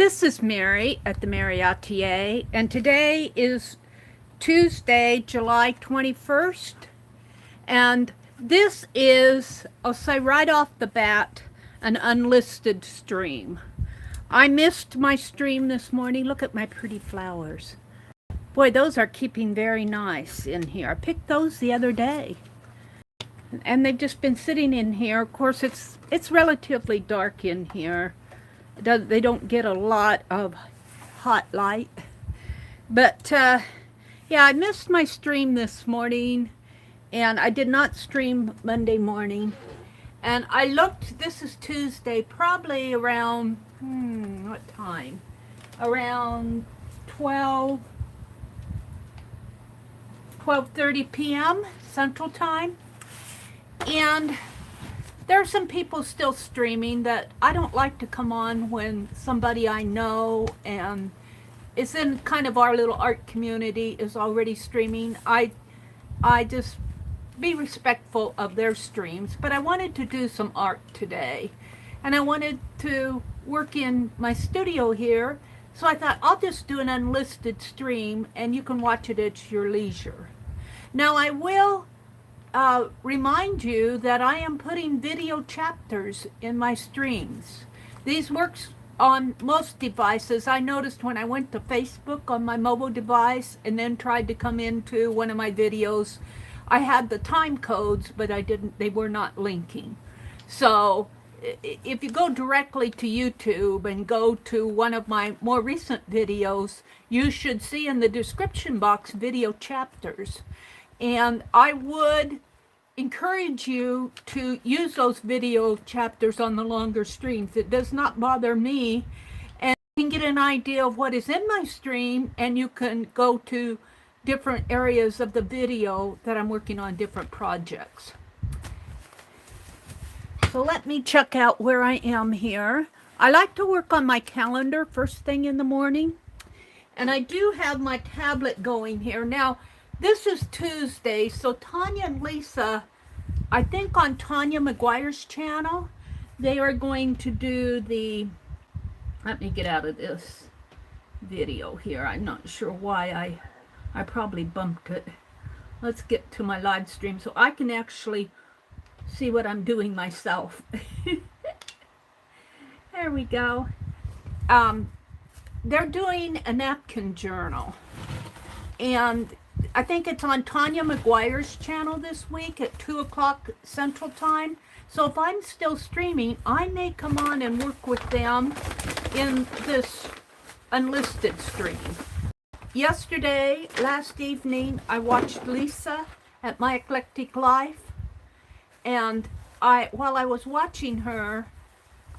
This is Meri at the Meri Atelier, and today is Tuesday, July 21st, and this is, I'll say right off the bat, an unlisted stream. I missed my stream this morning. Look at my pretty flowers. Boy, those are keeping very nice in here. I picked those the other day, and they've just been sitting in here. Of course, it's relatively dark in here. They don't get a lot of hot light. But yeah, I missed my stream this morning, and I did not stream Monday morning. And I looked, this is Tuesday, probably around, what time? Around 12:30 p.m. Central Time. And there are some people still streaming that I don't like to come on when somebody I know and is in kind of our little art community is already streaming. I just be respectful of their streams, but I wanted to do some art today. And I wanted to work in my studio here, so I thought I'll just do an unlisted stream and you can watch it at your leisure. Now I will remind you that I am putting video chapters in my streams. These works on most devices. I noticed when I went to Facebook on my mobile device and then tried to come into one of my videos, I had the time codes, but they were not linking. So if you go directly to YouTube and go to one of my more recent videos, you should see in the description box video chapters. And I would encourage you to use those video chapters on the longer streams. It does not bother me, and you can get an idea of what is in my stream, and you can go to different areas of the video that I'm working on different projects. So let me check out where I am here. I like to work on my calendar first thing in the morning, and I do have my tablet going here. Now, this is Tuesday, so Tanya and Lisa, I think on Tanya McGuire's channel, they are going to do the, let me get out of this video here. I'm not sure why I probably bumped it. Let's get to my live stream so I can actually see what I'm doing myself. There we go. They're doing a napkin journal, and I think it's on Tanya McGuire's channel this week at 2 o'clock Central Time. So if I'm still streaming, I may come on and work with them in this unlisted stream. Yesterday, last evening, I watched Lisa at My Eclectic Life. And while I was watching her,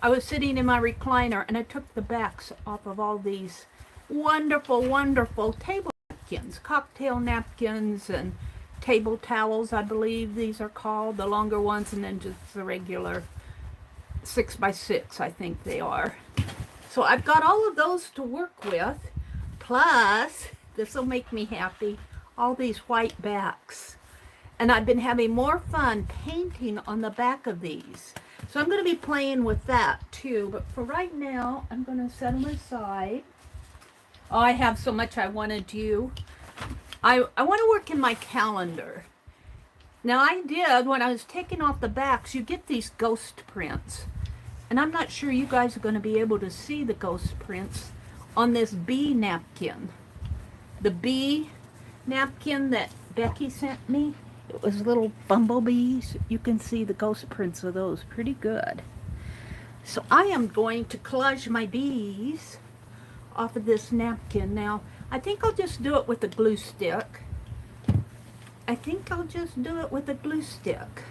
I was sitting in my recliner and I took the backs off of all these wonderful, wonderful table napkins, cocktail napkins and table towels, I believe these are called, the longer ones, and then just the regular 6x6, I think they are. So I've got all of those to work with, plus, this will make me happy, all these white backs. And I've been having more fun painting on the back of these. So I'm going to be playing with that too, but for right now, I'm going to set them aside. Oh, I have so much I want to do. I want to work in my calendar. Now I did, when I was taking off the backs, you get these ghost prints. And I'm not sure you guys are going to be able to see the ghost prints on this bee napkin. The bee napkin that Becky sent me, it was little bumblebees. You can see the ghost prints of those pretty good. So I am going to collage my bees off of this napkin. Now, I think I'll just do it with a glue stick. I think I'll just do it with a glue stick.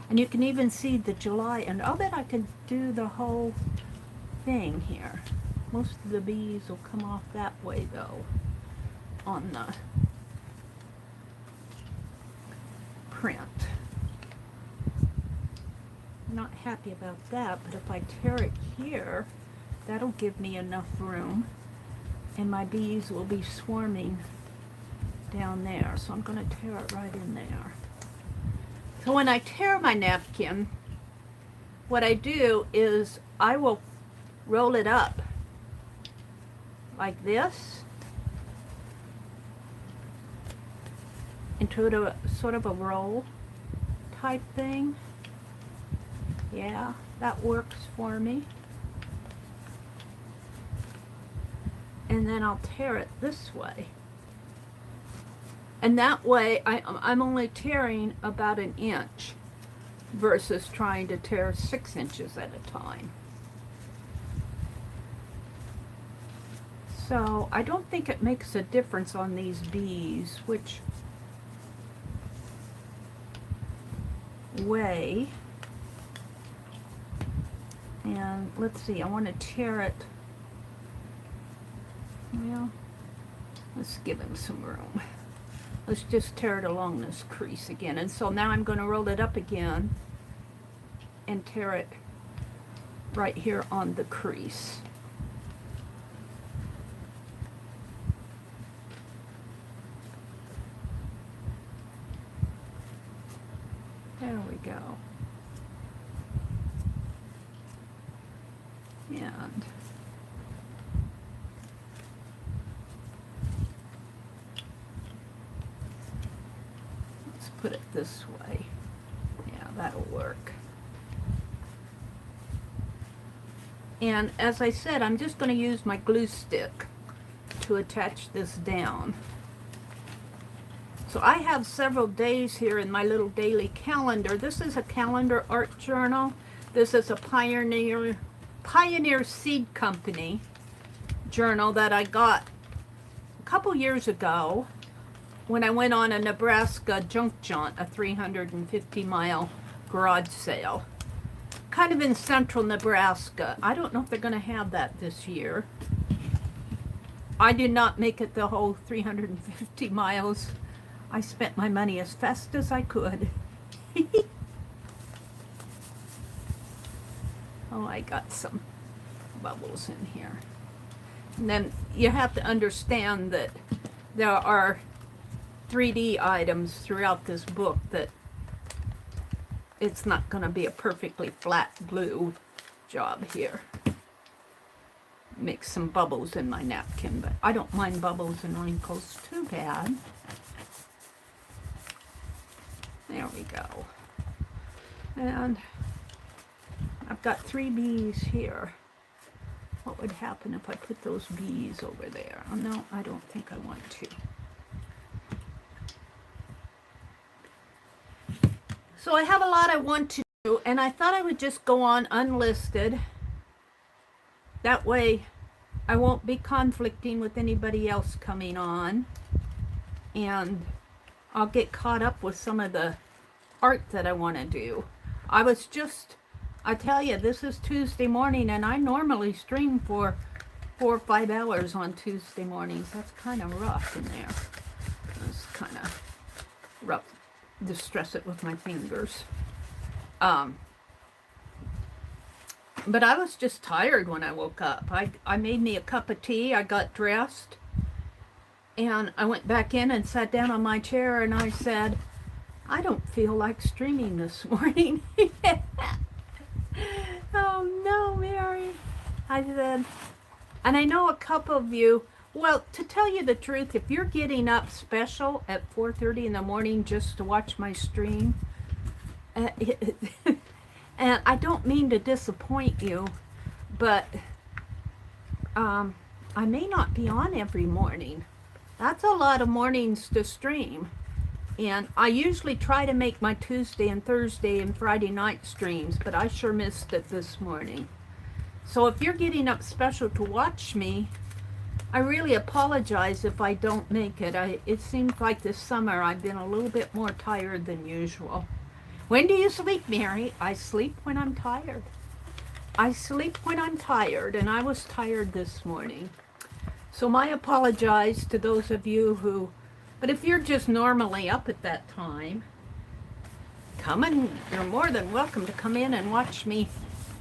And you can even see the July, and I'll bet I can do the whole thing here. Most of the bees will come off that way though, on the print. Not happy about that, but if I tear it here, that'll give me enough room, and my bees will be swarming down there. So I'm going to tear it right in there. So when I tear my napkin, what I do is I will roll it up like this into a sort of a roll type thing. Yeah, that works for me. And then I'll tear it this way. And that way I'm only tearing about 1 inch versus trying to tear 6 inches at a time. So I don't think it makes a difference on these bees which way. And let's see, I want to tear it. Well, let's give him some room. Let's just tear it along this crease again. And so now I'm going to roll it up again and tear it right here on the crease. There we go. And let's put it this way. Yeah, that'll work. And as I said, I'm just going to use my glue stick to attach this down. So I have several days here in my little daily calendar. This is a calendar art journal. This is a Pioneer Seed Company journal that I got a couple years ago when I went on a Nebraska junk jaunt, a 350-mile garage sale. Kind of in central Nebraska. I don't know if they're going to have that this year. I did not make it the whole 350 miles. I spent my money as fast as I could. Oh, I got some bubbles in here. And then you have to understand that there are 3D items throughout this book that it's not going to be a perfectly flat glue job here. Make some bubbles in my napkin, but I don't mind bubbles and wrinkles too bad. There we go. And I've got 3 bees here. What would happen if I put those bees over there? Oh, no, I don't think I want to. So I have a lot I want to do, and I thought I would just go on unlisted. That way I won't be conflicting with anybody else coming on, and I'll get caught up with some of the art that I want to do. I tell you, this is Tuesday morning, and I normally stream for 4 or 5 hours on Tuesday mornings. That's kind of rough in there. It's kind of rough. Distress it with my fingers. But I was just tired when I woke up. I made me a cup of tea. I got dressed, and I went back in and sat down on my chair, and I said, I don't feel like streaming this morning. Oh no, Meri. I said, and I know a couple of you, well, to tell you the truth, if you're getting up special at 4:30 in the morning just to watch my stream, and I don't mean to disappoint you, but I may not be on every morning. That's a lot of mornings to stream. And I usually try to make my Tuesday and Thursday and Friday night streams, but I sure missed it this morning. So if you're getting up special to watch me, I really apologize if I don't make it. It seems like this summer I've been a little bit more tired than usual. When do you sleep, Meri? I sleep when I'm tired. I sleep when I'm tired, and I was tired this morning. So my apologize to those of you who, but if you're just normally up at that time, you're more than welcome to come in and watch me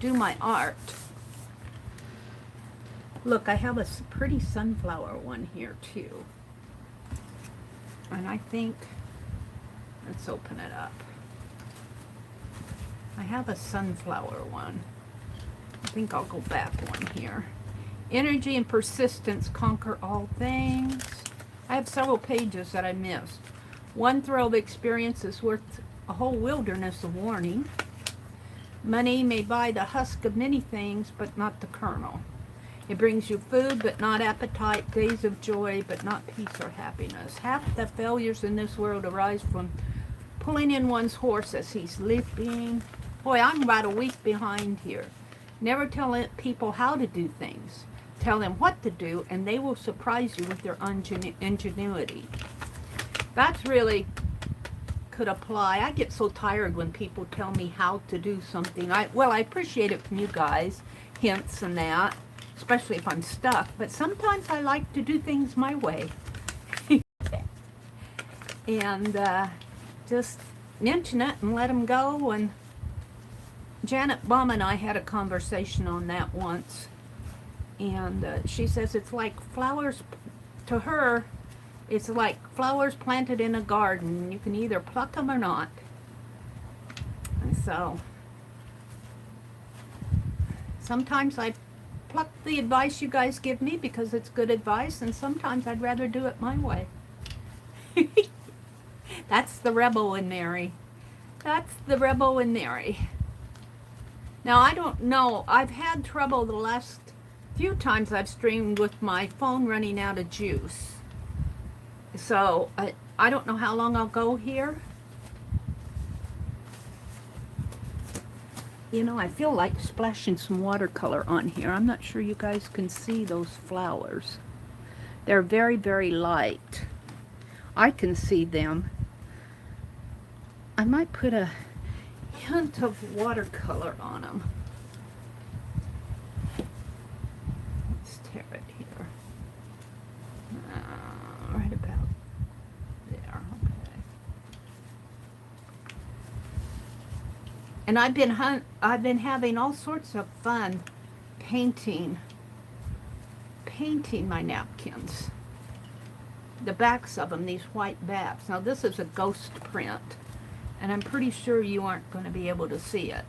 do my art. Look, I have a pretty sunflower one here too. And I think, let's open it up. I have a sunflower one. I think I'll go back one here. Energy and persistence conquer all things. I have several pages that I missed. One throw of experience is worth a whole wilderness of warning. Money may buy the husk of many things, but not the kernel. It brings you food, but not appetite, days of joy, but not peace or happiness. Half the failures in this world arise from pulling in one's horse as he's leaping. Boy, I'm about a week behind here. Never tell people how to do things. Tell them what to do, and they will surprise you with their ingenuity. That's really could apply. I get so tired when people tell me how to do something. I appreciate it from you guys, hints and that, especially if I'm stuck, but sometimes I like to do things my way. And just mention it and let them go. And Janet Baum and I had a conversation on that once, and she says it's like flowers. To her, it's like flowers planted in a garden. You can either pluck them or not. And so sometimes I pluck the advice you guys give me because it's good advice, and sometimes I'd rather do it my way. That's the rebel in Meri. That's the rebel in Meri. Now, I don't know. I've had trouble the last few times I've streamed with my phone running out of juice. So, I don't know how long I'll go here. You know, I feel like splashing some watercolor on here. I'm not sure you guys can see those flowers. They're very, very light. I can see them. I might put a hint of watercolor on them. Let's tear it here. Right about there. Okay. And I've been having all sorts of fun painting my napkins. The backs of them, these white backs. Now this is a ghost print, and I'm pretty sure you aren't going to be able to see it.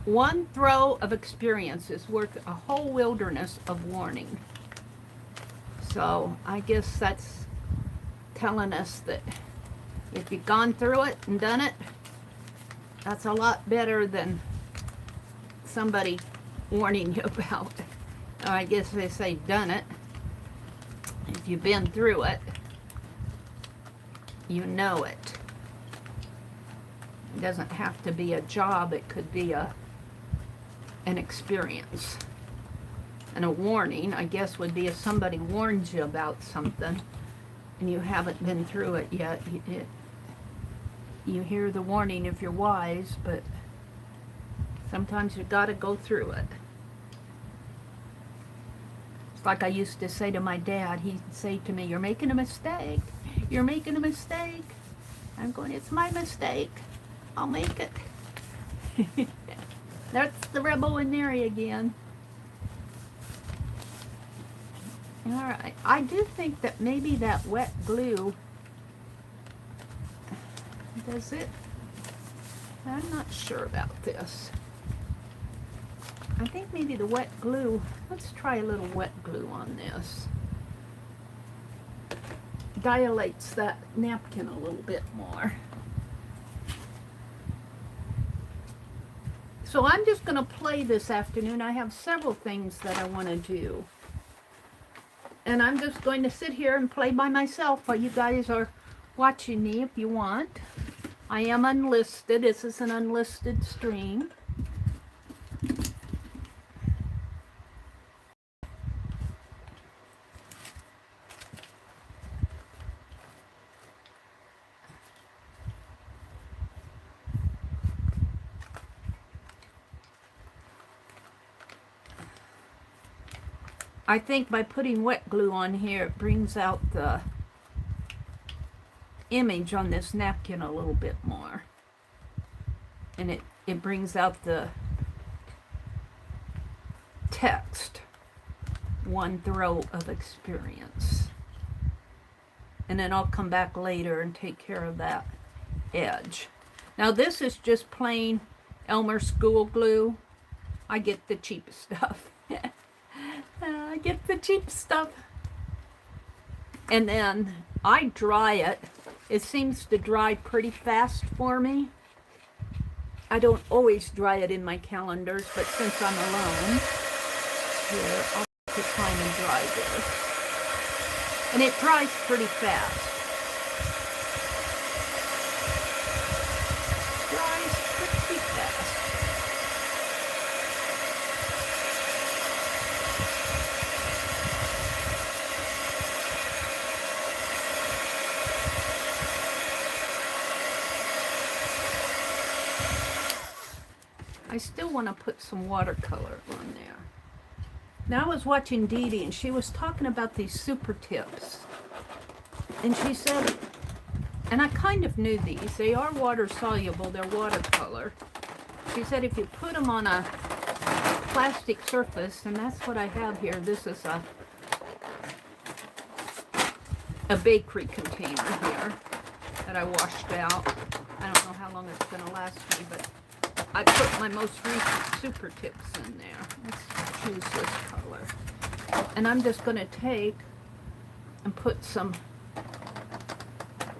One throw of experience is worth a whole wilderness of warning. So I guess that's telling us that if you've gone through it and done it, that's a lot better than somebody warning you about it. Or I guess they say done it. If you've been through it, you know it. It doesn't have to be a job. It could be an experience. And a warning, I guess, would be if somebody warns you about something and you haven't been through it yet. You hear the warning if you're wise, but sometimes you've got to go through it. It's like I used to say to my dad. He'd say to me, "You're making a mistake. You're making a mistake." I'm going, "It's my mistake. I'll make it." That's the rebel in Meri again. Alright, I do think that maybe that wet glue, does it? I'm not sure about this. I think maybe the wet glue, let's try a little wet glue on this. Dilates that napkin a little bit more. So I'm just going to play this afternoon. I have several things that I want to do. And I'm just going to sit here and play by myself while you guys are watching me if you want. I am unlisted. This is an unlisted stream. I think by putting wet glue on here, it brings out the image on this napkin a little bit more. And it brings out the text, one throw of experience. And then I'll come back later and take care of that edge. Now this is just plain Elmer School glue. I get the cheap stuff. I get the cheap stuff. And then I dry it. It seems to dry pretty fast for me. I don't always dry it in my calendars, but since I'm alone, here, I'll take time and dry this. And it dries pretty fast. Dries pretty fast. I still want to put some watercolor on there. Now I was watching Dee Dee and she was talking about these super tips. And she said, and I kind of knew these, they are water soluble, they're watercolor. She said if you put them on a plastic surface, and that's what I have here, this is a bakery container here that I washed out. I don't know how long it's going to last me, but I put my most recent super tips in there. Let's choose this color. And I'm just going to take and put some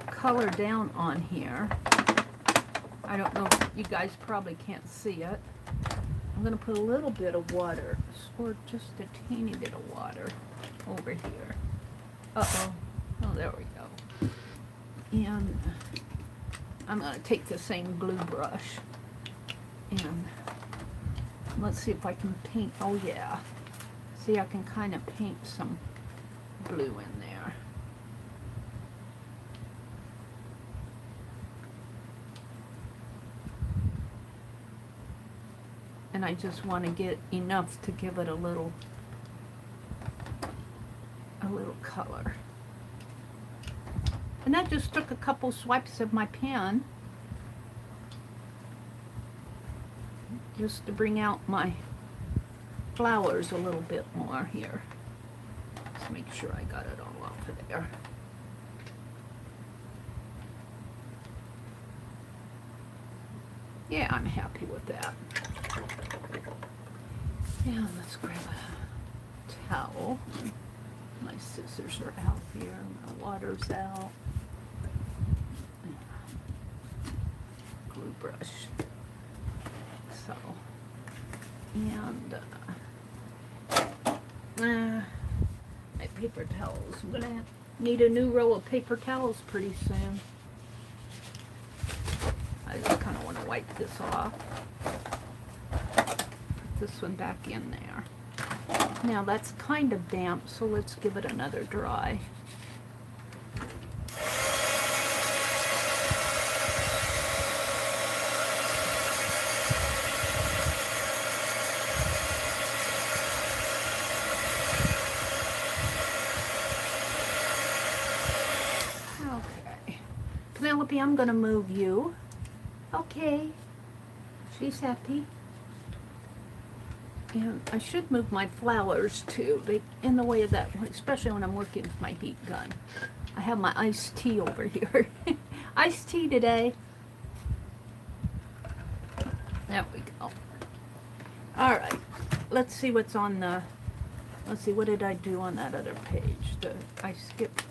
color down on here. I don't know, you guys probably can't see it. I'm going to put a little bit of water, or just a teeny bit of water over here. Uh-oh. Oh, there we go. And I'm going to take the same glue brush. And let's see if I can paint. Oh yeah, see, I can kind of paint some blue in there. And I just want to get enough to give it a little color. And that just took a couple swipes of my pen just to bring out my flowers a little bit more here. Let's make sure I got it all off of there. Yeah, I'm happy with that. Yeah, let's grab a towel. My scissors are out here, my water's out. Glue brush. So, and my paper towels. I'm gonna need a new roll of paper towels pretty soon. I just kind of want to wipe this off. Put this one back in there. Now that's kind of damp, so let's give it another dry. Penelope, I'm going to move you. Okay. She's happy. And I should move my flowers too. They in the way of that, especially when I'm working with my heat gun. I have my iced tea over here. Iced tea today. There we go. All right. Let's see what's on the, let's see, what did I do on that other page? I skipped.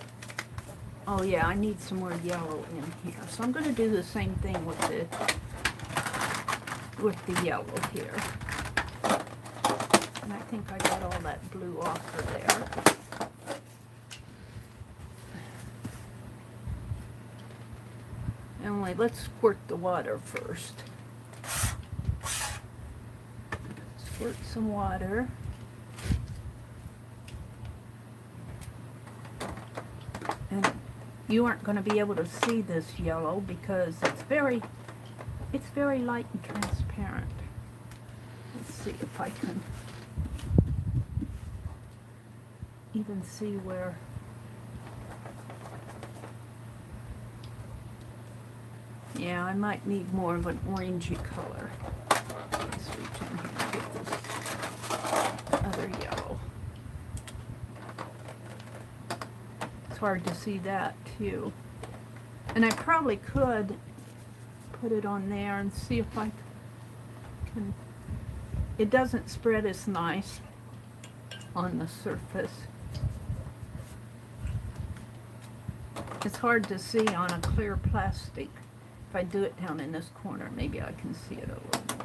Oh yeah, I need some more yellow in here. So I'm going to do the same thing with the yellow here. And I think I got all that blue off of there. Anyway, let's squirt the water first. Squirt some water. And you aren't going to be able to see this yellow because it's very light and transparent. Let's see if I can even see where. Yeah, I might need more of an orangey color. Let's reach in here and get this other yellow. It's hard to see that too. And I probably could put it on there and see if I can. It doesn't spread as nice on the surface. It's hard to see on a clear plastic. If I do it down in this corner, maybe I can see it a little more.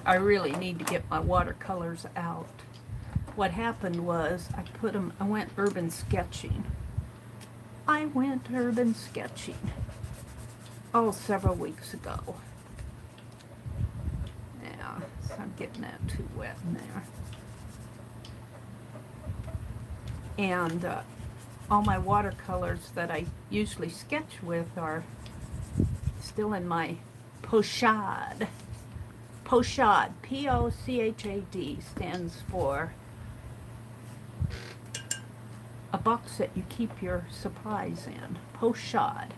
I really need to get my watercolors out. What happened was I went urban sketching. Several weeks ago. Yeah, so I'm getting that too wet in there. And all my watercolors that I usually sketch with are still in my pochade. Pochade, P-O-C-H-A-D, stands for a box that you keep your supplies in. Pochade.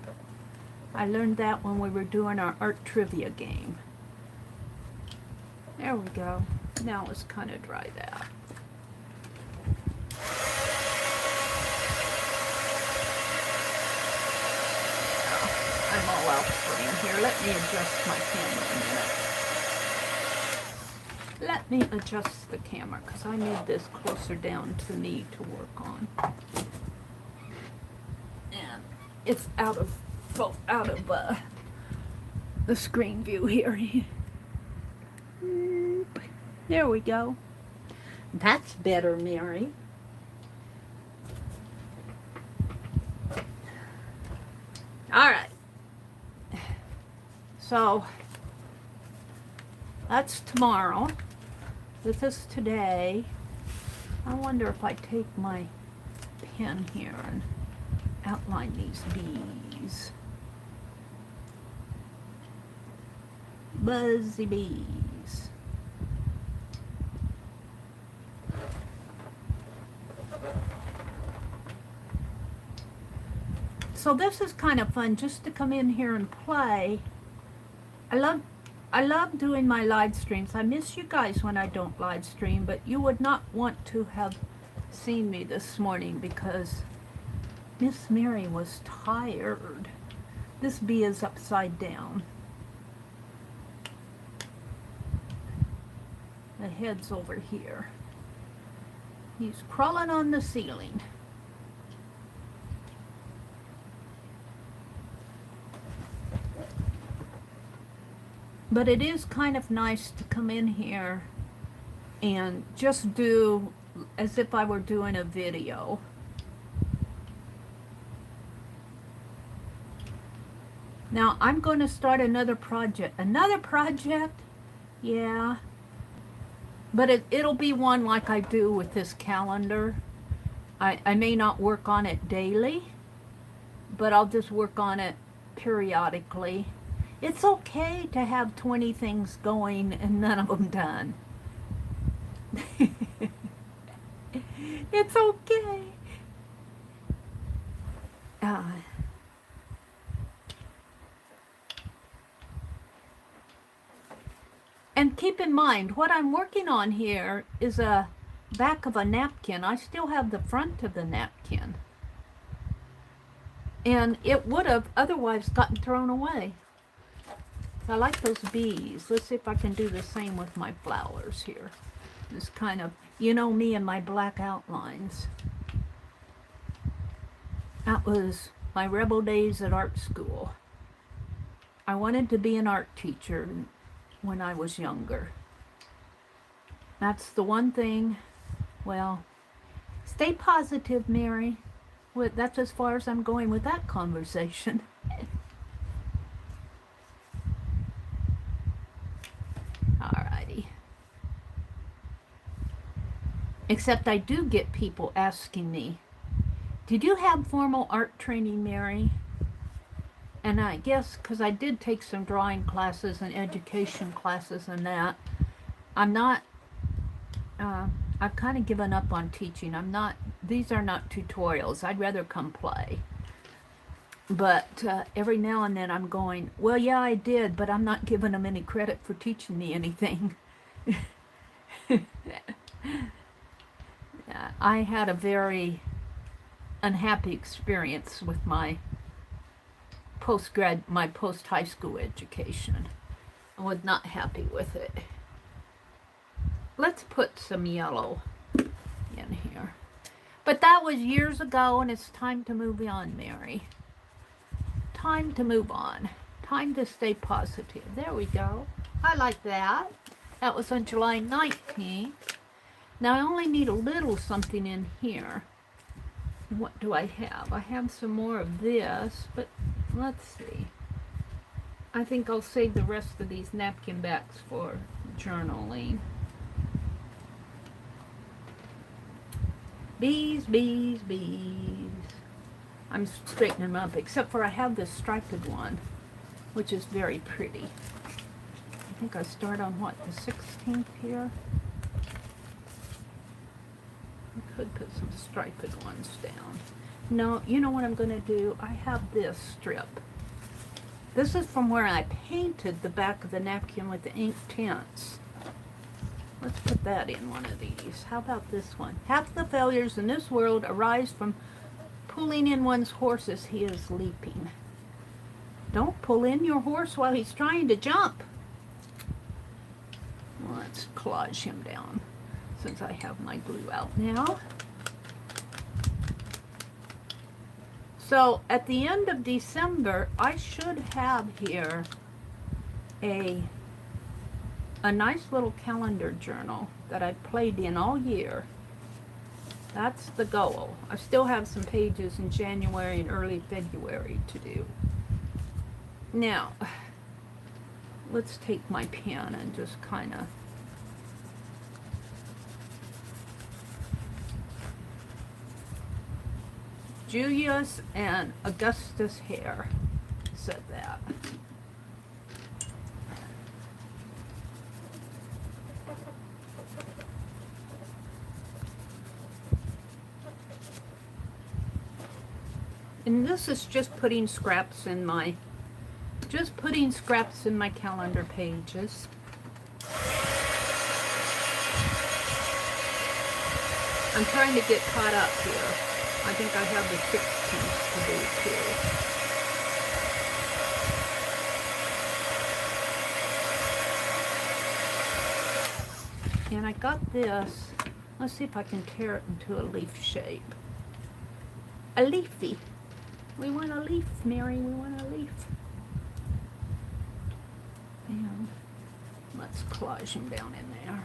I learned that when we were doing our art trivia game. There we go. Now let's kind of dry that. I'm all out frame here. Let me adjust my camera a minute. Let me adjust the camera because I need this closer down to me to work on. And it's out of the screen view here. There we go. That's better, Meri. All right. So that's tomorrow. This is today. I wonder if I take my pen here and outline these bees. Buzzy bees. So this is kind of fun just to come in here and play. I love doing my live streams. I miss you guys when I don't live stream, but you would not want to have seen me this morning because Miss Meri was tired. This bee is upside down. The head's over here. He's crawling on the ceiling. But it is kind of nice to come in here and just do as if I were doing a video. Now I'm going to start another project. Another project? Yeah. But it'll be one like I do with this calendar. I may not work on it daily, but I'll just work on it periodically. It's okay to have 20 things going and none of them done. It's okay. And keep in mind, what I'm working on here is a back of a napkin. I still have the front of the napkin. And it would have otherwise gotten thrown away. I like those bees. Let's see if I can do the same with my flowers here. This kind of, you know me and my black outlines. That was my rebel days at art school. I wanted to be an art teacher when I was younger. That's the one thing. Well, stay positive, Meri. Well, that's as far as I'm going with that conversation. Alrighty. Except I do get people asking me, did you have formal art training, Meri? And I guess because I did take some drawing classes and education classes and that, I'm not, I've kind of given up on teaching. These are not tutorials. I'd rather come play. But every now and then I'm going, well, yeah, I did, but I'm not giving them any credit for teaching me anything. I had a very unhappy experience with my post-high school education. I was not happy with it. Let's put some yellow in here. But that was years ago, and it's time to move on, Meri. Time to move on. Time to stay positive. There we go. I like that. That was on July 19th. Now I only need a little something in here. What do I have? I have some more of this, but let's see. I think I'll save the rest of these napkin backs for journaling. Bees, bees, bees. I'm straightening them up, except for I have this striped one, which is very pretty. I think I start on what, the 16th here? I could put some striped ones down. No, you know what I'm going to do? I have this strip. This is from where I painted the back of the napkin with the ink tints. Let's put that in one of these. How about this one? Half the failures in this world arise from pulling in one's horse as he is leaping. Don't pull in your horse while he's trying to jump. Let's collage him down since I have my glue out now. So at the end of December, I should have here a nice little calendar journal that I played in all year. That's the goal. I still have some pages in January and early February to do. Now, let's take my pen and just kind of Julius and Augustus Hare said that. And this is just putting scraps in my calendar pages. I'm trying to get caught up here. I think I have the 16th to do too. And I got this. Let's see if I can tear it into a leaf shape. A leafy. We want a leaf, Meri. We want a leaf. And let's collage them down in there.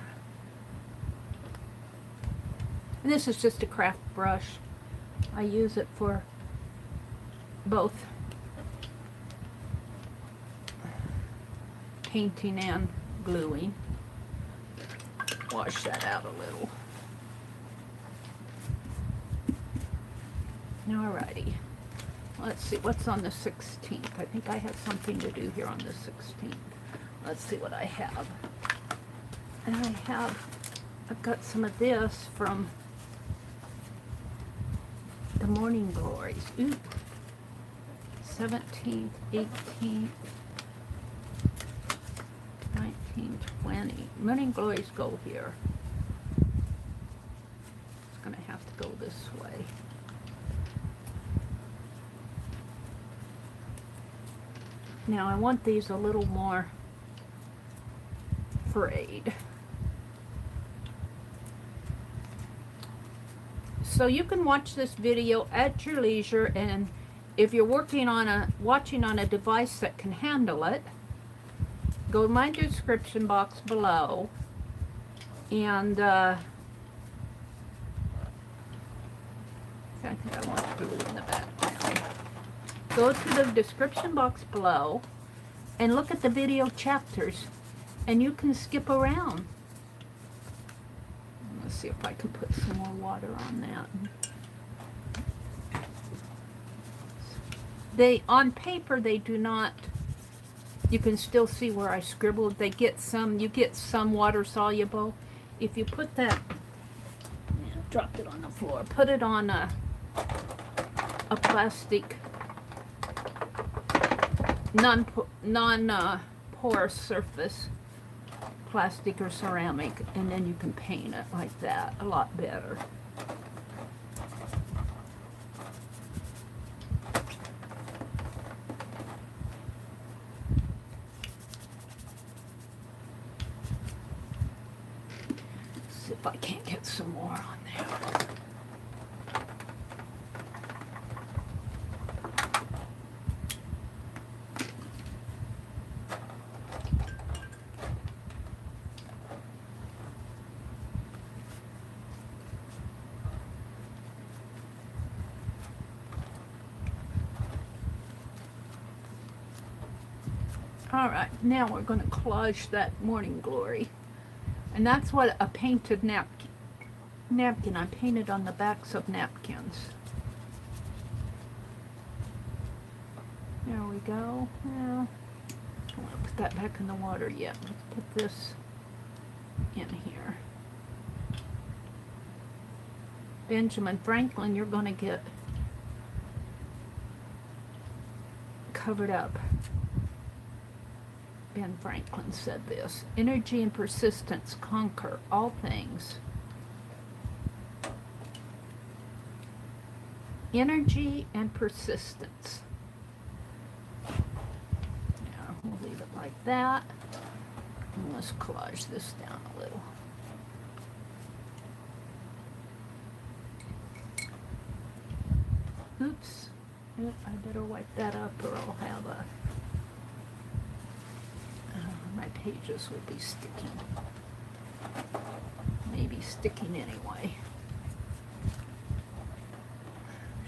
And this is just a craft brush. I use it for both painting and gluing. Wash that out a little. Alrighty. Let's see what's on the 16th. I think I have something to do here on the 16th. Let's see what I have. And I've got some of this from the Morning Glories. Ooh. 17th, 18th, 19, 20. Morning Glories go here. It's going to have to go this way. Now I want these a little more frayed. So you can watch this video at your leisure, and if you're watching on a device that can handle it, go to my description box below and I think I want glue in the background. Go to the description box below and look at the video chapters, and you can skip around. Let's see if I can put some more water on that. On paper, they do not, you can still see where I scribbled. You get some water soluble. If you put that, dropped it on the floor, put it on a plastic non-porous surface, plastic or ceramic, and then you can paint it like that a lot better. See if I can't get some more on there. All right, now we're going to collage that morning glory. And that's what a painted napkin. I painted on the backs of napkins. There we go. Now, I don't want to put that back in the water yet. Let's put this in here. Benjamin Franklin, you're going to get covered up. Ben Franklin said this. Energy and persistence conquer all things. Energy and persistence. Yeah, we'll leave it like that. And let's collage this down a little. Oops. I better wipe that up or I'll have a... my pages will be sticking. Maybe sticking anyway.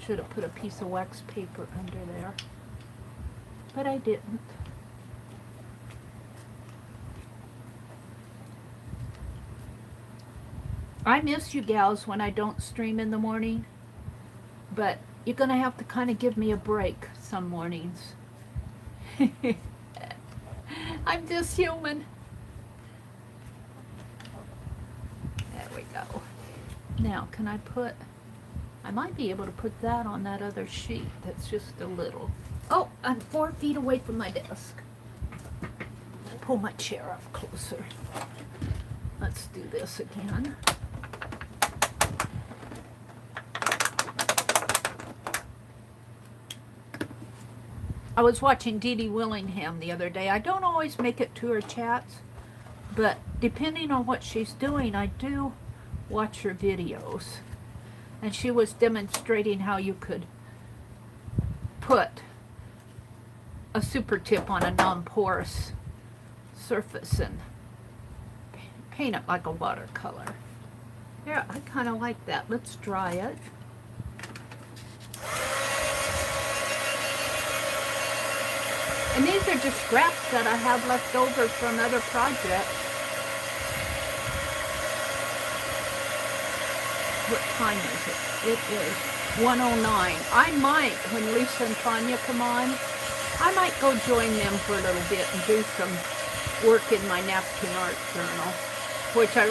Should have put a piece of wax paper under there, but I didn't. I miss you gals when I don't stream in the morning, but you're gonna have to kind of give me a break some mornings. I'm just human. There we go. Now, can I put... I might be able to put that on that other sheet. That's just a little... Oh, I'm 4 feet away from my desk. Pull my chair up closer. Let's do this again. I was watching Dee Dee Willingham the other day. I don't always make it to her chats, but depending on what she's doing, I do watch her videos. And she was demonstrating how you could put a super tip on a non-porous surface and paint it like a watercolor. Yeah, I kind of like that. Let's dry it. And these are just scraps that I have left over from other projects. What time is it? It is 1:09. I might, when Lisa and Tanya come on, I might go join them for a little bit and do some work in my napkin art journal, which I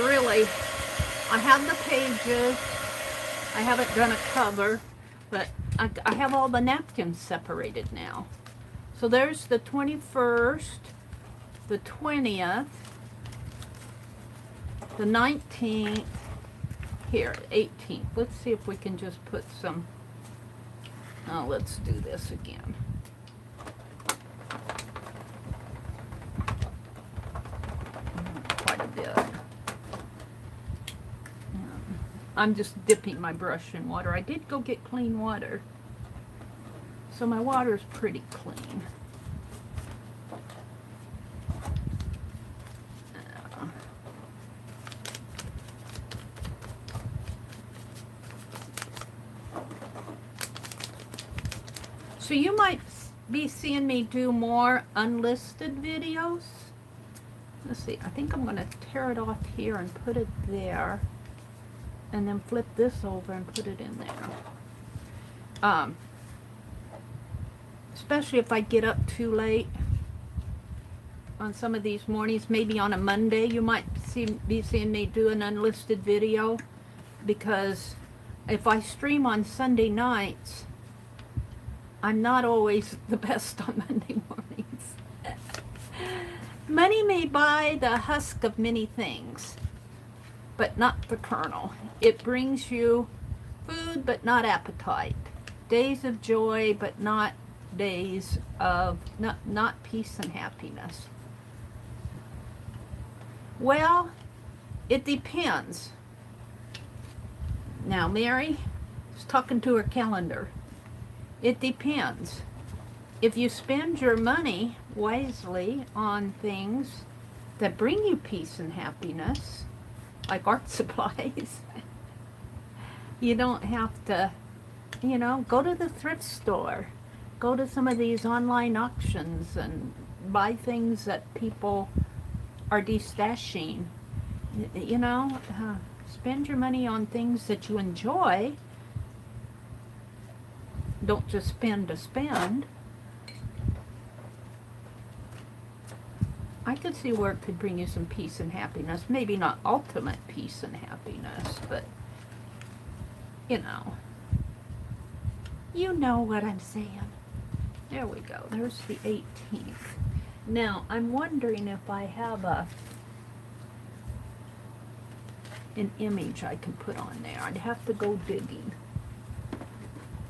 have the pages. I haven't done a cover, but I have all the napkins separated now. So there's the 21st, the 20th, the 19th, here, 18th. Let's see if we can just put some, oh, let's do this again. Quite a bit. I'm just dipping my brush in water. I did go get clean water. So my water's pretty clean. So you might be seeing me do more unlisted videos. Let's see, I think I'm going to tear it off here and put it there. And then flip this over and put it in there. Especially if I get up too late on some of these mornings, maybe on a Monday, you might be seeing me do an unlisted video, because if I stream on Sunday nights, I'm not always the best on Monday mornings. Money may buy the husk of many things, but not the kernel. It brings you food, but not appetite. Days of joy, but not days of, not peace and happiness. Well, it depends. Now, Meri is talking to her calendar. It depends. If you spend your money wisely on things that bring you peace and happiness, like art supplies, you don't have to, go to the thrift store. Go to some of these online auctions and buy things that people are destashing. Spend your money on things that you enjoy. Don't just spend to spend. I could see where it could bring you some peace and happiness. Maybe not ultimate peace and happiness, but, you know what I'm saying. There we go. There's the 18th. Now, I'm wondering if I have an image I can put on there. I'd have to go digging.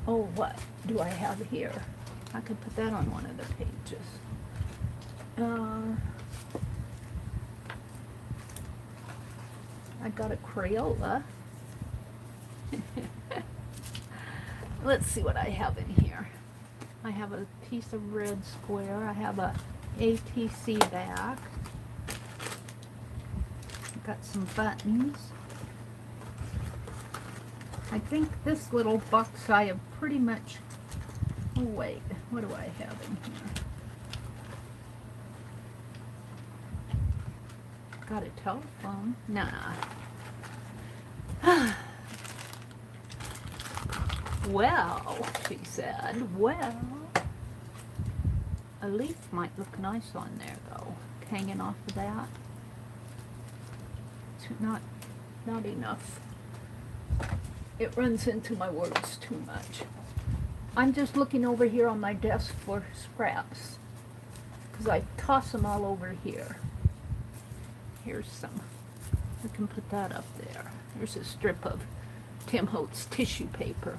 Oh, what do I have here? I could put that on one of the pages. I got a Crayola. Let's see what I have in here. I have a piece of red square. I have a ATC back. Got some buttons. I think this little box I have pretty much... Oh wait, what do I have in here? Got a telephone? Nah. Well, she said, well, a leaf might look nice on there though, hanging off of that. It's not enough. It runs into my words too much. I'm just looking over here on my desk for scraps, because I toss them all over here. Here's some. I can put that up there. Here's a strip of Tim Holtz tissue paper.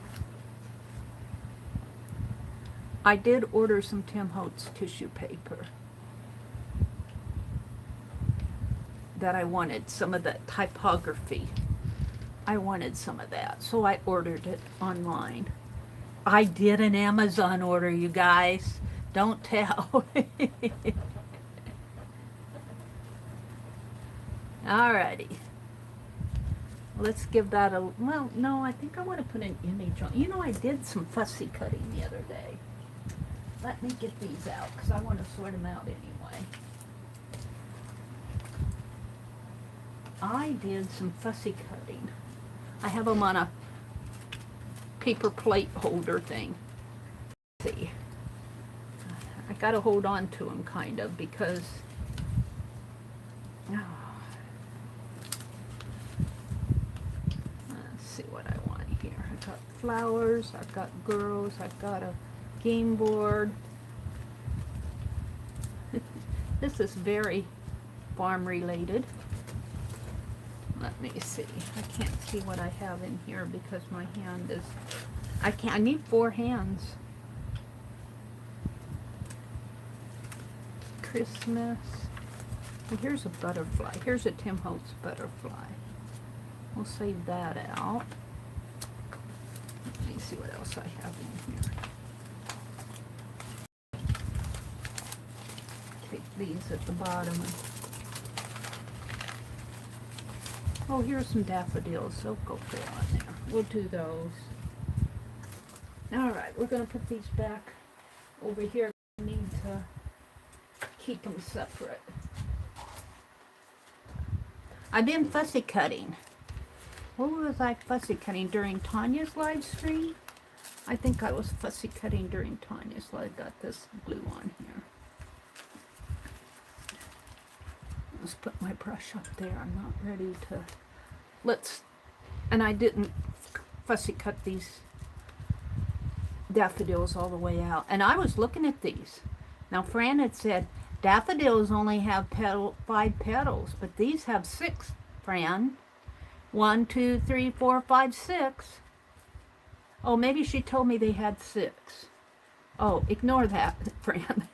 I did order some Tim Holtz tissue paper that I wanted, some of the typography. I wanted some of that, so I ordered it online. I did an Amazon order, you guys. Don't tell. Alrighty. Let's give that a, well, no, I think I want to put an image on. I did some fussy cutting the other day. Let me get these out, because I want to sort them out anyway. I did some fussy cutting. I have them on a paper plate holder thing. Let's see. I got to hold on to them, kind of, because... Oh. Let's see what I want here. I've got flowers, I've got girls, I've got a game board. This is very farm related. Let me see. I can't see what I have in here because my hand is... I need 4 hands. Christmas. Well, here's a butterfly. Here's a Tim Holtz butterfly. We'll save that out. Let me see what else I have in here. Take these at the bottom. Oh, here's some daffodils. They'll go fit on there. We'll do those. Alright, we're going to put these back over here. We need to keep them separate. I've been fussy cutting. What was I fussy cutting during Tanya's live stream? I think I was fussy cutting during Tanya's live. I got this glue on here. Let's put my brush up there. I'm not ready to... And I didn't fussy cut these daffodils all the way out. And I was looking at these. Now, Fran had said, Daffodils only have 5 petals, but these have 6, Fran. 1, 2, 3, 4, 5, 6. Oh, maybe she told me they had 6. Oh, ignore that, Fran.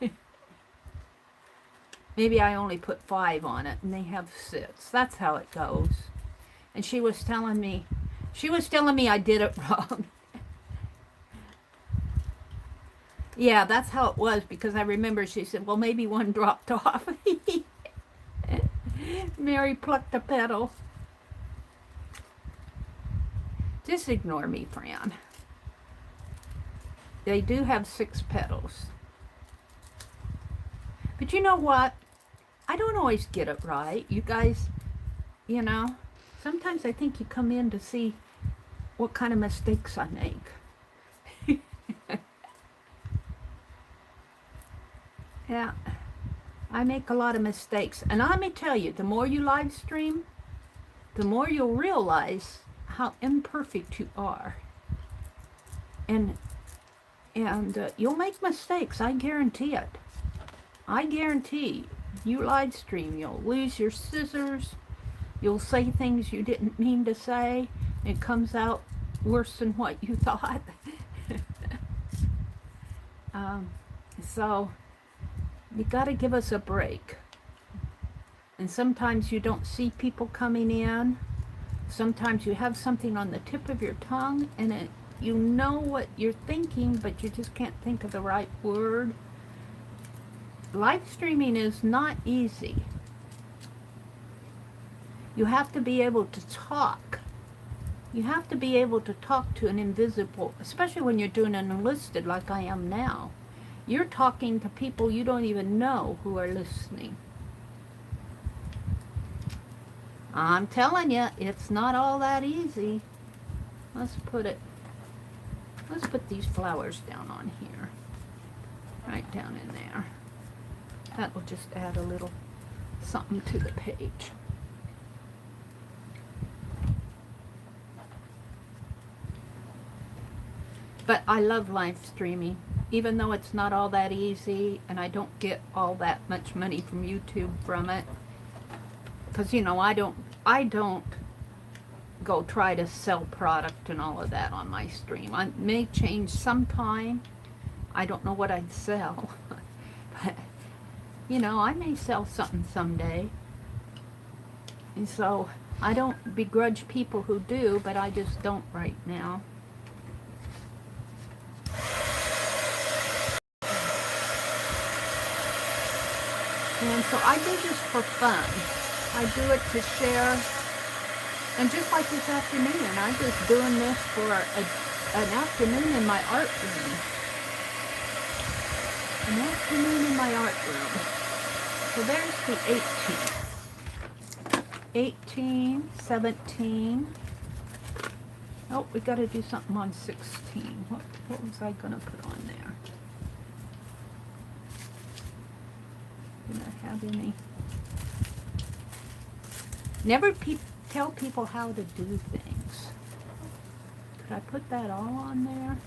Maybe I only put 5 on it and they have 6. That's how it goes. And she was telling me I did it wrong. Yeah, that's how it was, because I remember she said, well, maybe one dropped off. Meri plucked a petal. Just ignore me, Fran. They do have 6 petals. But you know what? I don't always get it right. You guys, you know, sometimes I think you come in to see what kind of mistakes I make. Yeah, I make a lot of mistakes. And let me tell you, the more you live stream, the more you'll realize how imperfect you are. And you'll make mistakes, I guarantee it. I guarantee you live stream, you'll lose your scissors, you'll say things you didn't mean to say, it comes out worse than what you thought. So you got to give us a break. And sometimes you don't see people coming in. Sometimes you have something on the tip of your tongue and you know what you're thinking, but you just can't think of the right word. Live streaming is not easy. You have to be able to talk. You have to be able to talk to an invisible, especially when you're doing an enlisted like I am now. You're talking to people you don't even know who are listening. I'm telling you, it's not all that easy. Let's put these flowers down on here. Right down in there. That will just add a little something to the page. But I love live streaming, even though it's not all that easy and I don't get all that much money from YouTube from it. Because, you know, I don't go try to sell product and all of that on my stream. I may change sometime. I don't know what I'd sell. But, you know, I may sell something someday. And so I don't begrudge people who do, but I just don't right now. And so I do this for fun. I do it to share. And just like this afternoon, I'm just doing this for an afternoon in my art room. An afternoon in my art room. So there's the 18th. 18, 17. Oh, we got to do something on 16. What was I going to put on there? Did I have any? Never tell people how to do things. Could I put that all on there?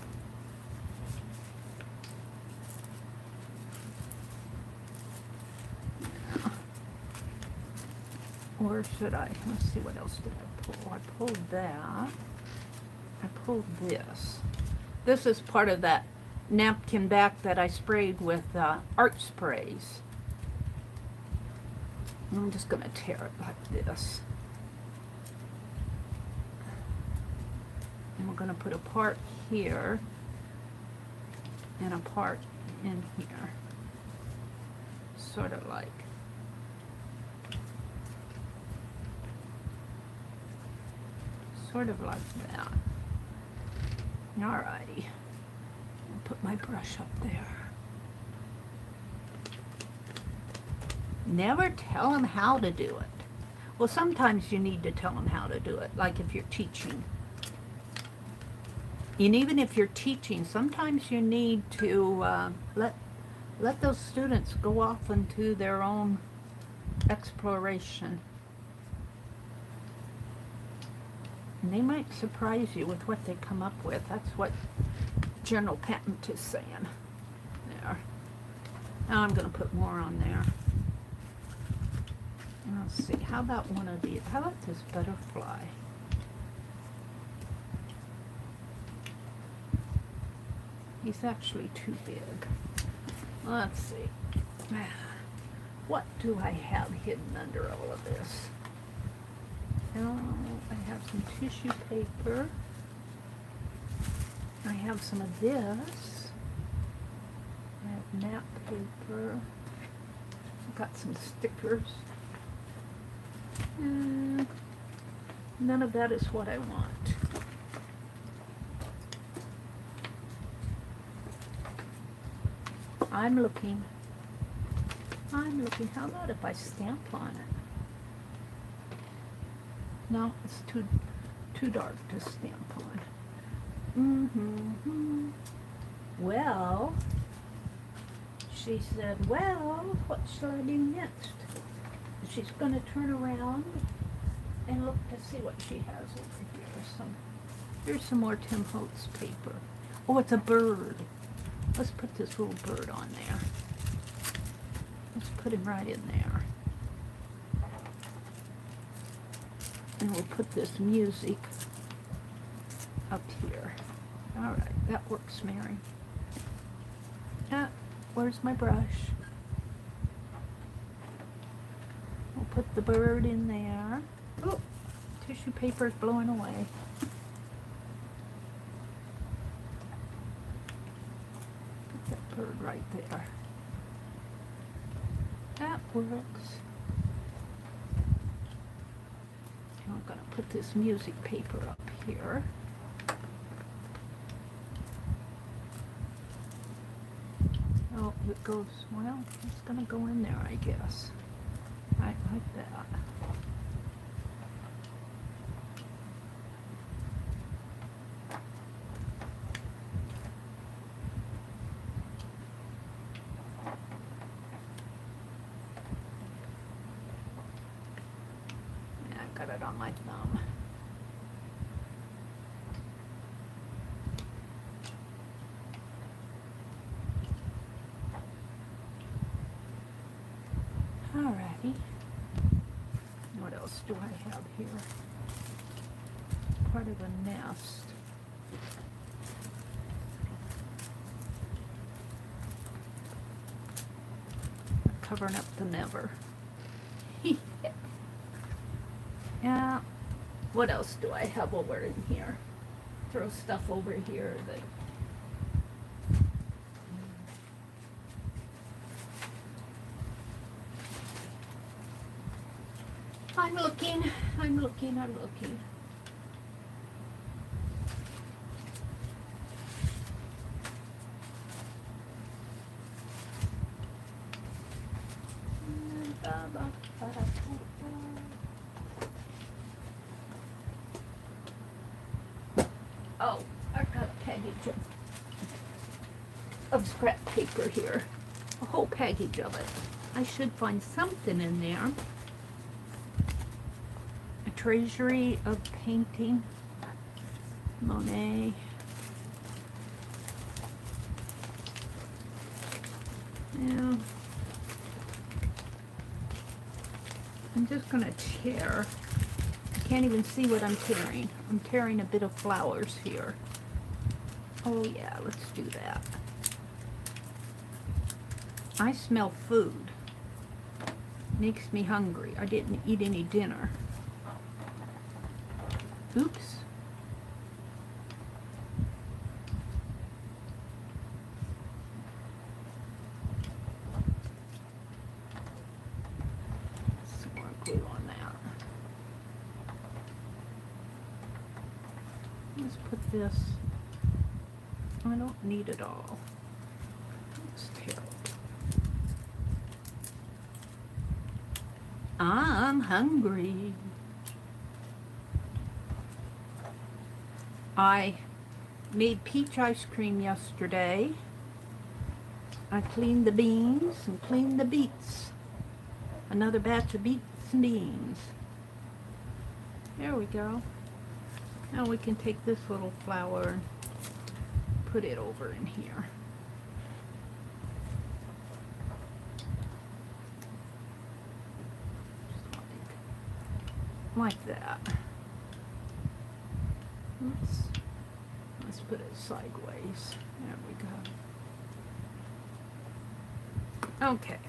Yeah. Or should I? Let's see, what else did I pull? I pulled that. I pulled this. This is part of that napkin back that I sprayed with art sprays. I'm just going to tear it like this. And we're going to put a part here and a part in here. Sort of like. Sort of like that. Alrighty. I'll put my brush up there. Never tell them how to do it. Well, sometimes you need to tell them how to do it, like if you're teaching. And even if you're teaching, sometimes you need to let those students go off into their own exploration. And they might surprise you with what they come up with. That's what General Patent is saying there. Now I'm going to put more on there. Let's see, how about one of these? How about this butterfly? He's actually too big. Let's see. What do I have hidden under all of this? Oh, I have some tissue paper. I have some of this. I have nap paper. I've got some stickers. None of that is what I want. I'm looking. How about if I stamp on it? No, it's too dark to stamp on. Well, she said, well, what shall I do next? She's going to turn around and look to see what she has over here. Here's some more Tim Holtz paper. Oh, it's a bird. Let's put this little bird on there. Let's put him right in there. And we'll put this music up here. All right, that works, Meri. Where's my brush? We'll put the bird in there. Oh, tissue paper's blowing away. Put that bird right there. That works. And I'm going to put this music paper up here. Oh, it goes, well, it's going to go in there, I guess. Right like that. Yeah, I got it on my thumb. Alrighty. What else do I have here? Part of a nest. Covering up the never. Yeah. What else do I have over in here? Throw stuff over here that I'm looking. Oh, I've got a package of scrap paper here. A whole package of it. I should find something in there. A treasury of painting. Monet. Yeah. I'm just going to tear. I can't even see what I'm tearing. I'm tearing a bit of flowers here. Oh yeah, let's do that. I smell food. Makes me hungry. I didn't eat any dinner. Oops. Some more glue on that. Let's put this. I don't need it all. It's terrible. I'm hungry. I made peach ice cream yesterday. I cleaned the beans and cleaned the beets. Another batch of beets and beans. There we go. Now we can take this little flower and put it over in here. like that. Let's put it sideways. There we go. Okay.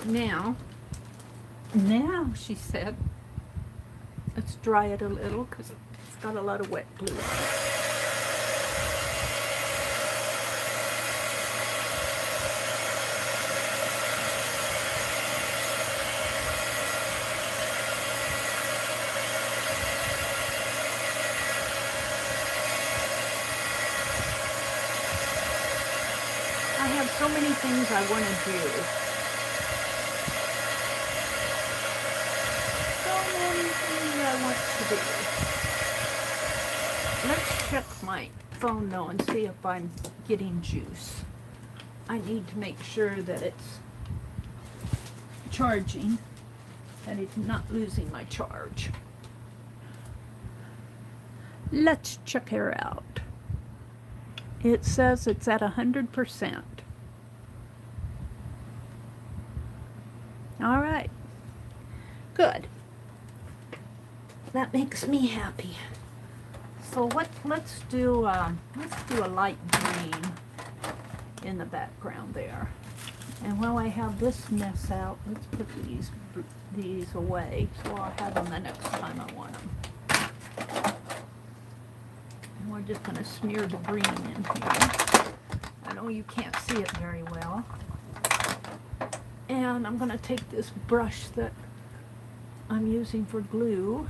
Now, she said, let's dry it a little because it's got a lot of wet glue on it. I have so many things I want to do. So many things I want to do. Let's check my phone though and see if I'm getting juice. I need to make sure that it's charging, that it's not losing my charge. Let's check her out. It says it's at 100%. All right, good. That makes me happy. So let's do a light green in the background there. And while I have this mess out, let's put these away so I'll have them the next time I want them. And we're just going to smear the green in here. I know you can't see it very well. And I'm going to take this brush that I'm using for glue.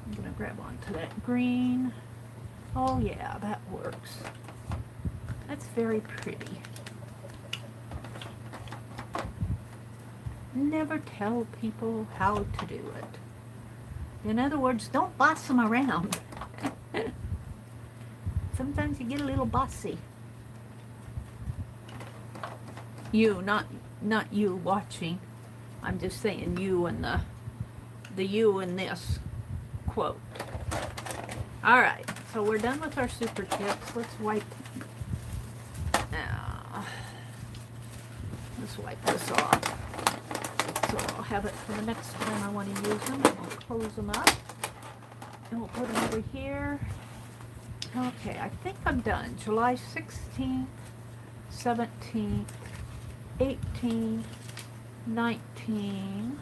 I'm going to grab onto that green. Oh yeah, that works. That's very pretty. Never tell people how to do it. In other words, don't boss them around. Sometimes you get a little bossy. You, not you watching. I'm just saying you and the you in this quote. All right, so we're done with our super tips. Let's wipe. Let's wipe this off. So I'll have it for the next time I want to use them. And we'll close them up. And we'll put them over here. Okay, I think I'm done. July 16th, 17th, 18, 19.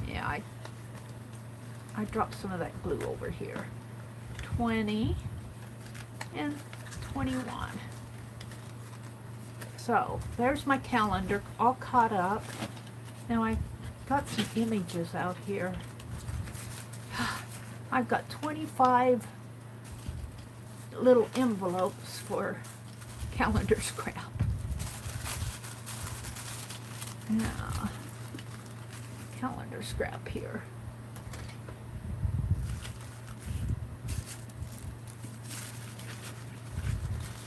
Yeah, I dropped some of that glue over here. 20 and 21. So there's my calendar all caught up. Now I got some images out here. I've got 25 little envelopes for calendar scrap. Now, calendar scrap here.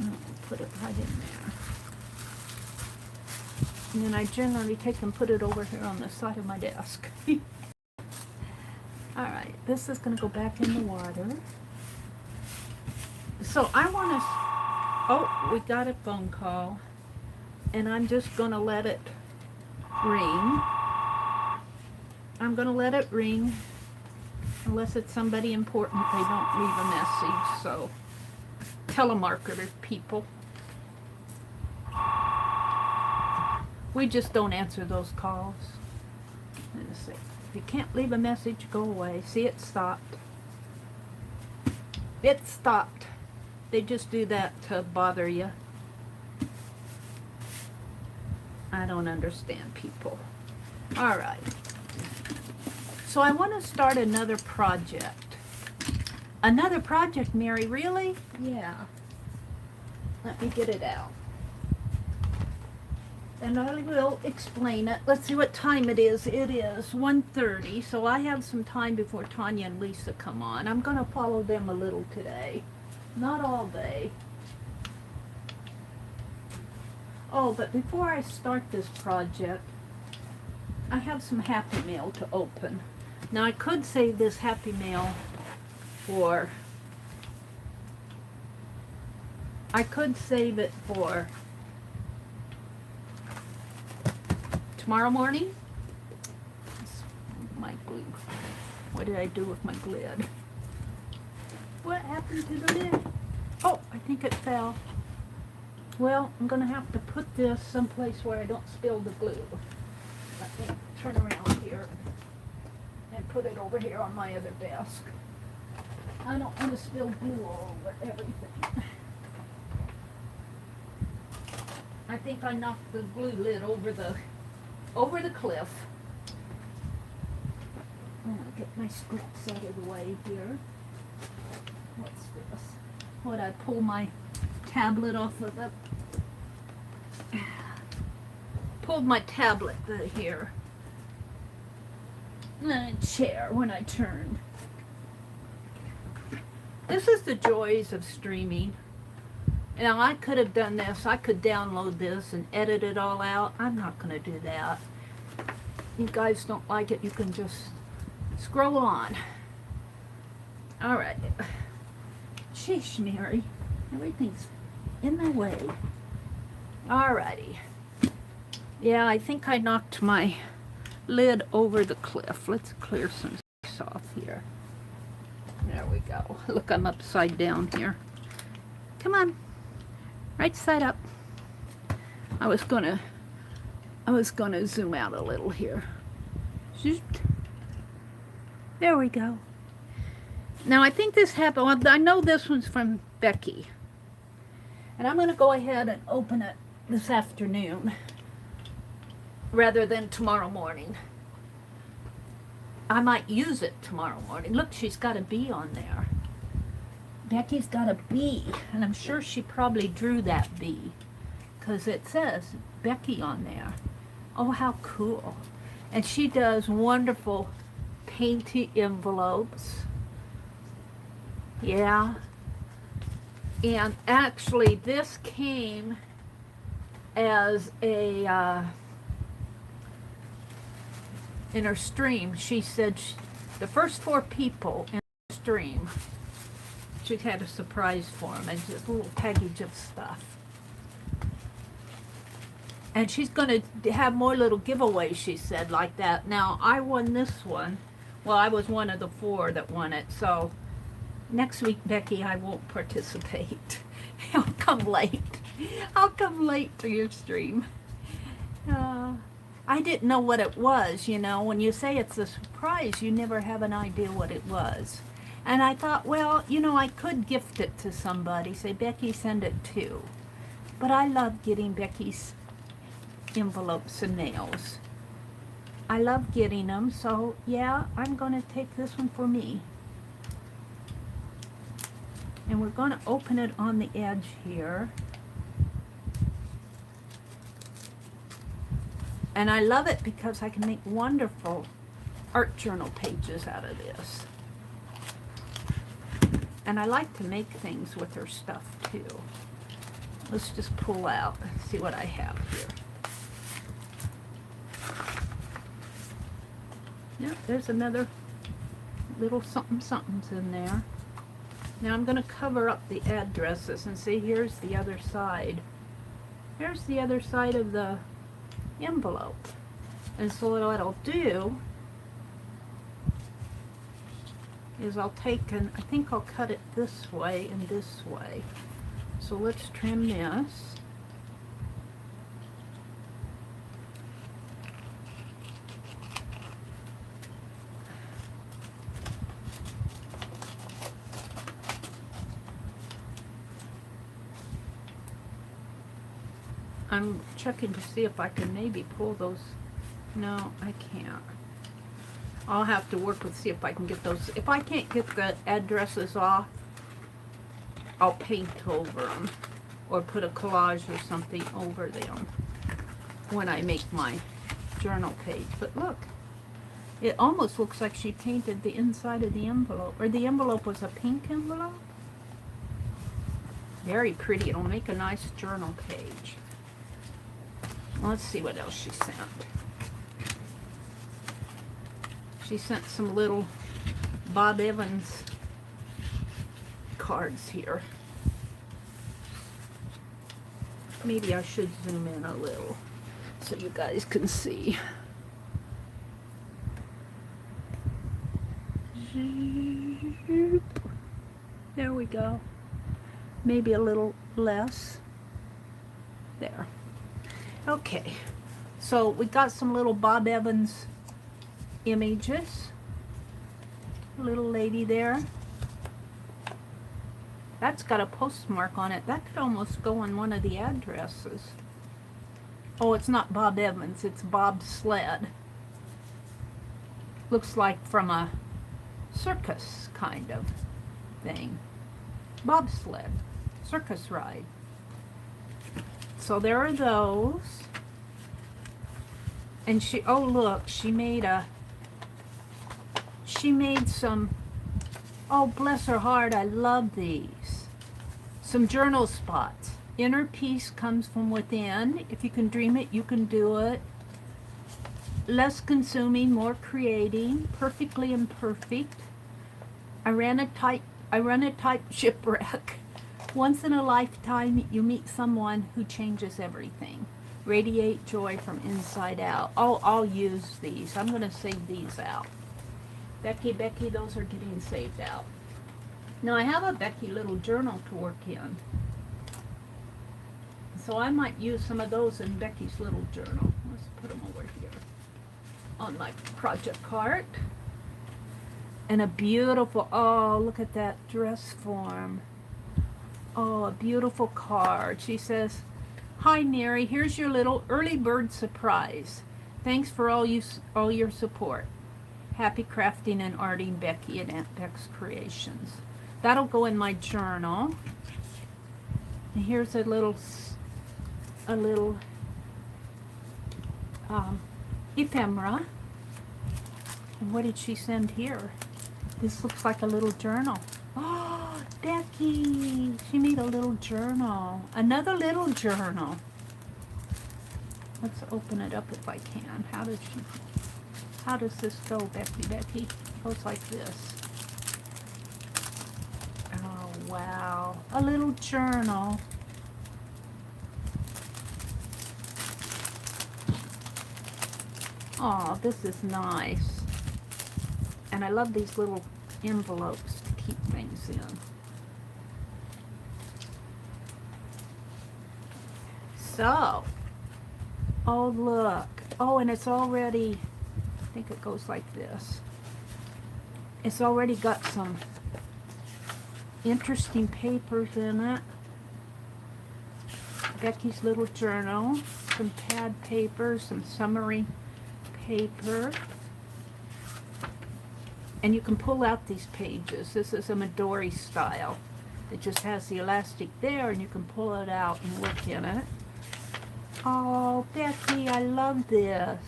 I'll put it right in there. And then I generally take and put it over here on the side of my desk. Alright, this is going to go back in the water. So I want to... Oh, we got a phone call. And I'm just going to let it ring. I'm going to let it ring. Unless it's somebody important, they don't leave a message. So, telemarketer people. We just don't answer those calls. Let's see. If you can't leave a message, go away. See, it stopped. It stopped. They just do that to bother you. I don't understand people. All right. So I want to start another project. Another project, Meri? Really? Yeah. Let me get it out. And I will explain it. Let's see what time it is. It is 1:30, so I have some time before Tanya and Lisa come on. I'm going to follow them a little today. Not all day. Oh, but before I start this project, I have some Happy Mail to open. Now, I could save this Happy Mail for... I could save it for tomorrow morning, glue. What did I do with my lid? What happened to the lid? Oh, I think it fell. Well, I'm going to have to put this someplace where I don't spill the glue. Let me turn around here and put it over here on my other desk. I don't want to spill glue all over everything. I think I knocked the glue lid over the cliff. I'm going to get my scraps out of the way here. What's this? What, I pull my tablet off of the... Pulled my tablet here. And a chair when I turned. This is the joys of streaming. Now, I could have done this. I could download this and edit it all out. I'm not going to do that. You guys don't like it, you can just scroll on. All right. Sheesh, Meri. Everything's in my way. All righty. Yeah, I think I knocked my lid over the cliff. Let's clear some space off here. There we go. Look, I'm upside down here. Come on. Right side up. I was gonna zoom out a little here. Zoop. There we go. Now I think this happened. Well, I know this one's from Becky. And I'm gonna go ahead and open it this afternoon rather than tomorrow morning. I might use it tomorrow morning. Look, she's got a bee on there. Becky's got a bee, and I'm sure she probably drew that bee because it says Becky on there. Oh, how cool. And she does wonderful painty envelopes. Yeah. And actually this came as a in her stream. She said the first 4 people in the stream, she had a surprise for them and just a little package of stuff. And she's going to have more little giveaways, she said, like that. Now, I won this one. Well, I was one of the 4 that won it. So, next week, Becky, I won't participate. I'll come late. I'll come late to your stream. I didn't know what it was, you know. When you say it's a surprise, you never have an idea what it was. And I thought, well, you know, I could gift it to somebody. Say, Becky, send it too. But I love getting Becky's envelopes and nails. I love getting them, so yeah, I'm going to take this one for me. And we're going to open it on the edge here. And I love it because I can make wonderful art journal pages out of this. And I like to make things with her stuff too. Let's just pull out and see what I have here. Yep, there's another little something's in there. Now I'm going to cover up the addresses and see, here's the other side. Here's the other side of the envelope. And so what I'll do is I'll take and I think I'll cut it this way and this way. So let's trim this. I'm checking to see if I can maybe pull those. No, I can't. I'll have to work with, see if I can get those. If I can't get the addresses off, I'll paint over them or put a collage or something over them when I make my journal page. But look, it almost looks like she painted the inside of the envelope, or the envelope was a pink envelope. Very pretty. It'll make a nice journal page. Let's see what else she sent. She sent some little Bob Evans cards here. Maybe I should zoom in a little so you guys can see. Zoop. There we go. Maybe a little less. There. Okay. So we got some little Bob Evans images. Little lady there. That's got a postmark on it. That could almost go on one of the addresses. Oh, it's not Bob Evans, it's Bob Sled. Looks like from a circus kind of thing. Bobsled, circus ride. So there are those. And she, oh look, she made some, oh bless her heart, I love these. Some journal spots. Inner peace comes from within. If you can dream it, you can do it. Less consuming, more creating. Perfectly imperfect. I run a tight shipwreck. Once in a lifetime, you meet someone who changes everything. Radiate joy from inside out. Oh, I'll use these. I'm going to save these out. Becky, those are getting saved out. Now, I have a Becky little journal to work in. So I might use some of those in Becky's little journal. Let's put them over here on my project cart. And a beautiful, oh, look at that dress form. Oh, a beautiful card. She says, "Hi, Meri, here's your little early bird surprise. Thanks for all your support. Happy crafting and arting, Becky and Aunt Beck's Creations." That'll go in my journal. And here's a little ephemera. And what did she send here? This looks like a little journal. Oh, Becky, she made a little journal. Another little journal. Let's open it up if I can. How does this go, Becky? It goes like this. Oh, wow. A little journal. Oh, this is nice. And I love these little envelopes to keep things in. So, oh look. Oh, and it's already, I think it goes like this. It's already got some interesting papers in it. Becky's little journal, some pad paper, some summary paper. And you can pull out these pages. This is a Midori style. It just has the elastic there and you can pull it out and work in it. Oh, Becky, I love this.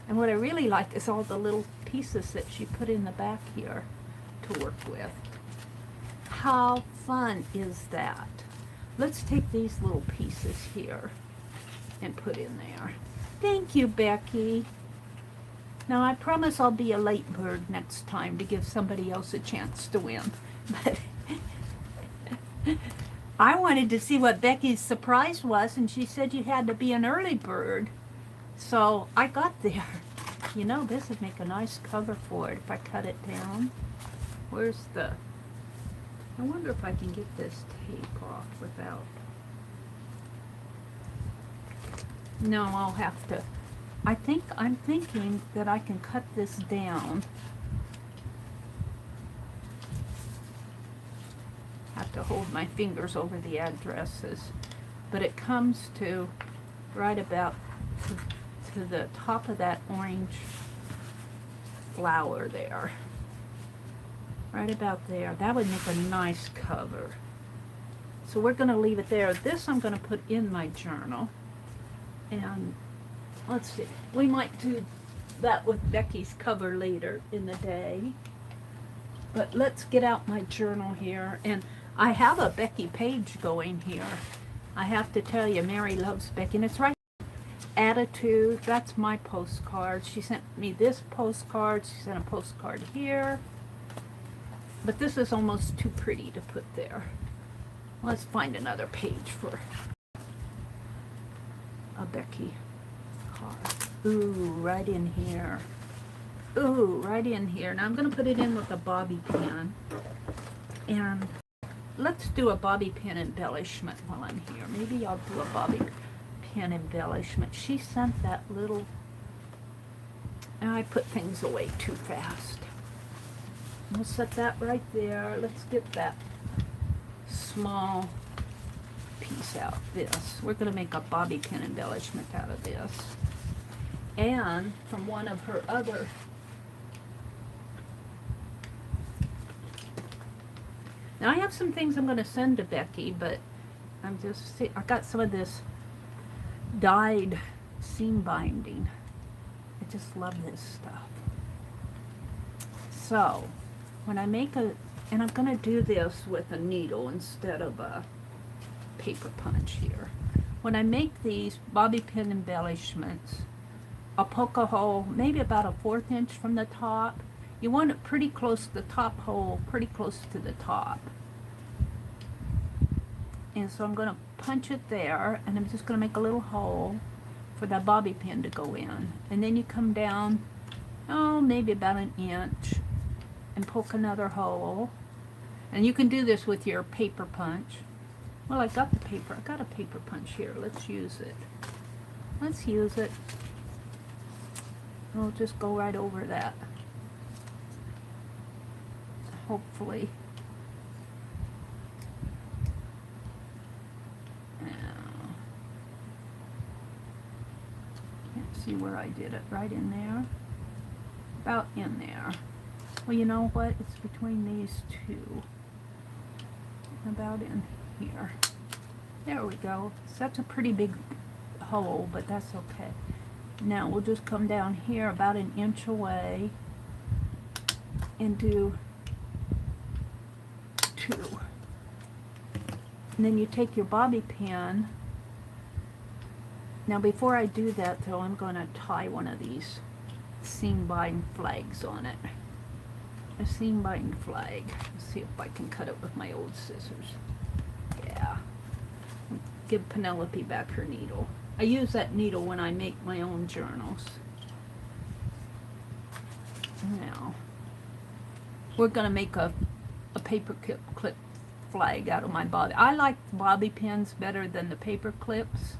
And what I really like is all the little pieces that she put in the back here to work with. How fun is that? Let's take these little pieces here and put in there. Thank you, Becky. Now, I promise I'll be a late bird next time to give somebody else a chance to win. But I wanted to see what Becky's surprise was, and she said you had to be an early bird. So I got there. You know, this would make a nice cover for it if I cut it down. Where's the... I wonder if I can get this tape off without... No, I'll have to... I'm thinking that I can cut this down. Have to hold my fingers over the addresses. But it comes to right about to the top of that orange flower there. Right about there. That would make a nice cover. So we're going to leave it there. This I'm going to put in my journal. And let's see. We might do that with Becky's cover later in the day. But let's get out my journal here. And I have a Becky page going here. I have to tell you, Meri loves Becky. And it's right. Attitude. That's my postcard. She sent me this postcard. She sent a postcard here. But this is almost too pretty to put there. Let's find another page for a Becky card. Ooh, right in here. Ooh, right in here. Now I'm going to put it in with a bobby pin. And let's do a bobby pin embellishment while I'm here. Maybe I'll do a bobby pin embellishment. She sent that little... And I put things away too fast. We'll set that right there. Let's get that small piece out. This. We're going to make a bobby pin embellishment out of this. And from one of her other... Now I have some things I'm going to send to Becky, but I got some of this dyed seam binding. I just love this stuff. So, when I make and I'm going to do this with a needle instead of a paper punch here. When I make these bobby pin embellishments, I'll poke a hole, maybe about a 1/4 inch from the top. You want it pretty close to the top hole, pretty close to the top. And so I'm going to punch it there, and I'm just going to make a little hole for that bobby pin to go in. And then you come down, oh, maybe about 1 inch, and poke another hole. And you can do this with your paper punch. Well, I got the paper. I got a paper punch here. Let's use it. Let's use it. We'll just go right over that. Hopefully. Now, can't see where I did it. Right in there. About in there. Well, you know what? It's between these two. About in here. There we go. So that's a pretty big hole, but that's okay. Now we'll just come down here about 1 inch away and do 2. And then you take your bobby pin. Now before I do that though, I'm going to tie one of these seam bind flags on it. A seam bind flag. Let's see if I can cut it with my old scissors. Yeah. Give Penelope back her needle. I use that needle when I make my own journals. Now, we're going to make a paper clip flag out of my bobby. I like bobby pins better than the paper clips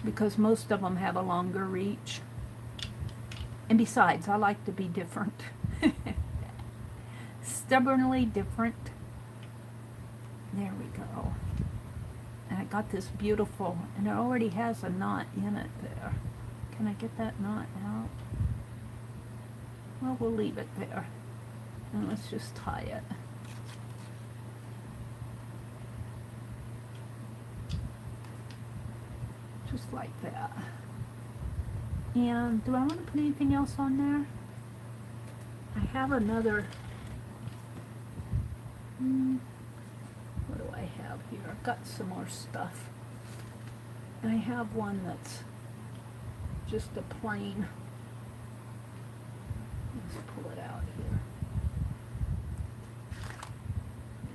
because most of them have a longer reach. And besides, I like to be different. Stubbornly different. There we go. And I got this beautiful, and it already has a knot in it there. Can I get that knot out? Well, we'll leave it there. And let's just tie it. Just like that. And do I want to put anything else on there? I have another... what do I have here? I've got some more stuff. I have one that's just a plain. Let's pull it out here.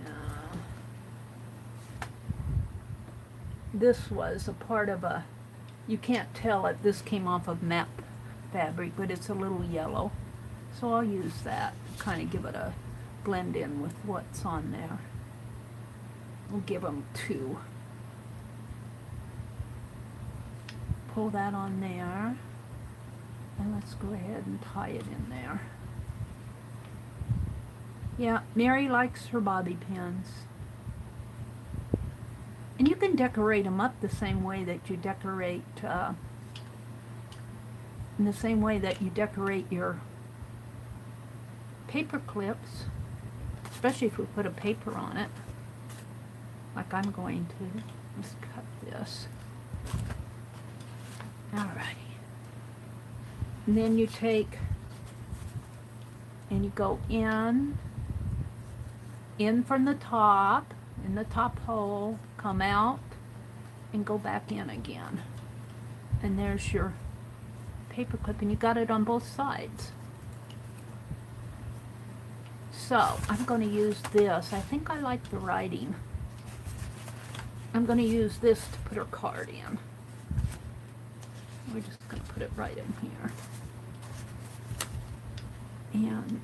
Yeah. This was a part of a, you can't tell it, this came off of map fabric, but it's a little yellow. So I'll use that to kind of give it a blend in with what's on there. We'll give them 2. Pull that on there. And let's go ahead and tie it in there. Yeah, Meri likes her bobby pins. And you can decorate them up the same way that you decorate, in the same way that you decorate your paper clips, especially if we put a paper on it, like I'm going to. Let's cut this. Alrighty. And then you take and you go in from the top, in the top hole, come out, and go back in again. And there's your paper clip, and you got it on both sides. So, I'm going to use this. I think I like the writing. I'm going to use this to put her card in. We're just going to put it right in here. And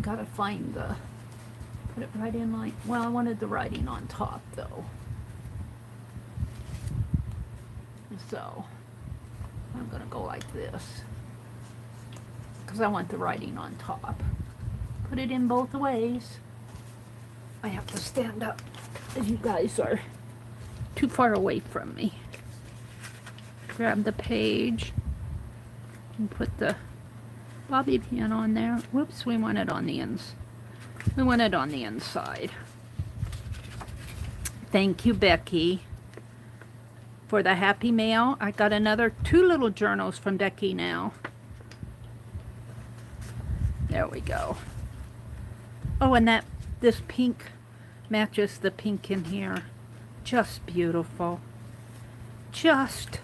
gotta find the, put it right in like, well, I wanted the writing on top though. So I'm gonna go like this because I want the writing on top. Put it in both ways. I have to stand up as you guys are too far away from me. Grab the page and put the bobby pin on there. Whoops, we want it on the inside. Thank you, Becky, for the happy mail. I got another 2 little journals from Becky now. There we go. Oh, and this pink matches the pink in here. Just beautiful. Just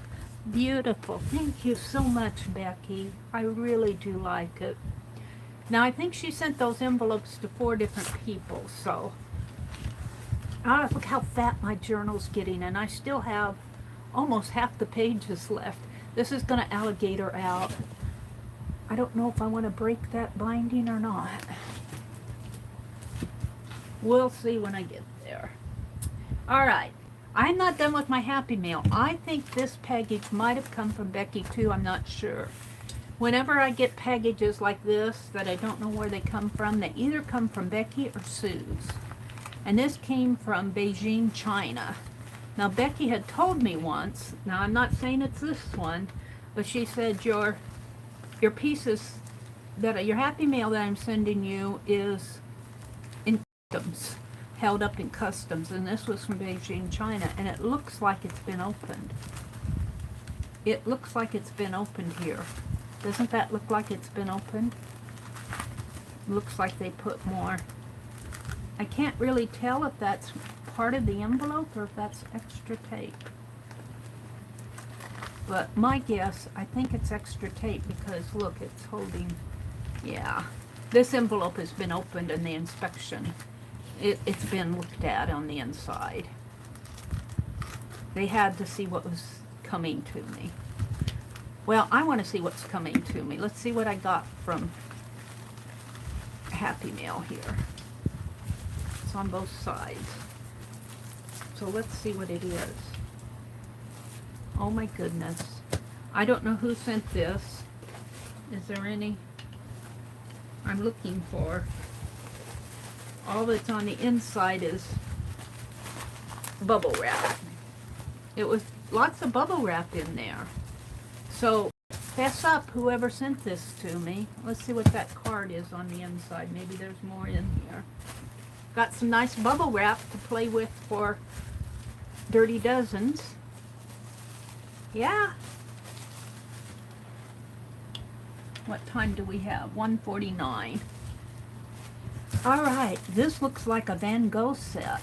beautiful. Thank you so much, Becky. I really do like it. Now, I think she sent those envelopes to 4 different people, so. Ah, look how fat my journal's getting, and I still have almost half the pages left. This is going to alligator out. I don't know if I want to break that binding or not. We'll see when I get there. All right. I'm not done with my happy mail. I think this package might have come from Becky too. I'm not sure. Whenever I get packages like this that I don't know where they come from, they either come from Becky or Sue's. And this came from Beijing, China. Now, Becky had told me once, now I'm not saying it's this one, but she said your pieces, your happy mail that I'm sending you is in customs, held up in customs, and this was from Beijing, China, and it looks like it's been opened. It looks like it's been opened here. Doesn't that look like it's been opened? Looks like they put more. I can't really tell if that's part of the envelope or if that's extra tape. But my guess, I think it's extra tape because look, it's holding, yeah. This envelope has been opened in the inspection. It's been looked at on the inside. They had to see what was coming to me. Well, I want to see what's coming to me. Let's see what I got from Happy Mail here. It's on both sides. So let's see what it is. Oh my goodness. I don't know who sent this. Is there any I'm looking for? All that's on the inside is bubble wrap. It was lots of bubble wrap in there. So fess up, whoever sent this to me. Let's see what that card is on the inside. Maybe there's more in here. Got some nice bubble wrap to play with for Dirty Dozens. Yeah. What time do we have? 1:49. All right, this looks like a Van Gogh set.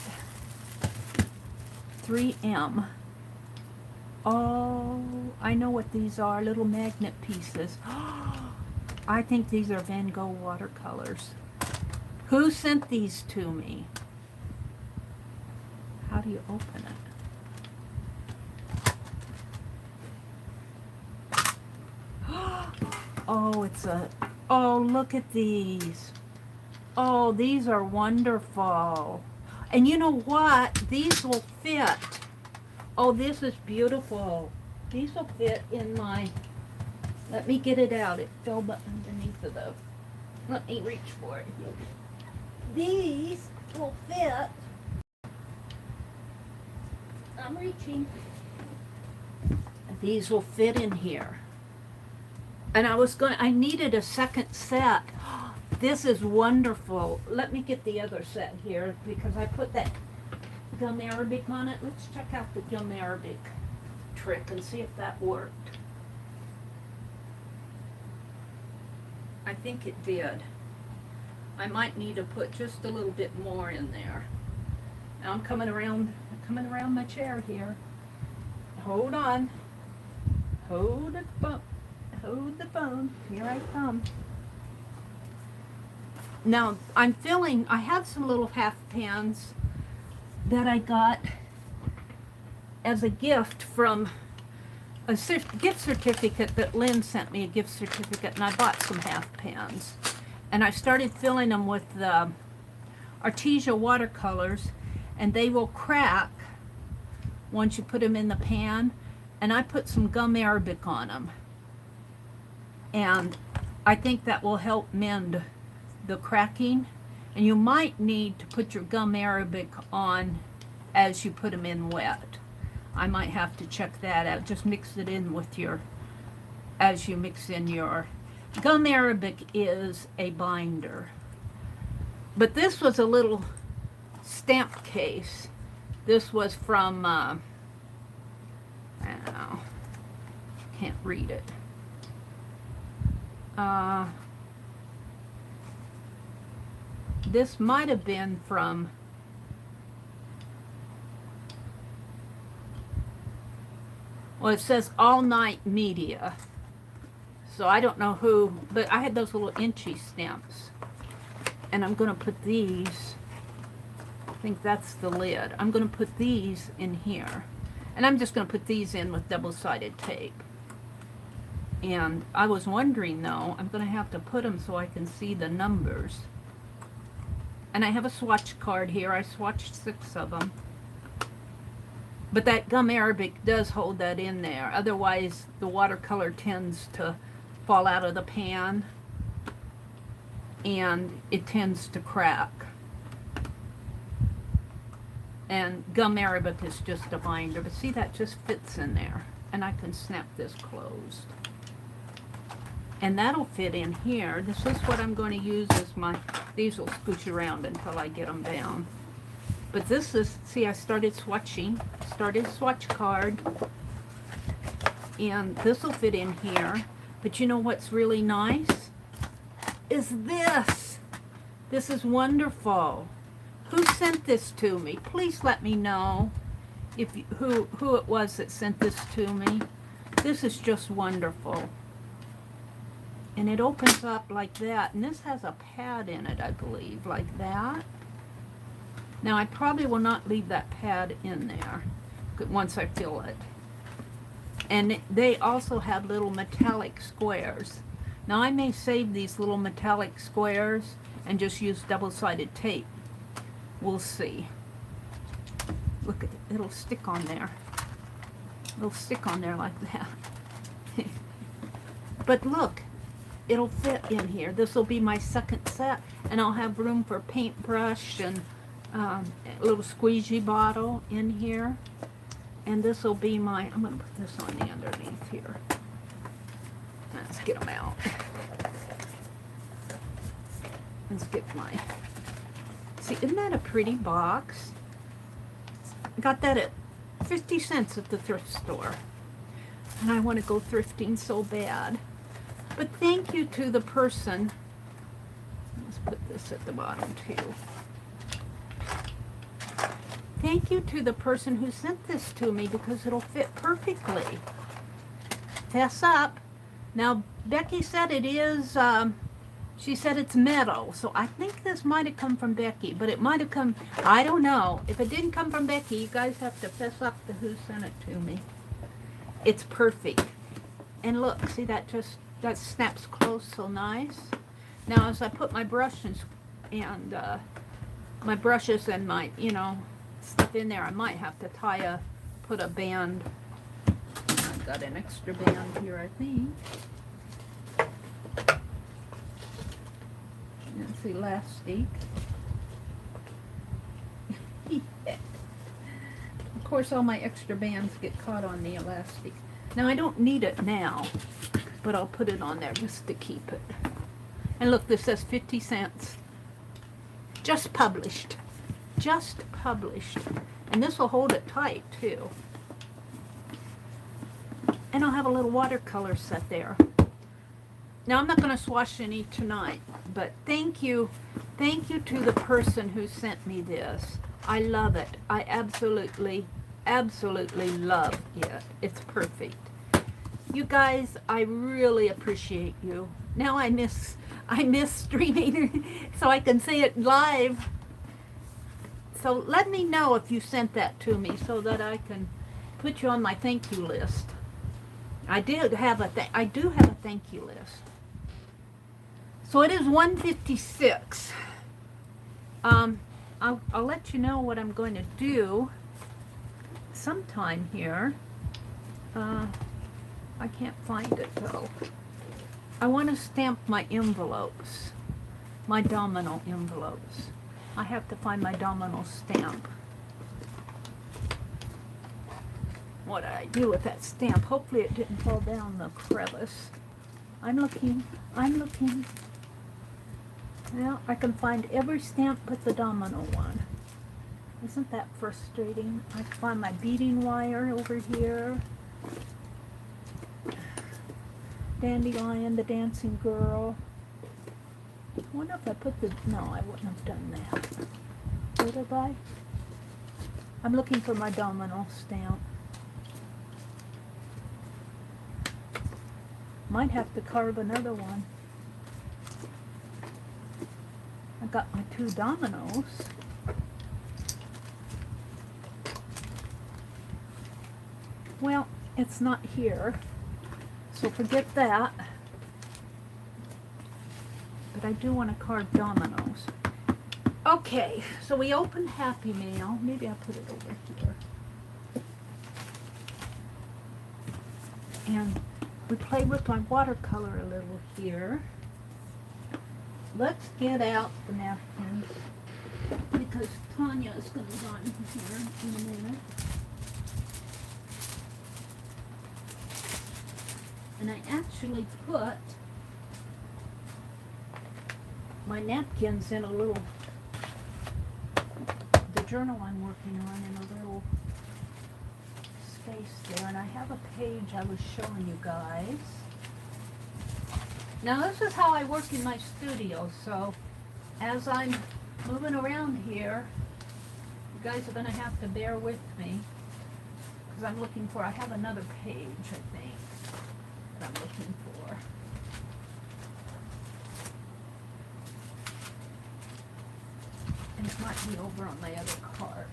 3M. Oh, I know what these are, little magnet pieces. I think these are Van Gogh watercolors. Who sent these to me? How do you open it? Oh, it's a, oh, look at these. Oh, these are wonderful. And you know what? These will fit. Oh, this is beautiful. These will fit in my, let me get it out. It fell underneath of the, let me reach for it. These will fit. I'm reaching. These will fit in here. And I needed a second set. This is wonderful. Let me get the other set here because I put that gum Arabic on it. Let's check out the gum Arabic trick and see if that worked. I think it did. I might need to put just a little bit more in there. Now I'm coming around my chair here. Hold on. Hold the phone. Hold the phone. Here I come. Now I have some little half pans that I got as a gift from a gift certificate that Lynn sent me, a gift certificate, and I bought some half pans. And I started filling them with the Artesia watercolors, and they will crack once you put them in the pan. And I put some gum arabic on them. And I think that will help mend the cracking. And you might need to put your gum arabic on as you put them in wet. I might have to check that out. Just mix it in with your, as you mix in your, gum arabic is a binder. But this was a little stamp case. This was from, I don't know, can't read it. This might have been from, well, it says All Night Media. So I don't know who, but I had those little inchy stamps. And I'm going to put these, I think that's the lid. I'm going to put these in here. And I'm just going to put these in with double-sided tape. And I was wondering, though, I'm going to have to put them so I can see the numbers. And I have a swatch card here. I swatched 6 of them. But that gum arabic does hold that in there. Otherwise, the watercolor tends to fall out of the pan. And it tends to crack. And gum arabic is just a binder. But see, that just fits in there. And I can snap this closed. And that'll fit in here. This is what I'm going to use as my, these will scooch around until I get them down. But this is, see, I started swatching, started swatch card. And this will fit in here. But you know what's really nice? Is this. This is wonderful. Who sent this to me? Please let me know if you, who it was that sent this to me. This is just wonderful. And it opens up like that. And this has a pad in it, I believe, like that. Now, I probably will not leave that pad in there once I fill it. And they also have little metallic squares. Now, I may save these little metallic squares and just use double-sided tape. We'll see. Look at it. It'll stick on there. It'll stick on there like that. But look. It'll fit in here. This will be my second set, and I'll have room for paintbrush and a little squeegee bottle in here. And this will be my, I'm going to put this on the underneath here. Let's get them out. Let's get my, see, isn't that a pretty box? I got that at 50 cents at the thrift store. And I want to go thrifting so bad. But thank you to the person, let's put this at the bottom too. Thank you to the person who sent this to me because it'll fit perfectly. Fess up. Now, Becky said it is, she said it's metal. So I think this might have come from Becky, but it might have come, I don't know. If it didn't come from Becky, you guys have to fess up to who sent it to me. It's perfect. And look, see that just, that snaps close so nice. Now as I put my brush and my brushes and my, you know, stuff in there, I might have to put a band. I've got an extra band here, I think. That's elastic. Of course all my extra bands get caught on the elastic. Now I don't need it now, but I'll put it on there just to keep it. And look, this says 50 cents. Just published. Just published. And this will hold it tight, too. And I'll have a little watercolor set there. Now, I'm not going to swatch any tonight, but thank you to the person who sent me this. I love it. I absolutely love it. It's perfect. You guys, I really appreciate you. Now I miss streaming so I can see it live. So let me know if you sent that to me so that I can put you on my thank you list. I do have a thank you list. So it is 1:56. I'll let you know what I'm going to do sometime here. I can't find it though. I want to stamp my envelopes, my domino envelopes. I have to find my domino stamp. What did I do with that stamp? Hopefully it didn't fall down the crevice. I'm looking. Well, I can find every stamp but the domino one. Isn't that frustrating? I can find my beading wire over here. Dandelion, the dancing girl. I wonder if I put the... No, I wouldn't have done that. Would have I? I'm looking for my domino stamp. Might have to carve another one. I got my 2 dominoes. Well, it's not here, so forget that. But I do want to carve dominoes. Okay, so we opened Happy Mail. Maybe I'll put it over here. And we played with my watercolor a little here. Let's get out the napkins because Tanya is going to run here in a minute. And I actually put my napkins in a little, the journal I'm working on in a little space there. And I have a page I was showing you guys. Now this is how I work in my studio, so as I'm moving around here, you guys are going to have to bear with me, because I'm looking for, I have another page, I think, that I'm looking for. And it might be over on my other card.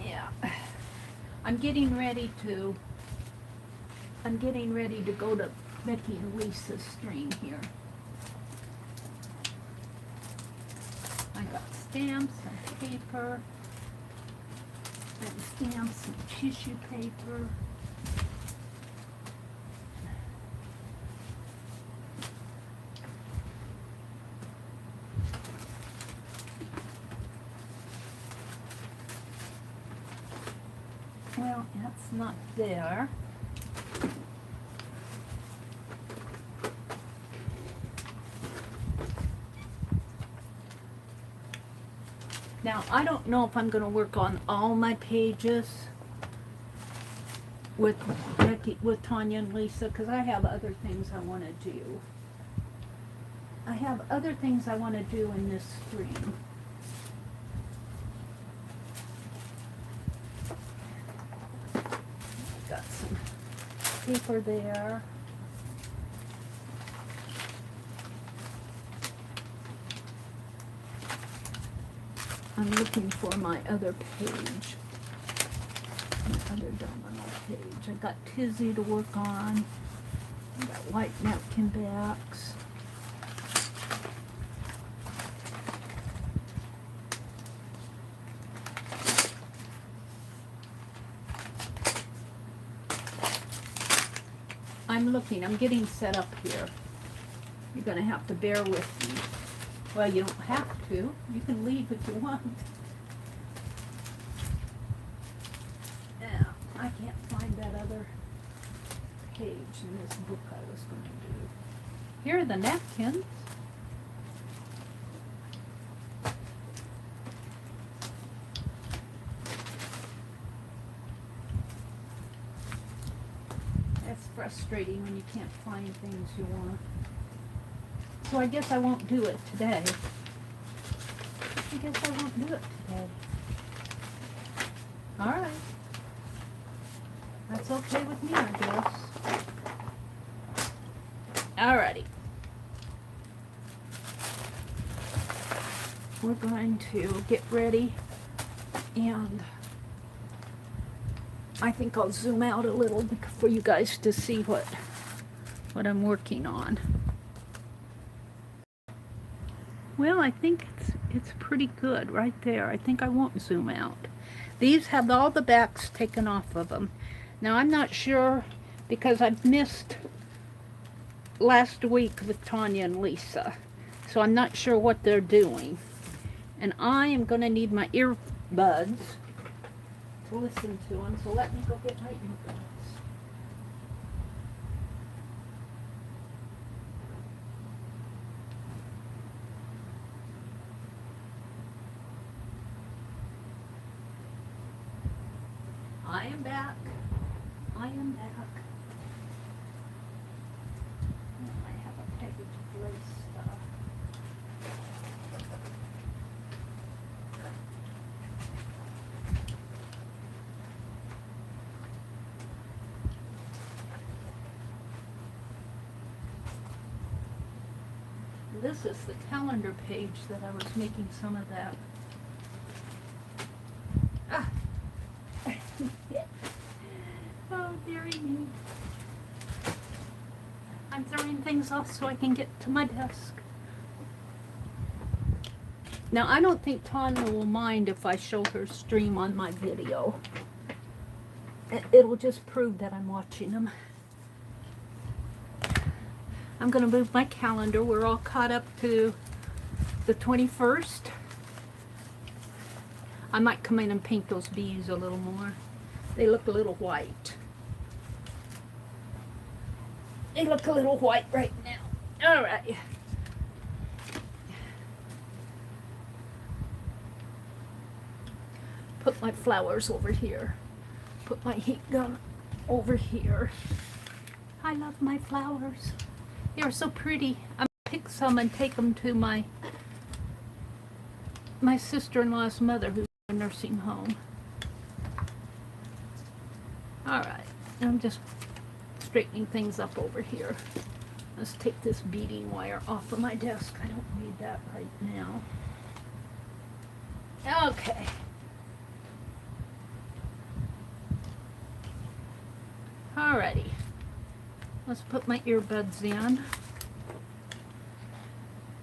Yeah. I'm getting ready to go to Becky and Lisa's stream here. I got stamps and paper, and stamps and tissue paper. Well, that's not there. Now, I don't know if I'm going to work on all my pages with Becky, with Tanya and Lisa, because I have other things I want to do. I have other things I want to do in this stream. Got some paper there. I'm looking for my other page, my other domino page. I got Tizzy to work on. I got white napkin backs. I'm getting set up here. You're going to have to bear with me. Well, you don't have to. You can leave if you want. Yeah, I can't find that other page in this book I was going to do. Here are the napkins. That's frustrating when you can't find things you want. So I guess I won't do it today. Alright. That's okay with me, I guess. Alrighty. We're going to get ready And I think I'll zoom out a little for you guys to see what I'm working on. Well, I think it's pretty good right there. I think I won't zoom out. These have all the backs taken off of them. Now I'm not sure because I've missed last week with Tanya and Lisa. So I'm not sure what they're doing. And I am going to need my earbuds to listen to them. So let me go get my earbuds. I am back. I am back. I have a package of lace stuff. This is the calendar page that I was making some of that. Ah. Oh, dearie me. I'm throwing things off so I can get to my desk. Now, I don't think Tanya will mind if I show her stream on my video. It'll just prove that I'm watching them. I'm going to move my calendar. We're all caught up to the 21st. I might come in and paint those bees a little more. They look a little white. They look a little white right now. All right. Put my flowers over here. Put my heat gun over here. I love my flowers. They're so pretty. I'm gonna pick some and take them to my sister-in-law's mother who's in a nursing home. All right. I'm just straightening things up over here. Let's take this beading wire off of my desk. I don't need that right now. Okay. Alrighty. Let's put my earbuds in.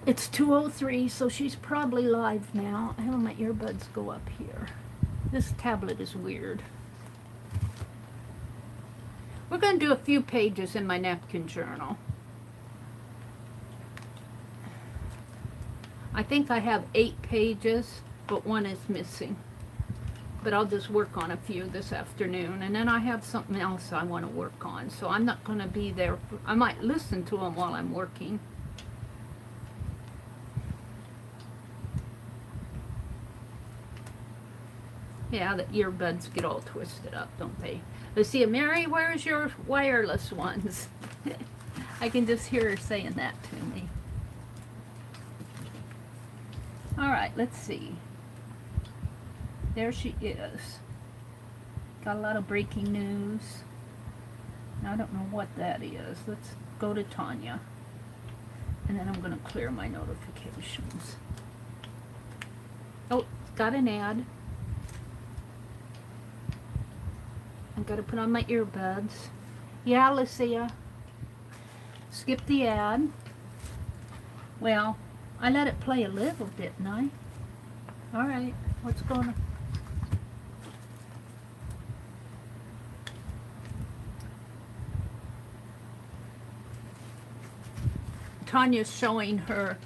It's 2:03, so she's probably live now. I have my earbuds go up here. This tablet is weird. We're going to do a few pages in my napkin journal. I think I have 8 pages, but one is missing. But I'll just work on a few this afternoon, and then I have something else I want to work on. So I'm not going to be there. I might listen to them while I'm working. Yeah, the earbuds get all twisted up, don't they? Let's see, Meri, where's your wireless ones? I can just hear her saying that to me. All right, let's see. There she is. Got a lot of breaking news. I don't know what that is. Let's go to Tanya. And then I'm going to clear my notifications. Oh, got an ad. I've got to put on my earbuds. Yeah, Lucia. Skip the ad. Well, I let it play a little, didn't I? All right, what's going on? Tanya's showing her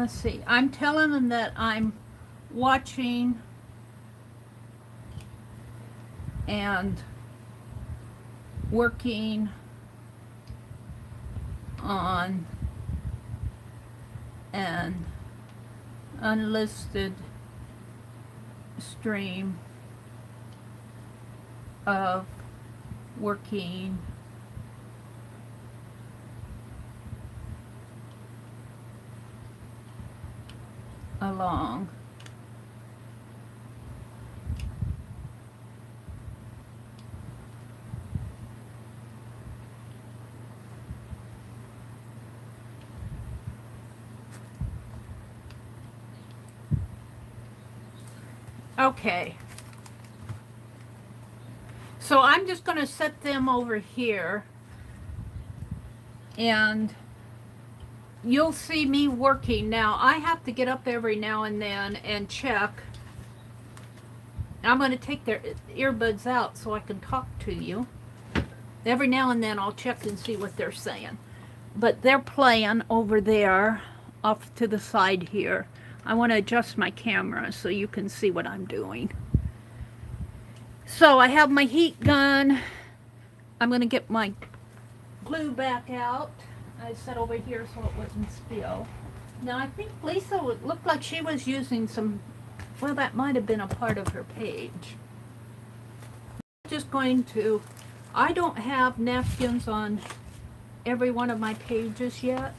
let's see. I'm telling them that I'm watching and working on an unlisted stream of working along. Okay. So I'm just going to set them over here, and you'll see me working. Now, I have to get up every now and then and check. I'm going to take their earbuds out so I can talk to you. Every now and then I'll check and see what they're saying. But they're playing over there off to the side here. I want to adjust my camera so you can see what I'm doing. So I have my heat gun. I'm going to get my glue back out. I set over here so it wouldn't spill. Now I think Lisa looked like she was using some, well, that might have been a part of her page. I'm just going to, I don't have napkins on every one of my pages yet.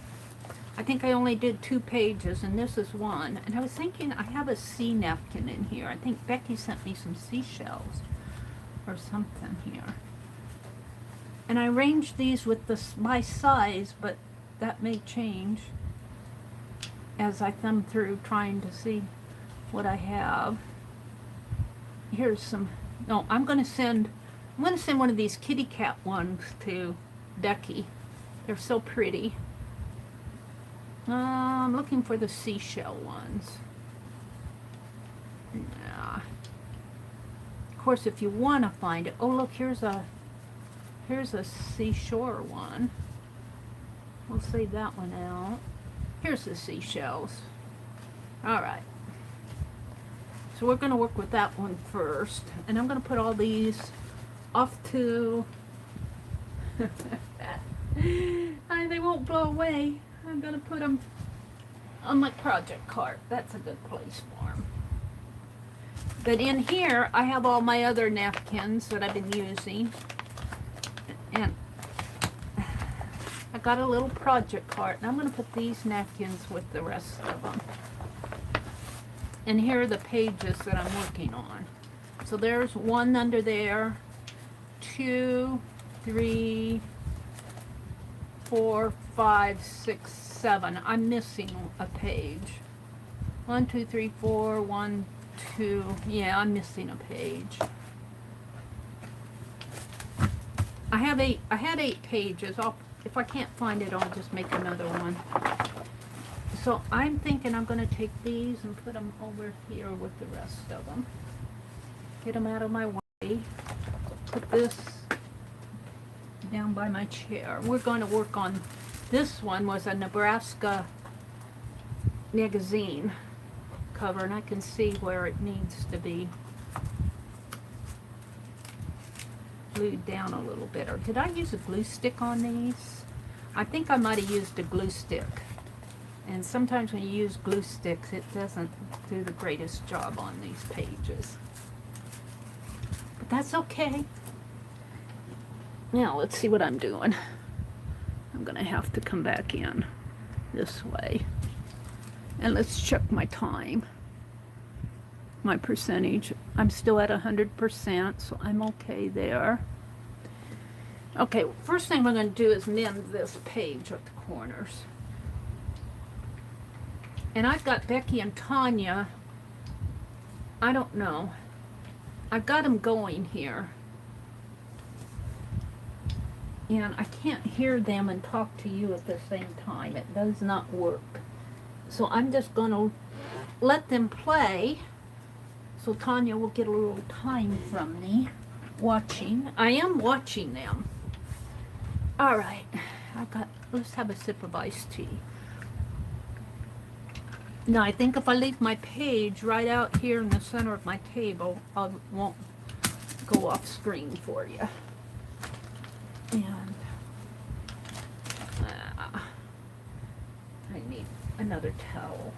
I think I only did 2 pages, and this is one. And I was thinking I have a sea napkin in here. I think Becky sent me some seashells or something here. And I arranged these with my size, but that may change as I thumb through trying to see what I have. Here's some, no, I'm going to send one of these kitty cat ones to Becky. They're so pretty. I'm looking for the seashell ones. Yeah. Of course, if you want to find it, oh look, here's a seashore one. We'll save that one out. Here's the seashells. All right. So we're going to work with that one first, and I'm going to put all these off to. They won't blow away. I'm going to put them on my project cart. That's a good place for them. But in here, I have all my other napkins that I've been using. And I got a little project cart, and I'm going to put these napkins with the rest of them. And here are the pages that I'm working on. So there's one under there, 2, 3, 4, 5, 6, 7. I'm missing a page. 1, 2, 3, 4, 1, 2. Yeah, I'm missing a page. I had 8 pages. If I can't find it, I'll just make another one. So I'm thinking I'm going to take these and put them over here with the rest of them. Get them out of my way. Put this down by my chair. We're going to work on, this one was a Nebraska magazine cover, and I can see where it needs to be glued down a little bit. Or did I use a glue stick on these? I think I might have used a glue stick. And sometimes when you use glue sticks, it doesn't do the greatest job on these pages. But that's okay. Now, let's see what I'm doing. I'm going to have to come back in this way. And let's check my time. My percentage. I'm still at 100%, so I'm okay there. Okay, first thing we're going to do is mend this page at the corners. And I've got Becky and Tanya. I don't know. I've got them going here. And I can't hear them and talk to you at the same time. It does not work. So I'm just going to let them play. So Tanya will get a little time from me watching. I am watching them. All right. Let's have a sip of iced tea. Now, I think if I leave my page right out here in the center of my table, I won't go off screen for you. And I need another towel.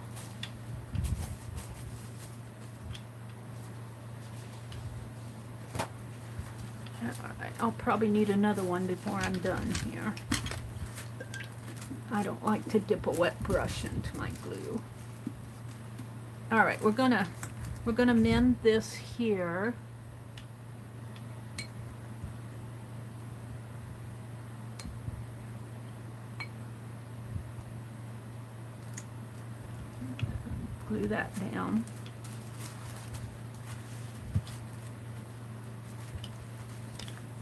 Alright, I'll probably need another one before I'm done here. I don't like to dip a wet brush into my glue. Alright, we're gonna mend this here. Glue that down.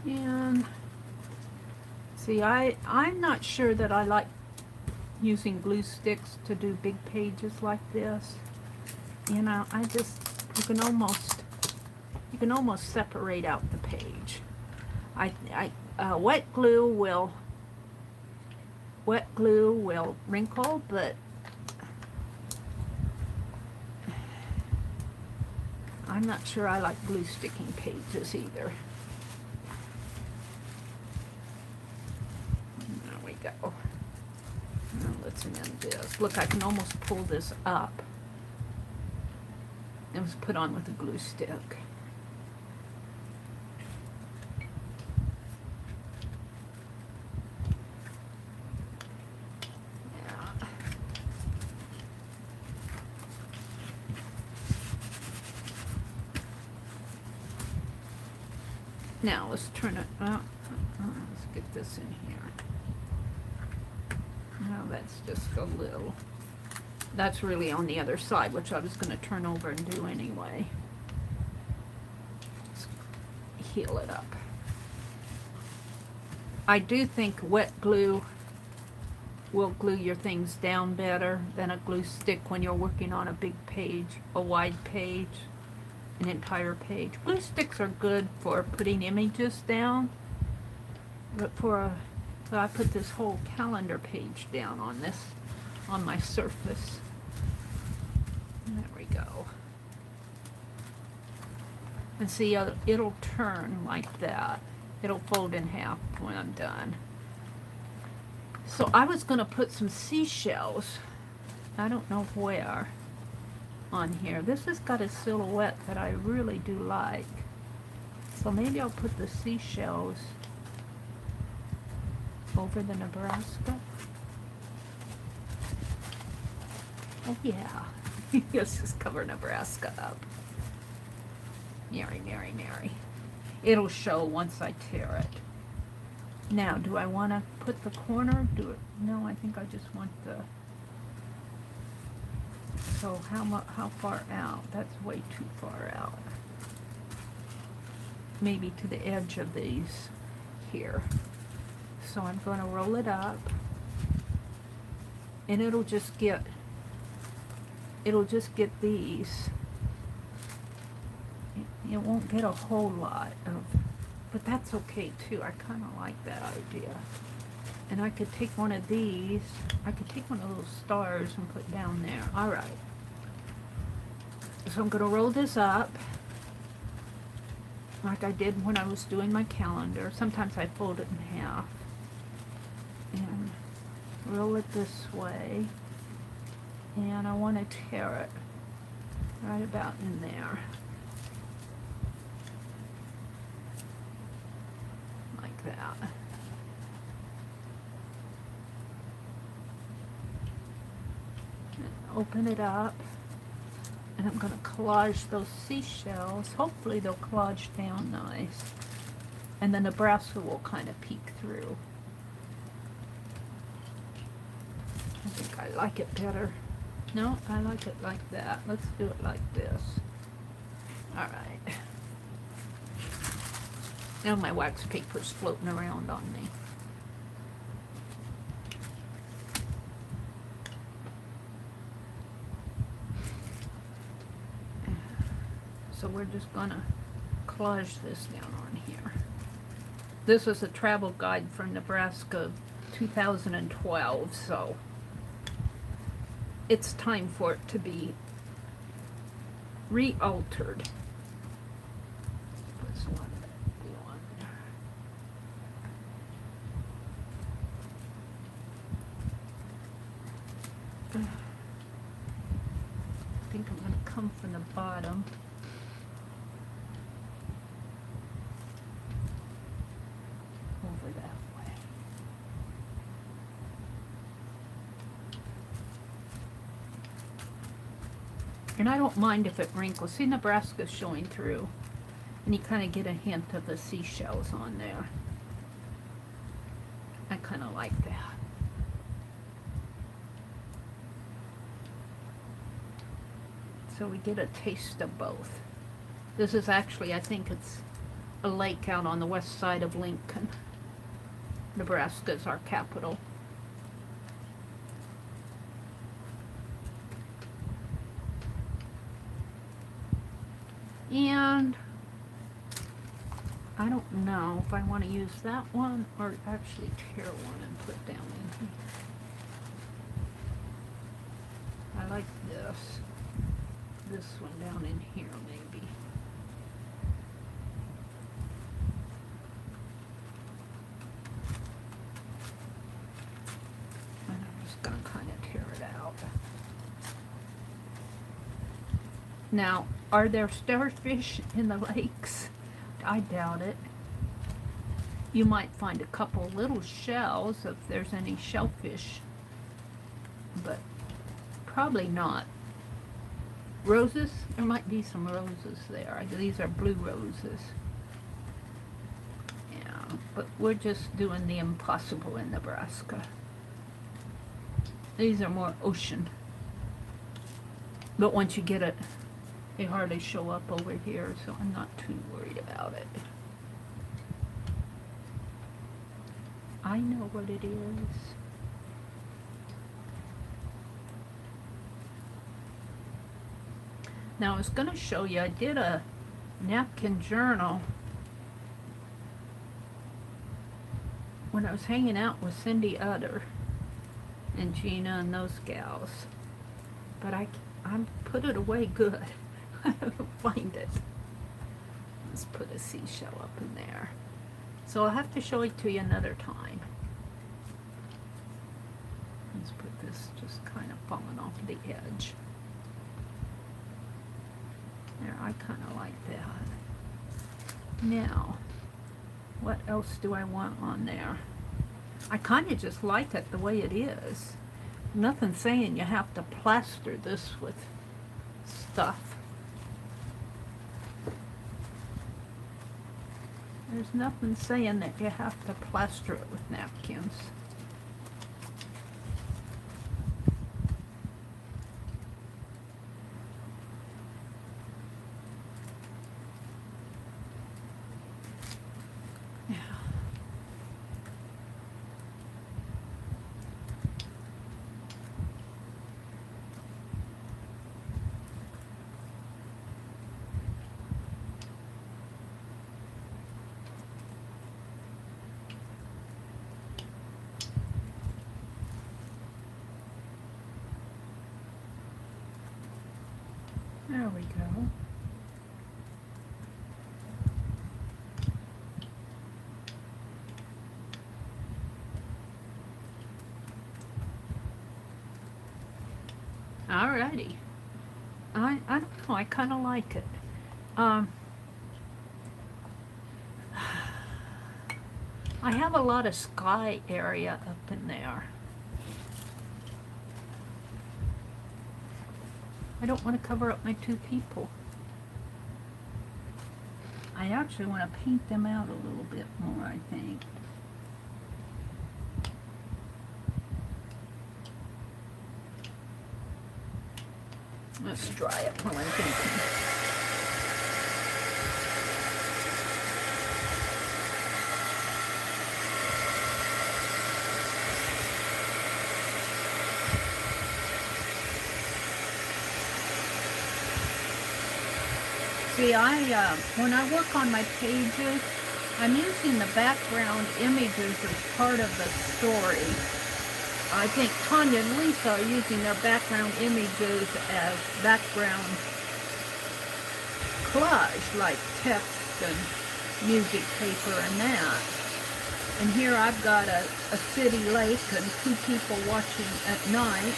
And see, I'm not sure that I like using glue sticks to do big pages like this. You know, you can almost separate out the page. Wet glue will wrinkle, but I'm not sure I like glue sticking pages either. There we go. Now let's mend this. Look, I can almost pull this up. It was put on with a glue stick. Yeah. Now let's turn it up. Let's get this in here. Now that's just a little. That's really on the other side, which I was going to turn over and do anyway. Let's heal it up. I do think wet glue will glue your things down better than a glue stick when you're working on a big page, a wide page, an entire page. Glue sticks are good for putting images down, but so I put this whole calendar page down on my surface. There we go. And see, it'll turn like that. It'll fold in half when I'm done. So I was going to put some seashells. I don't know where on here. This has got a silhouette that I really do like. So maybe I'll put the seashells over the Nebraska. Oh yeah. Let's just cover Nebraska up. Meri, Meri, Meri. It'll show once I tear it. Now, do I want to put the corner? No, I think I just want the. So how far out? That's way too far out. Maybe to the edge of these here. So I'm going to roll it up, and it'll just get these. It won't get a whole lot of, but that's okay too. I kind of like that idea. And I could take one of these, I could take one of those stars and put down there. All right. So I'm going to roll this up like I did when I was doing my calendar. Sometimes I fold it in half and roll it this way. And I want to tear it right about in there. Like that. And open it up. And I'm going to collage those seashells. Hopefully they'll collage down nice. And the Nebraska will kind of peek through. I think I like it better. No, I like it like that. Let's do it like this. Alright. Now my wax paper's floating around on me. So we're just gonna collage this down on here. This is a travel guide from Nebraska 2012, so it's time for it to be re-altered. This one. I think I'm going to come from the bottom. And I don't mind if it wrinkles. See, Nebraska's showing through. And you kind of get a hint of the seashells on there. I kind of like that. So we get a taste of both. This is actually, I think it's a lake out on the west side of Lincoln. Nebraska is our capital. And I don't know if I want to use that one or actually tear one and put down in here. I like this. This one down in here maybe. And I'm just going to kind of tear it out. Now, are there starfish in the lakes? I doubt it. You might find a couple little shells if there's any shellfish, but probably not. Roses? There might be some roses there. These are blue roses. Yeah, but we're just doing the impossible in Nebraska. These are more ocean. But once you get it, they hardly show up over here, so I'm not too worried about it. I know what it is. Now I was going to show you, I did a napkin journal when I was hanging out with Cindy Utter and Gina and those gals. But I put it away good. I don't find it. Let's put a seashell up in there. So I'll have to show it to you another time. Let's put this just kind of falling off the edge. There, I kind of like that. Now, what else do I want on there? I kind of just like it the way it is. Nothing saying you have to plaster this with stuff. There's nothing saying that you have to plaster it with napkins. Yeah. There we go. Alrighty. I don't know, I kind of like it. I have a lot of sky area up in there. I don't want to cover up my two people. I actually want to paint them out a little bit more, I think. Let's dry it while I'm thinking. See, when I work on my pages, I'm using the background images as part of the story. I think Tanya and Lisa are using their background images as background collage, like text and music paper and that. And here I've got a city lake and two people watching at night.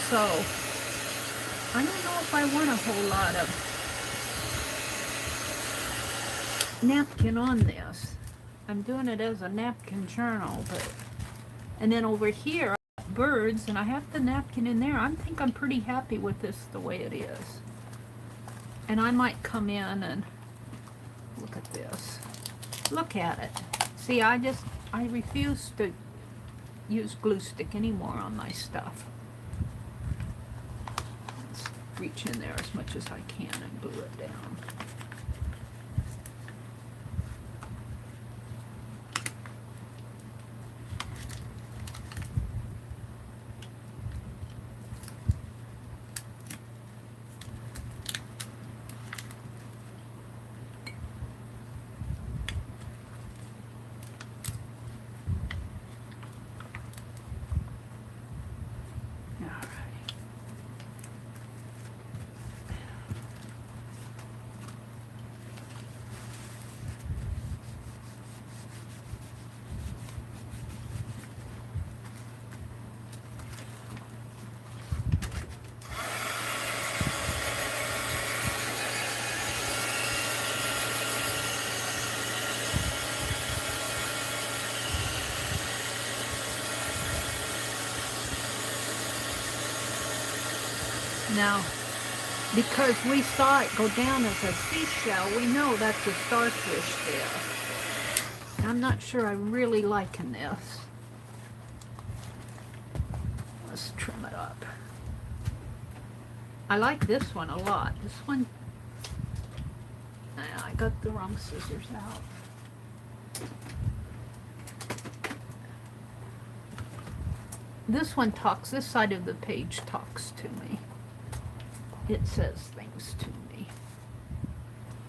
So I don't know if I want a whole lot of napkin on this. I'm doing it as a napkin journal, but and then over here birds, and I have the napkin in there. I think I'm pretty happy with this the way it is. And I might come in and look at this. Look at it. See, I refuse to use glue stick anymore on my stuff. Let's reach in there as much as I can and glue it down. Now, because we saw it go down as a seashell, we know that's a starfish there. I'm not sure I'm really liking this. Let's trim it up. I like this one a lot. This one, I got the wrong scissors out. This one talks, this side of the page talks to me. It says things to me.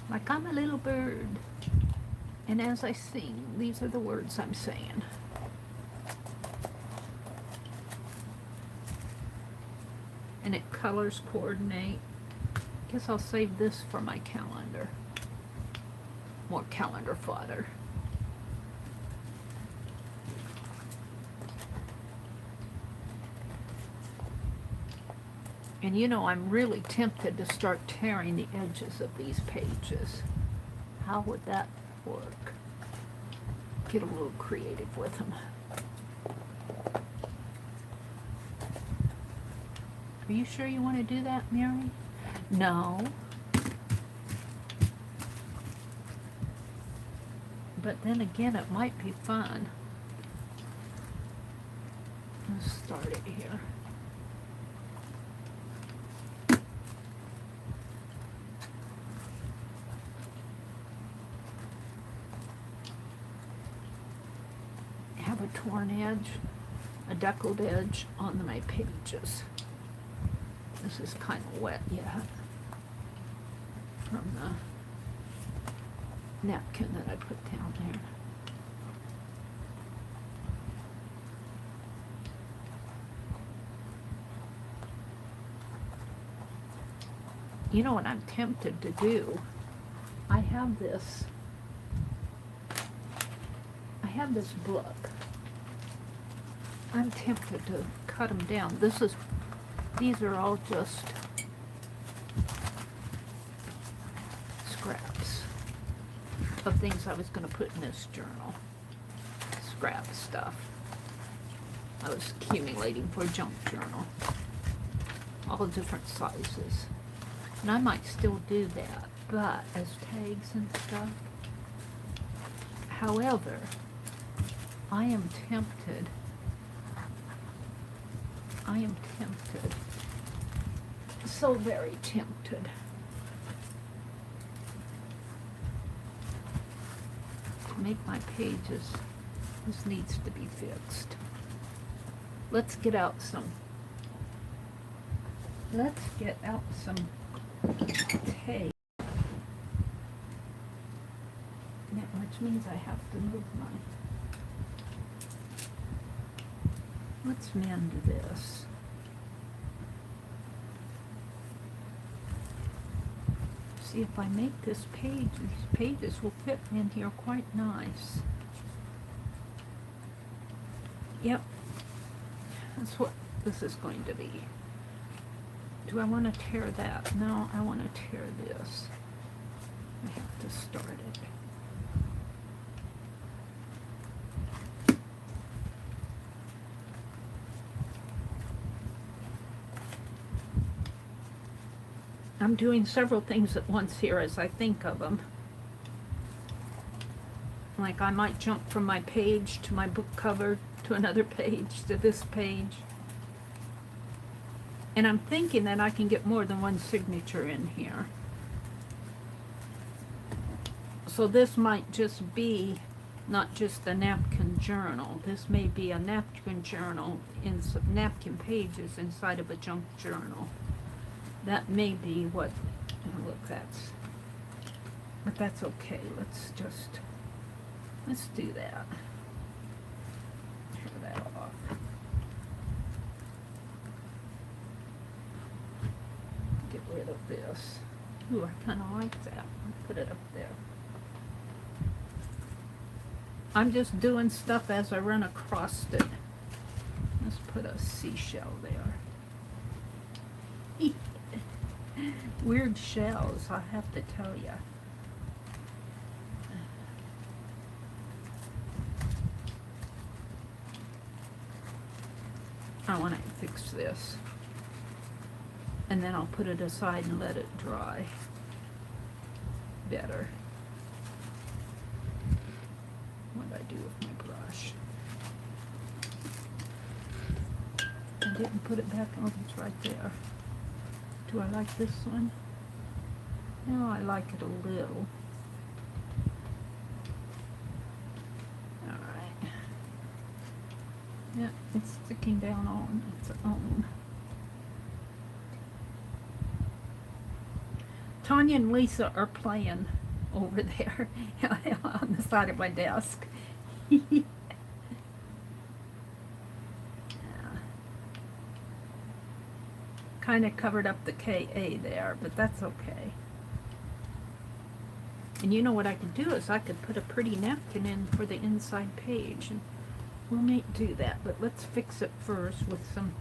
Like I'm a little bird. And as I sing, these are the words I'm saying. And it colors coordinate. Guess I'll save this for my calendar. More calendar fodder. And you know, I'm really tempted to start tearing the edges of these pages. How would that work? Get a little creative with them. Are you sure you want to do that, Meri? No. But then again, it might be fun. Let's start it here. Have a torn edge, a deckled edge on my pages. This is kind of wet yet from the napkin that I put down there. You know what I'm tempted to do? I have this book. I'm tempted to cut them down. These are all just scraps of things I was going to put in this journal. Scrap stuff I was accumulating for a junk journal. All different sizes. And I might still do that, but as tags and stuff. However, I am tempted, so very tempted to make my pages. This needs to be fixed. Let's get out some tape. Which means I have to move let's mend this. See, if I make this page, these pages will fit in here quite nice. Yep, that's what this is going to be. Do I want to tear that? No, I want to tear this. I have to start it. I'm doing several things at once here as I think of them. Like I might jump from my page to my book cover to another page to this page. And I'm thinking that I can get more than one signature in here. So this might just be not just a napkin journal. This may be a napkin journal in some napkin pages inside of a junk journal. That may be what, oh, look, but that's okay. Let's do that. Tear that off. Get rid of this. Ooh, I kind of like that. I'll put it up there. I'm just doing stuff as I run across it. Let's put a seashell there. Weird shells, I have to tell you. I want to fix this. And then I'll put it aside and let it dry better. What did I do with my brush? I didn't put it back. Oh, it's right there. Do I like this one? No, I like it a little. Alright. Yeah, it's sticking down on its own. Tanya and Lisa are playing over there on the side of my desk. Yeah. Kind of covered up the KA there, but that's okay. And you know what I could do is I could put a pretty napkin in for the inside page, and we may do that, but let's fix it first with some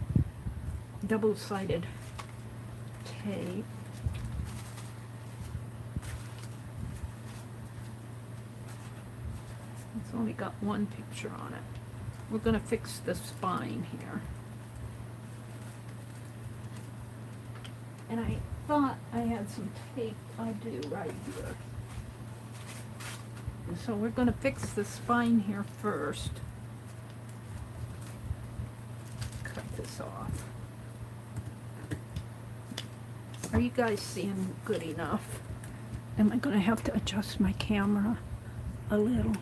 double-sided tape. It's only got one picture on it. We're going to fix the spine here. And I thought I had some tape. I do right here. And so we're going to fix the spine here first. Cut this off. Are you guys seeing good enough? Am I going to have to adjust my camera a little?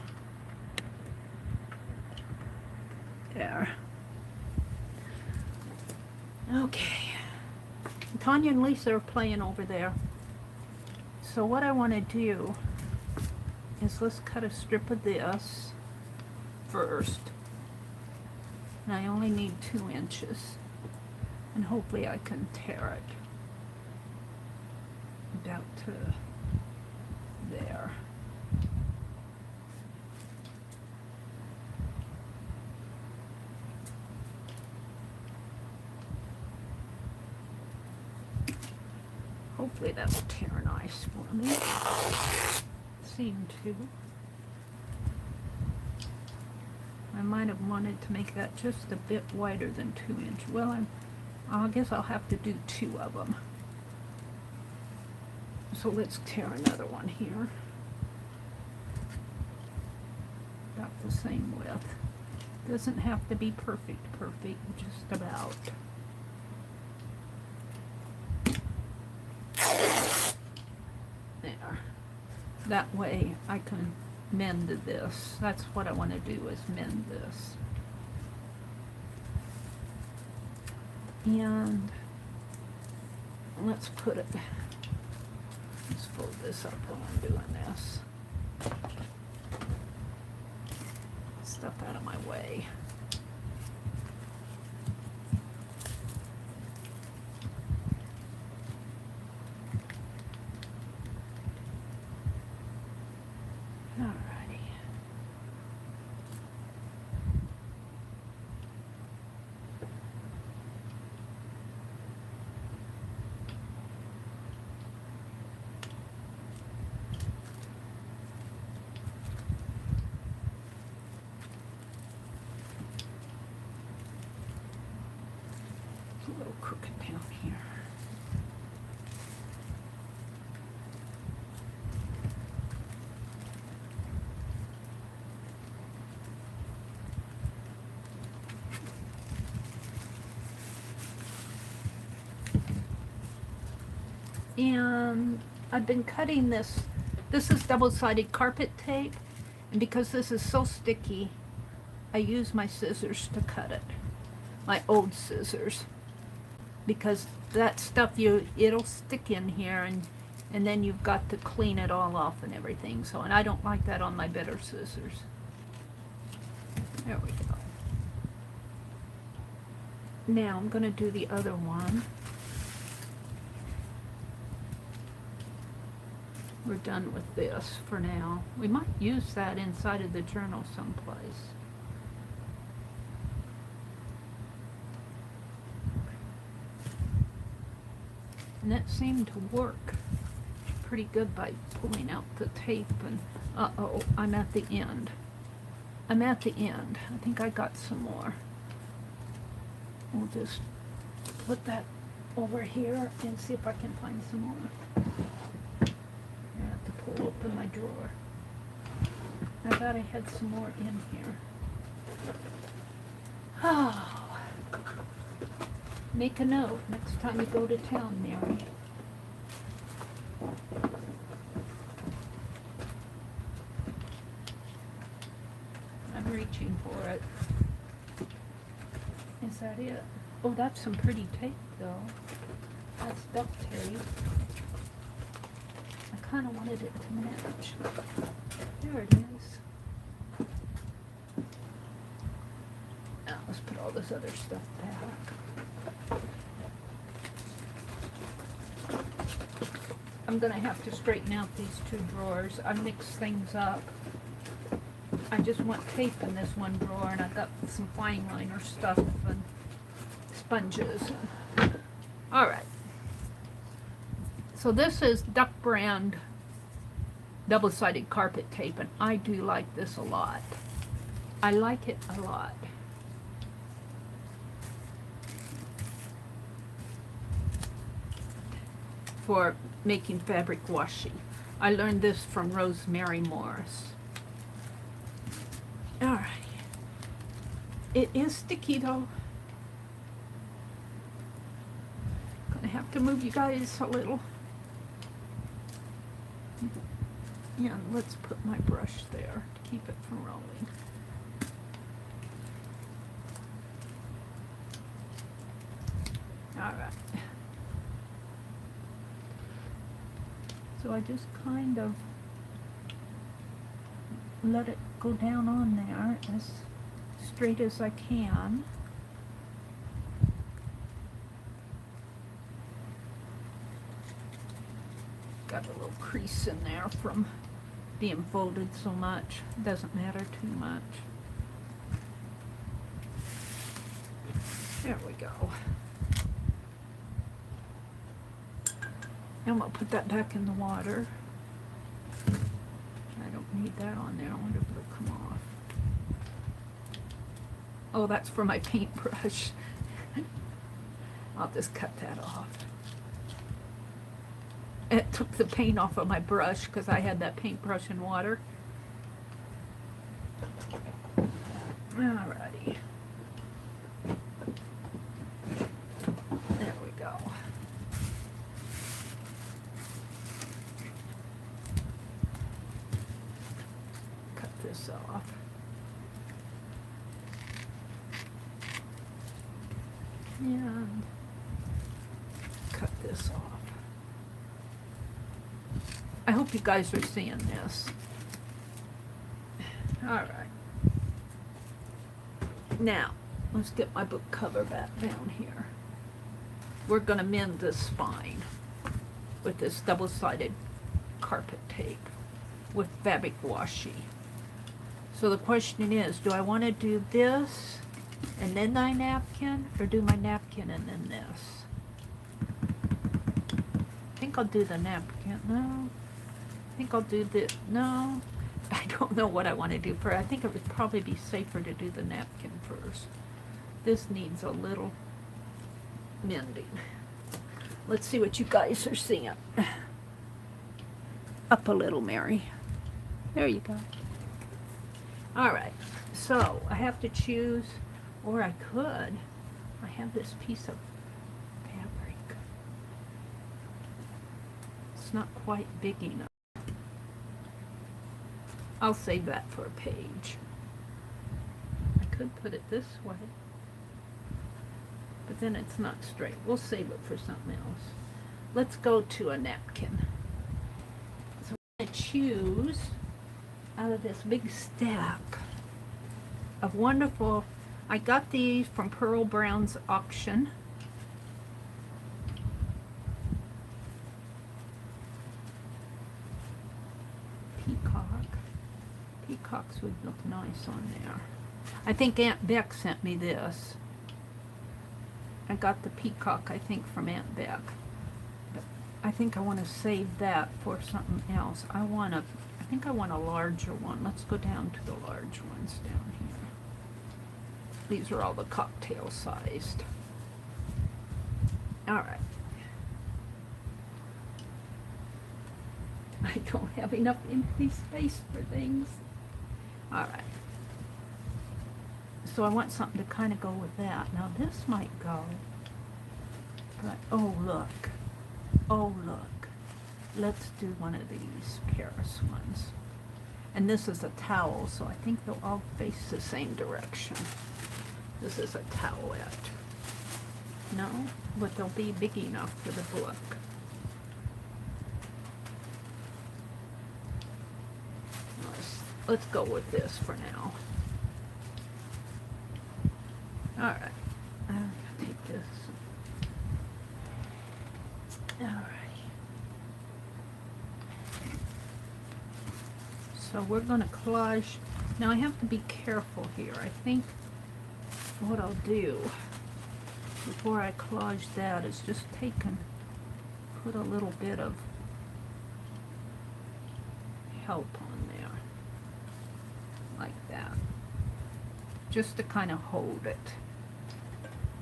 There. Okay. Tanya and Lisa are playing over there. So what I want to do is let's cut a strip of this first. And I only need 2 inches. And hopefully I can tear it about to there. Hopefully that will tear nice for me. Seem to. I might have wanted to make that just a bit wider than 2 inches. Well, I guess I'll have to do 2 of them. So let's tear another one here. About the same width. Doesn't have to be perfect, just about. There. That way I can mend this. That's what I want to do, is mend this. And let's put it, let's fold this up while I'm doing this. Stuff out of my way. A little crooked down here. And I've been cutting this. This is double-sided carpet tape, and because this is so sticky, I use my scissors to cut it. My old scissors. Because that stuff, it'll stick in here, and then you've got to clean it all off and everything. So, and I don't like that on my better scissors. There we go. Now I'm going to do the other one. We're done with this for now. We might use that inside of the journal someplace. And that seemed to work pretty good by pulling out the tape and, uh-oh, I'm at the end. I'm at the end. I think I got some more. We'll just put that over here and see if I can find some more. I have to pull open my drawer. I thought I had some more in here. Oh. Make a note next time you go to town, Meri. I'm reaching for it. Is that it? Oh, that's some pretty tape, though. That's duct tape. I kind of wanted it to match. There it is. Now, let's put all this other stuff back. I'm going to have to straighten out these two drawers. I mixed things up. I just want tape in this one drawer, and I got some fine liner stuff and sponges. All right. So this is Duck Brand double-sided carpet tape, and I do like this a lot. I like it a lot. For making fabric washi. I learned this from Rosemary Morris. Alrighty. It is sticky though. Gonna have to move you guys a little. Yeah, let's put my brush there to keep it from rolling. Alright. So I just kind of let it go down on there as straight as I can. Got a little crease in there from being folded so much. Doesn't matter too much. There we go. And we'll put that back in the water. I don't need that on there. I wonder if it'll come off. Oh, that's for my paintbrush. I'll just cut that off. It took the paint off of my brush because I had that paintbrush in water. Alrighty. There we go. Cut this off. And cut this off. I hope you guys are seeing this. Alright. Now, let's get my book cover back down here. We're going to mend this spine with this double-sided carpet tape with fabric washi. So the question is, do I want to do this and then my napkin, or do my napkin and then this? I think I'll do the napkin. No. I think I'll do the, no. I don't know what I want to do first. I think it would probably be safer to do the napkin first. This needs a little mending. Let's see what you guys are seeing. Up a little, Meri. There you go. Alright, so I have to choose, or I could. I have this piece of fabric. it's not quite big enough. I'll save that for a page. I could put it this way, but then it's not straight. We'll save it for something else. Let's go to a napkin. So I'm going to choose out of this big stack of wonderful, I got these from Pearl Brown's auction. Peacocks would look nice on there. I think Aunt Beck sent me this. I got the peacock, I think, from Aunt Beck. But I think I want to save that for something else. I think I want a larger one. Let's go down to the large ones down here. These are all the cocktail sized. All right. I don't have enough empty space for things. All right. So I want something to kind of go with that. Now this might go, but oh look. Oh look. Let's do one of these Paris ones. And this is a towel, so I think they'll all face the same direction. This is a towelette. No, but they'll be big enough for the book. Let's go with this for now. All right. I'm gonna take this. All right. So we're gonna collage. Now I have to be careful here. I think what I'll do before I collage that is just put a little bit of help on there. Like that. Just to kind of hold it.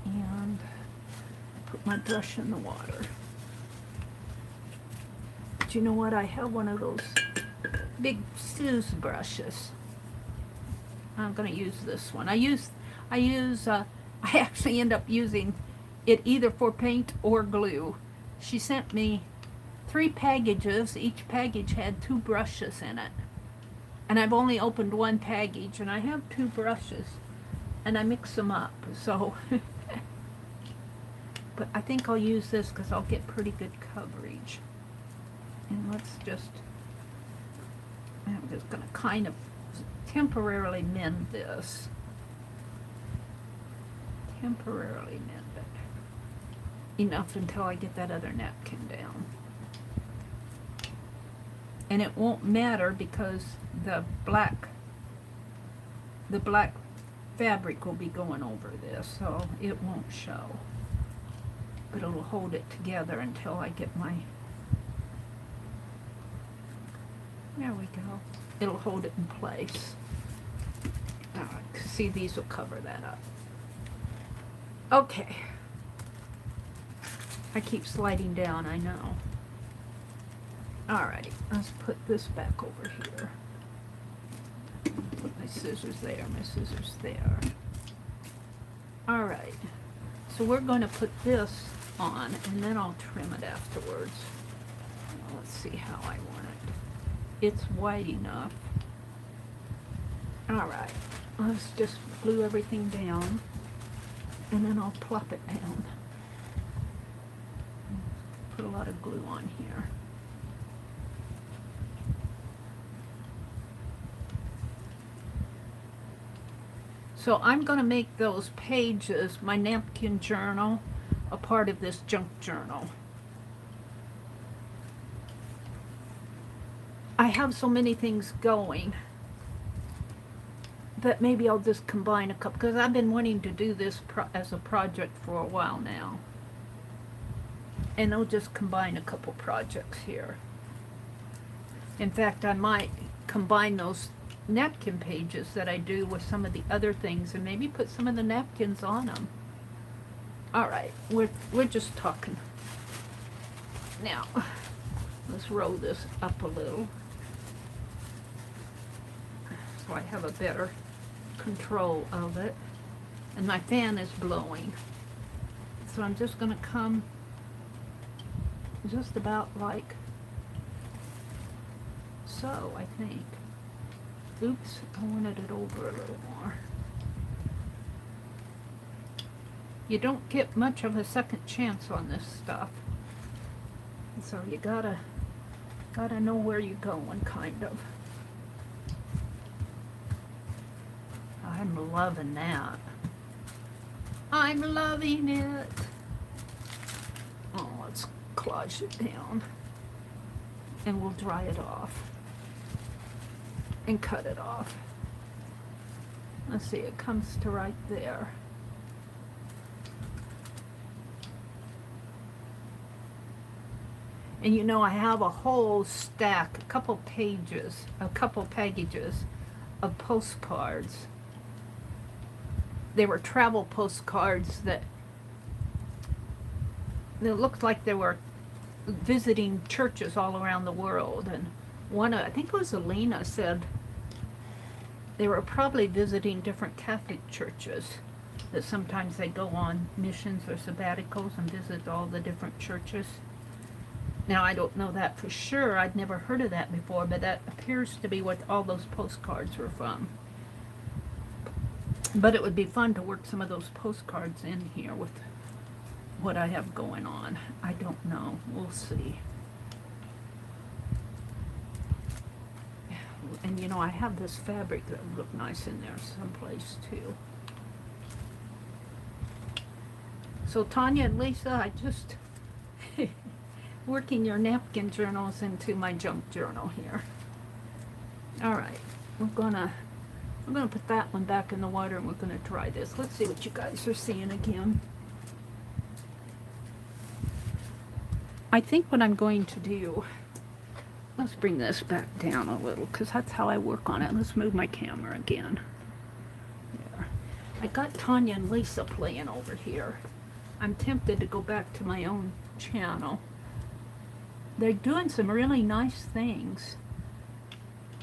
And I put my brush in the water. But you know what? I have one of those big Sue's brushes. I'm going to use this one. I actually end up using it either for paint or glue. She sent me 3 packages. Each package had 2 brushes in it. And I've only opened 1 package, and I have 2 brushes, and I mix them up, so. But I think I'll use this because I'll get pretty good coverage. And I'm just going to kind of temporarily mend this. Temporarily mend it. Enough until I get that other napkin down. And it won't matter because the black fabric will be going over this, so it won't show. But it'll hold it together until I get my, there we go. It'll hold it in place. Alright, see, these will cover that up. Okay. I keep sliding down, I know. Alrighty, let's put this back over here. Put my scissors there, my scissors there. Alright, so we're going to put this on, and then I'll trim it afterwards. Now, let's see how I want it. It's wide enough. Alright, let's just glue everything down, and then I'll plop it down. Put a lot of glue on here. So I'm going to make those pages, my napkin journal, a part of this junk journal. I have so many things going that maybe I'll just combine a couple, because I've been wanting to do this as a project for a while now. And I'll just combine a couple projects here. In fact, I might combine those napkin pages that I do with some of the other things and maybe put some of the napkins on them. Alright, we're just talking. Now, let's roll this up a little so I have a better control of it. And my fan is blowing. So I'm just going to come just about like so, I think. Oops, I wanted it over a little more. You don't get much of a second chance on this stuff. So you gotta know where you're going, kind of. I'm loving that. I'm loving it. Oh, let's collage it down. And we'll dry it off. And cut it off. Let's see, it comes to right there. And you know, I have a whole stack, a couple packages of postcards. They were travel postcards that it looked like they were visiting churches all around the world. And one, I think it was Alina, said they were probably visiting different Catholic churches, that sometimes they go on missions or sabbaticals and visit all the different churches. Now, I don't know that for sure. I'd never heard of that before, but that appears to be what all those postcards were from. But it would be fun to work some of those postcards in here with what I have going on. I don't know. We'll see. And you know, I have this fabric that would look nice in there someplace too. So Tanya and Lisa, I just working your napkin journals into my junk journal here. All right, we're gonna put that one back in the water and we're gonna dry this. Let's see what you guys are seeing again. I think what I'm going to do, let's bring this back down a little because that's how I work on it. Let's move my camera again. There. I got Tanya and Lisa playing over here. I'm tempted to go back to my own channel. They're doing some really nice things.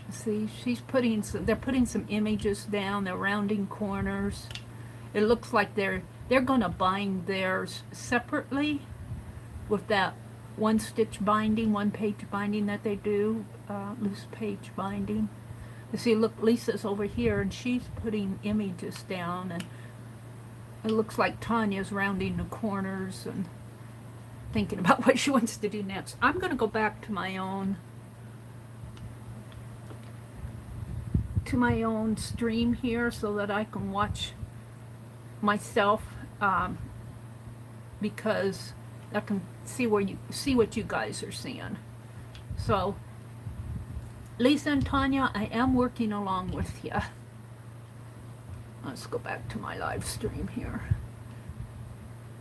See, they're putting some images down. They're rounding corners. It looks like they're gonna bind theirs separately with that one stitch binding, one page binding that they do, loose page binding. You see, look, Lisa's over here and she's putting images down, and it looks like Tanya's rounding the corners and thinking about what she wants to do next. I'm going to go back to my own stream here so that I can watch myself, because I can see what you guys are seeing. So Lisa and Tanya, I am working along with you. Let's go back to my live stream here.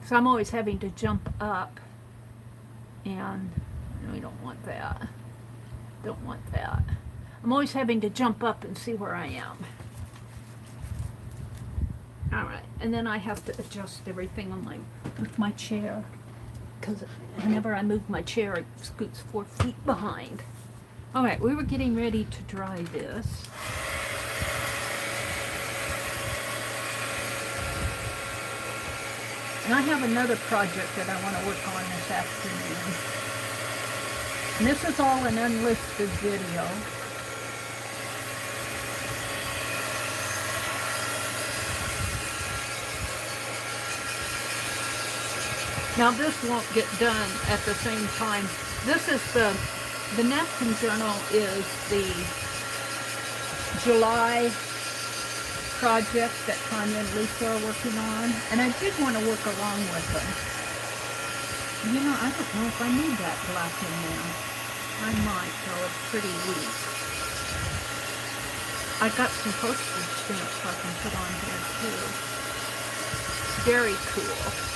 So I'm always having to jump up, and we don't want that. Don't want that. I'm always having to jump up and see where I am. All right, and then I have to adjust everything on with my chair, because whenever I move my chair, it scoots 4 feet behind. All right, we were getting ready to dry this. And I have another project that I want to work on this afternoon. And this is all an unlisted video. Now this won't get done at the same time. This is the napkin journal is the July project that Tanya and Lisa are working on, and I did want to work along with them. You know, I don't know if I need that black in there. I might, though. It's pretty weak. I got some postage stamps I can put on here too. Very cool.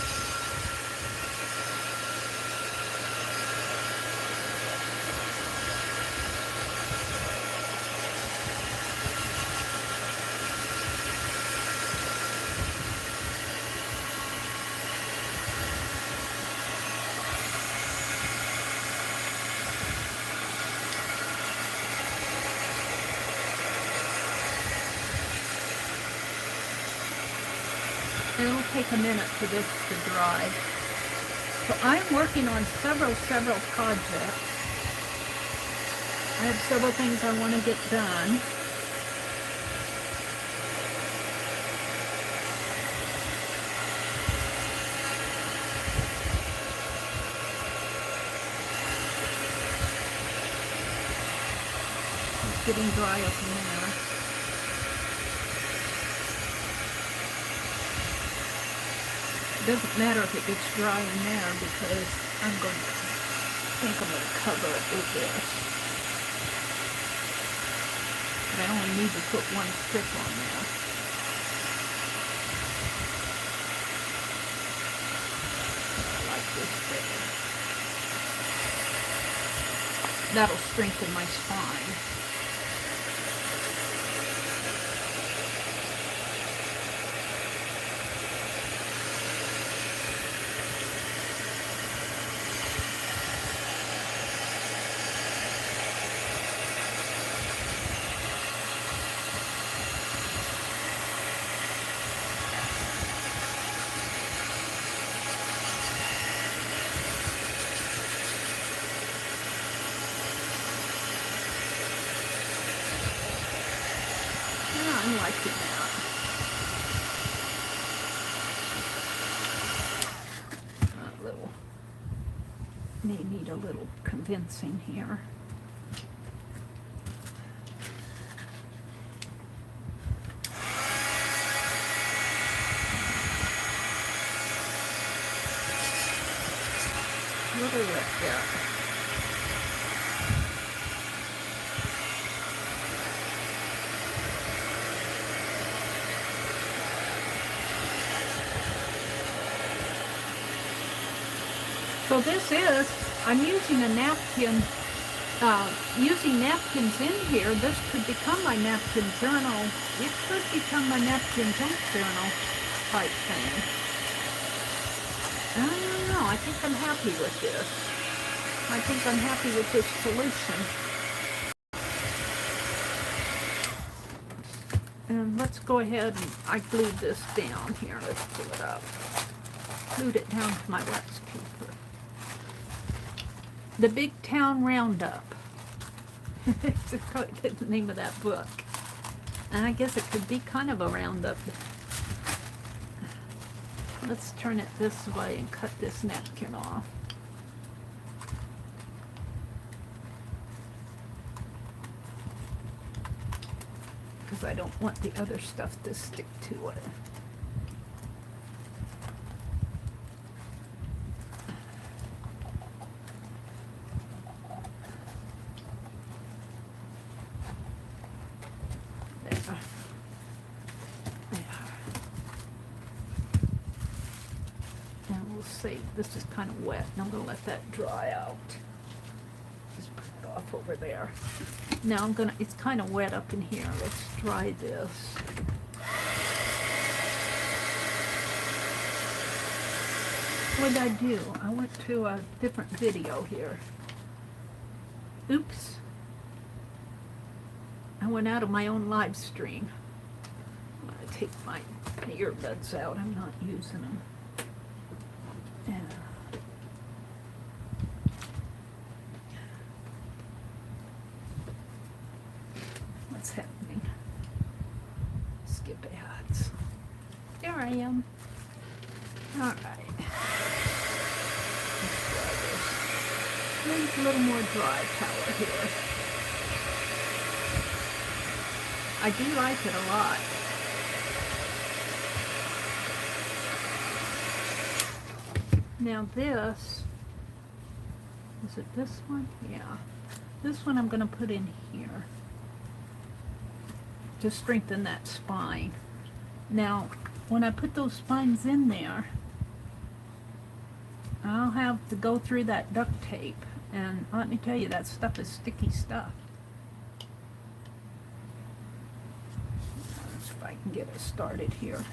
It'll take a minute for this to dry. So I'm working on several projects. I have several things I want to get done. It's getting dry up in there. It doesn't matter if it gets dry in there because I think I'm going to cover it with this. But I only need to put one strip on there. I like this better. That'll strengthen my spine. I'm liking that. A little, may need a little convincing here. A little wet there. So this is, I'm using a napkin, using napkins in here. This could become my napkin journal. It could become my napkin junk journal type thing. I don't know. I think I'm happy with this. I think I'm happy with this solution. And let's go ahead and I glued this down here. Let's pull it up. Glued it down to my wax paper. The Big Town Roundup. It's the name of that book. And I guess it could be kind of a roundup. Let's turn it this way and cut this napkin off. Because I don't want the other stuff to stick to it. This is kind of wet, and I'm going to let that dry out. Just put it off over there. Now it's kind of wet up in here. Let's dry this. What did I do? I went to a different video here. Oops. I went out of my own live stream. I'm going to take my earbuds out. I'm not using them. Yeah. What's happening? Skip ads. There I am. All right. Maybe a little more dry color here. I do like it a lot. Now this, is it this one? Yeah. This one I'm going to put in here to strengthen that spine. Now, when I put those spines in there, I'll have to go through that duct tape. And let me tell you, that stuff is sticky stuff. Let's see if I can get it started here.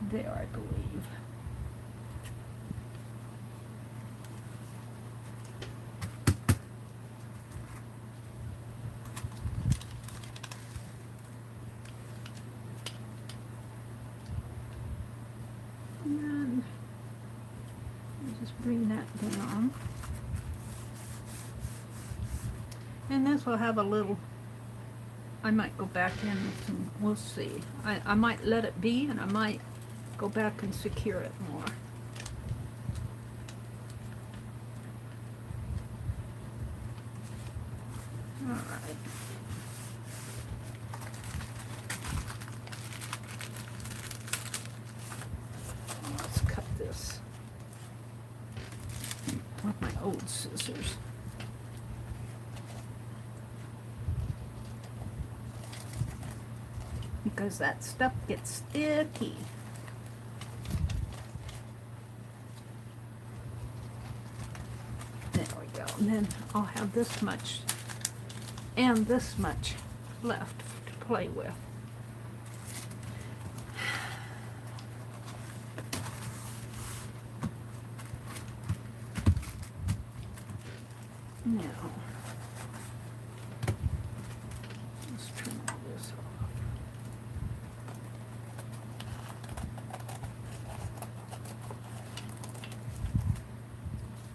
There, I believe. Just bring that down. And this will have a little, I might go back in and we'll see. I might let it be, and I might go back and secure it more. All right. Let's cut this with my old scissors. Because that stuff gets sticky. There we go. And then I'll have this much and this much left to play with. Now, let's trim all this off.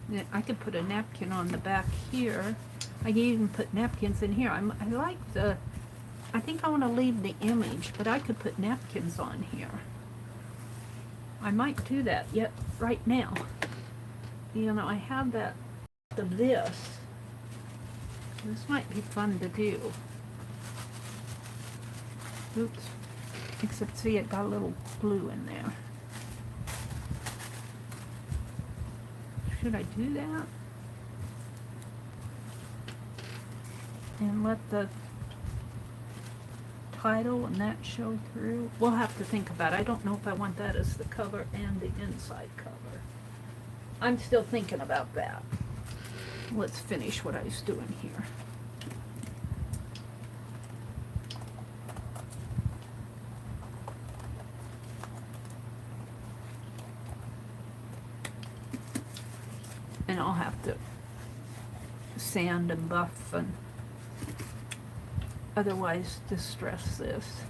Then I could put a napkin on the back here. I can even put napkins in here. I like the, I think I want to leave the image, but I could put napkins on here. I might do that yet right now. You know, I have that of this. This might be fun to do. Oops. Except see, it got a little glue in there. Should I do that? And let the title and that show through? We'll have to think about it. I don't know if I want that as the cover and the inside cover. I'm still thinking about that. Let's finish what I was doing here. And I'll have to sand and buff and otherwise distress this.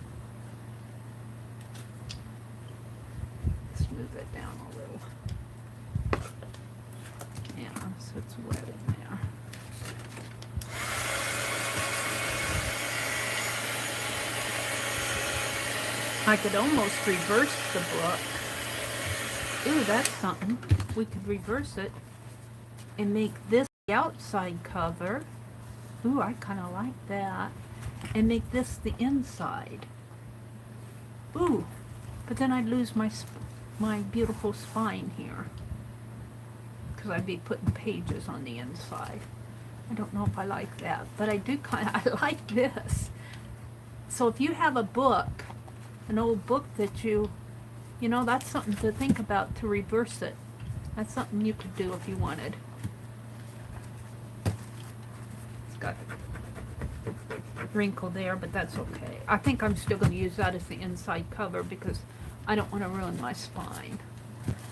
Let's move it down a little. Yeah, so it's wet in there. I could almost reverse the book. Ooh, that's something. We could reverse it and make this the outside cover. Ooh, I kind of like that. And make this the inside. Ooh, but then I'd lose my beautiful spine here, because I'd be putting pages on the inside. I don't know if I like that, but I do I like this. So if you have a book, an old book that you know, that's something to think about, to reverse it. That's something you could do if you wanted. It's got wrinkle there, but that's okay. I think I'm still going to use that as the inside cover because I don't want to ruin my spine.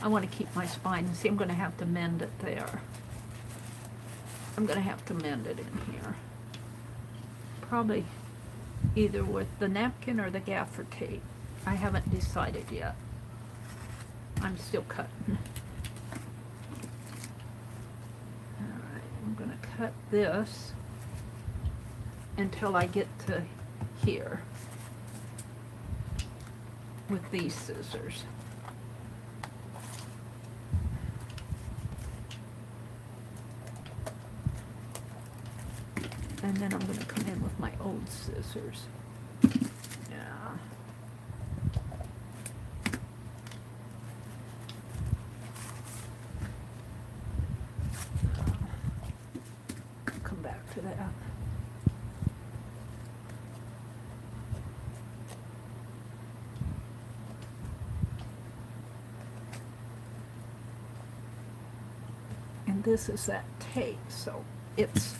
I want to keep my spine. See, I'm going to have to mend it there. I'm going to have to mend it in here. Probably either with the napkin or the gaffer tape. I haven't decided yet. I'm still cutting. Alright, I'm going to cut this until I get to here with these scissors. And then I'm going to come in with my old scissors. Yeah. Come back to that. And this is that tape, so it's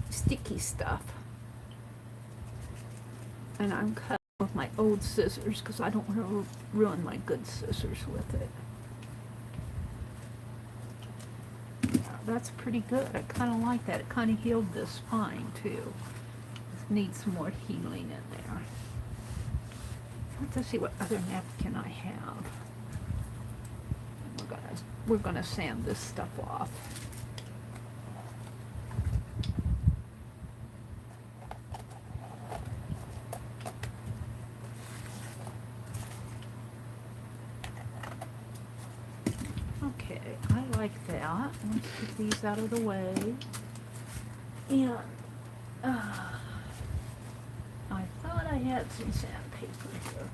sticky stuff. And I'm cutting with my old scissors because I don't want to ruin my good scissors with it. Yeah, that's pretty good. I kind of like that. It kind of healed this spine too. It needs some more healing in there. Let's see what other napkin I have. We're gonna we're going to sand this stuff off. Okay, I like that. Let's get these out of the way. And I thought I had some sandpaper here.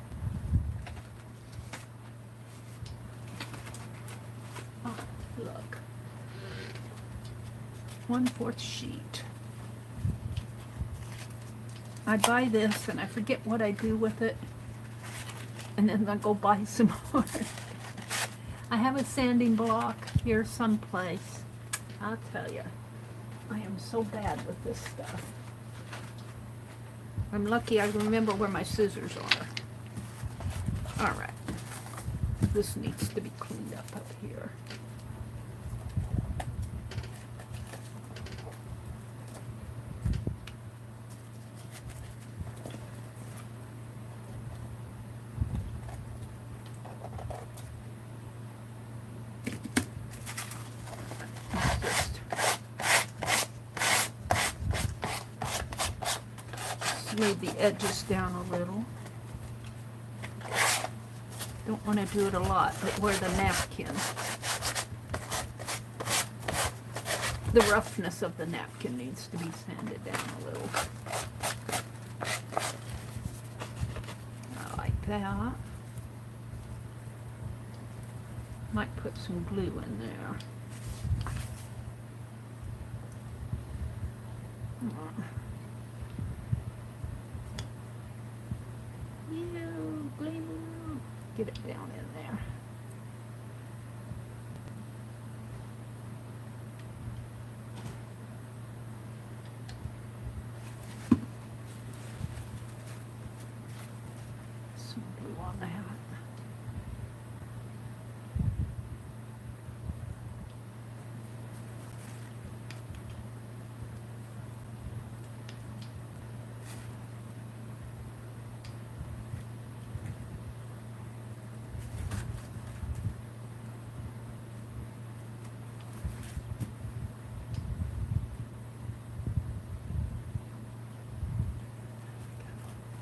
Oh, look. 1/4 sheet. I buy this and I forget what I do with it. And then I go buy some more. I have a sanding block here someplace. I'll tell you, I am so bad with this stuff. I'm lucky I remember where my scissors are. All right. This needs to be cleaned up here. Smooth the edges down a little. Don't want to do it a lot, but where the napkin, the roughness of the napkin needs to be sanded down a little. I like that. Might put some glue in there. Get it down in there. Some glue on that.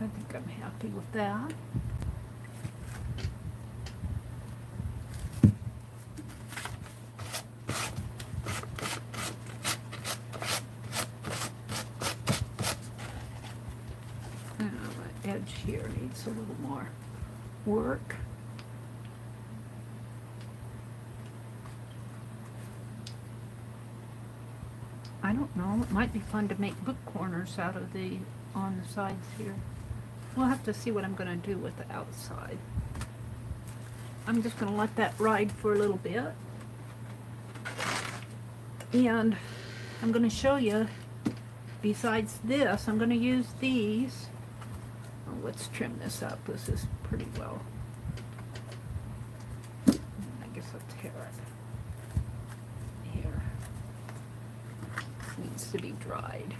I think I'm happy with that. My edge here needs a little more work. I don't know, it might be fun to make book corners out of the on the sides here. We'll have to see what I'm going to do with the outside. I'm just going to let that ride for a little bit. And I'm going to show you, besides this, I'm going to use these. Oh, let's trim this up. This is pretty well. I guess I'll tear it. Here. It needs to be dried.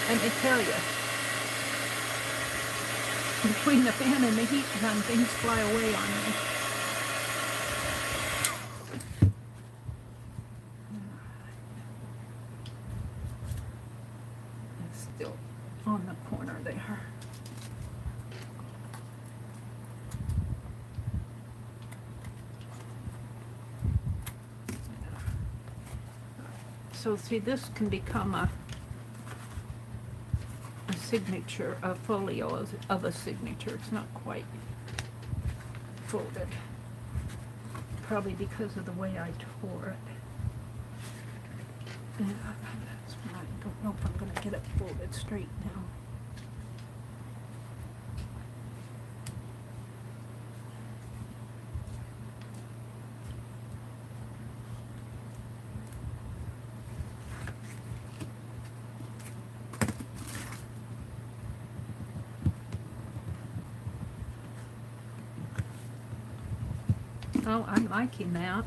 Let me tell you, between the fan and the heat gun, things fly away on me. It's still on the corner there. So see, this can become a signature, a folio of a signature. It's not quite folded. Probably because of the way I tore it. Yeah, that's why I don't know if I'm going to get it folded straight now. Oh, I'm liking that.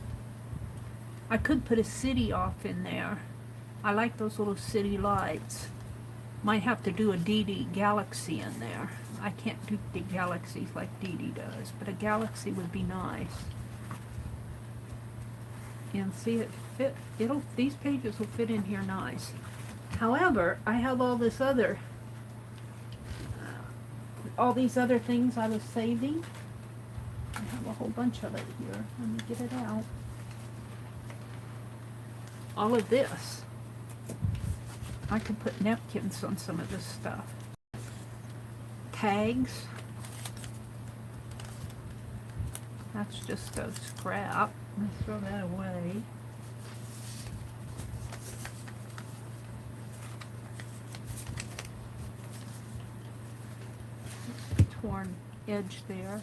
I could put a city off in there. I like those little city lights. Might have to do a Dee Dee galaxy in there. I can't do the galaxies like Dee Dee does, but a galaxy would be nice. And see, it fit. These pages will fit in here nice. However, I have all these other things I was saving. I have a whole bunch of it here. Let me get it out. All of this. I could put napkins on some of this stuff. Tags. That's just a scrap. Let's throw that away. Torn edge there.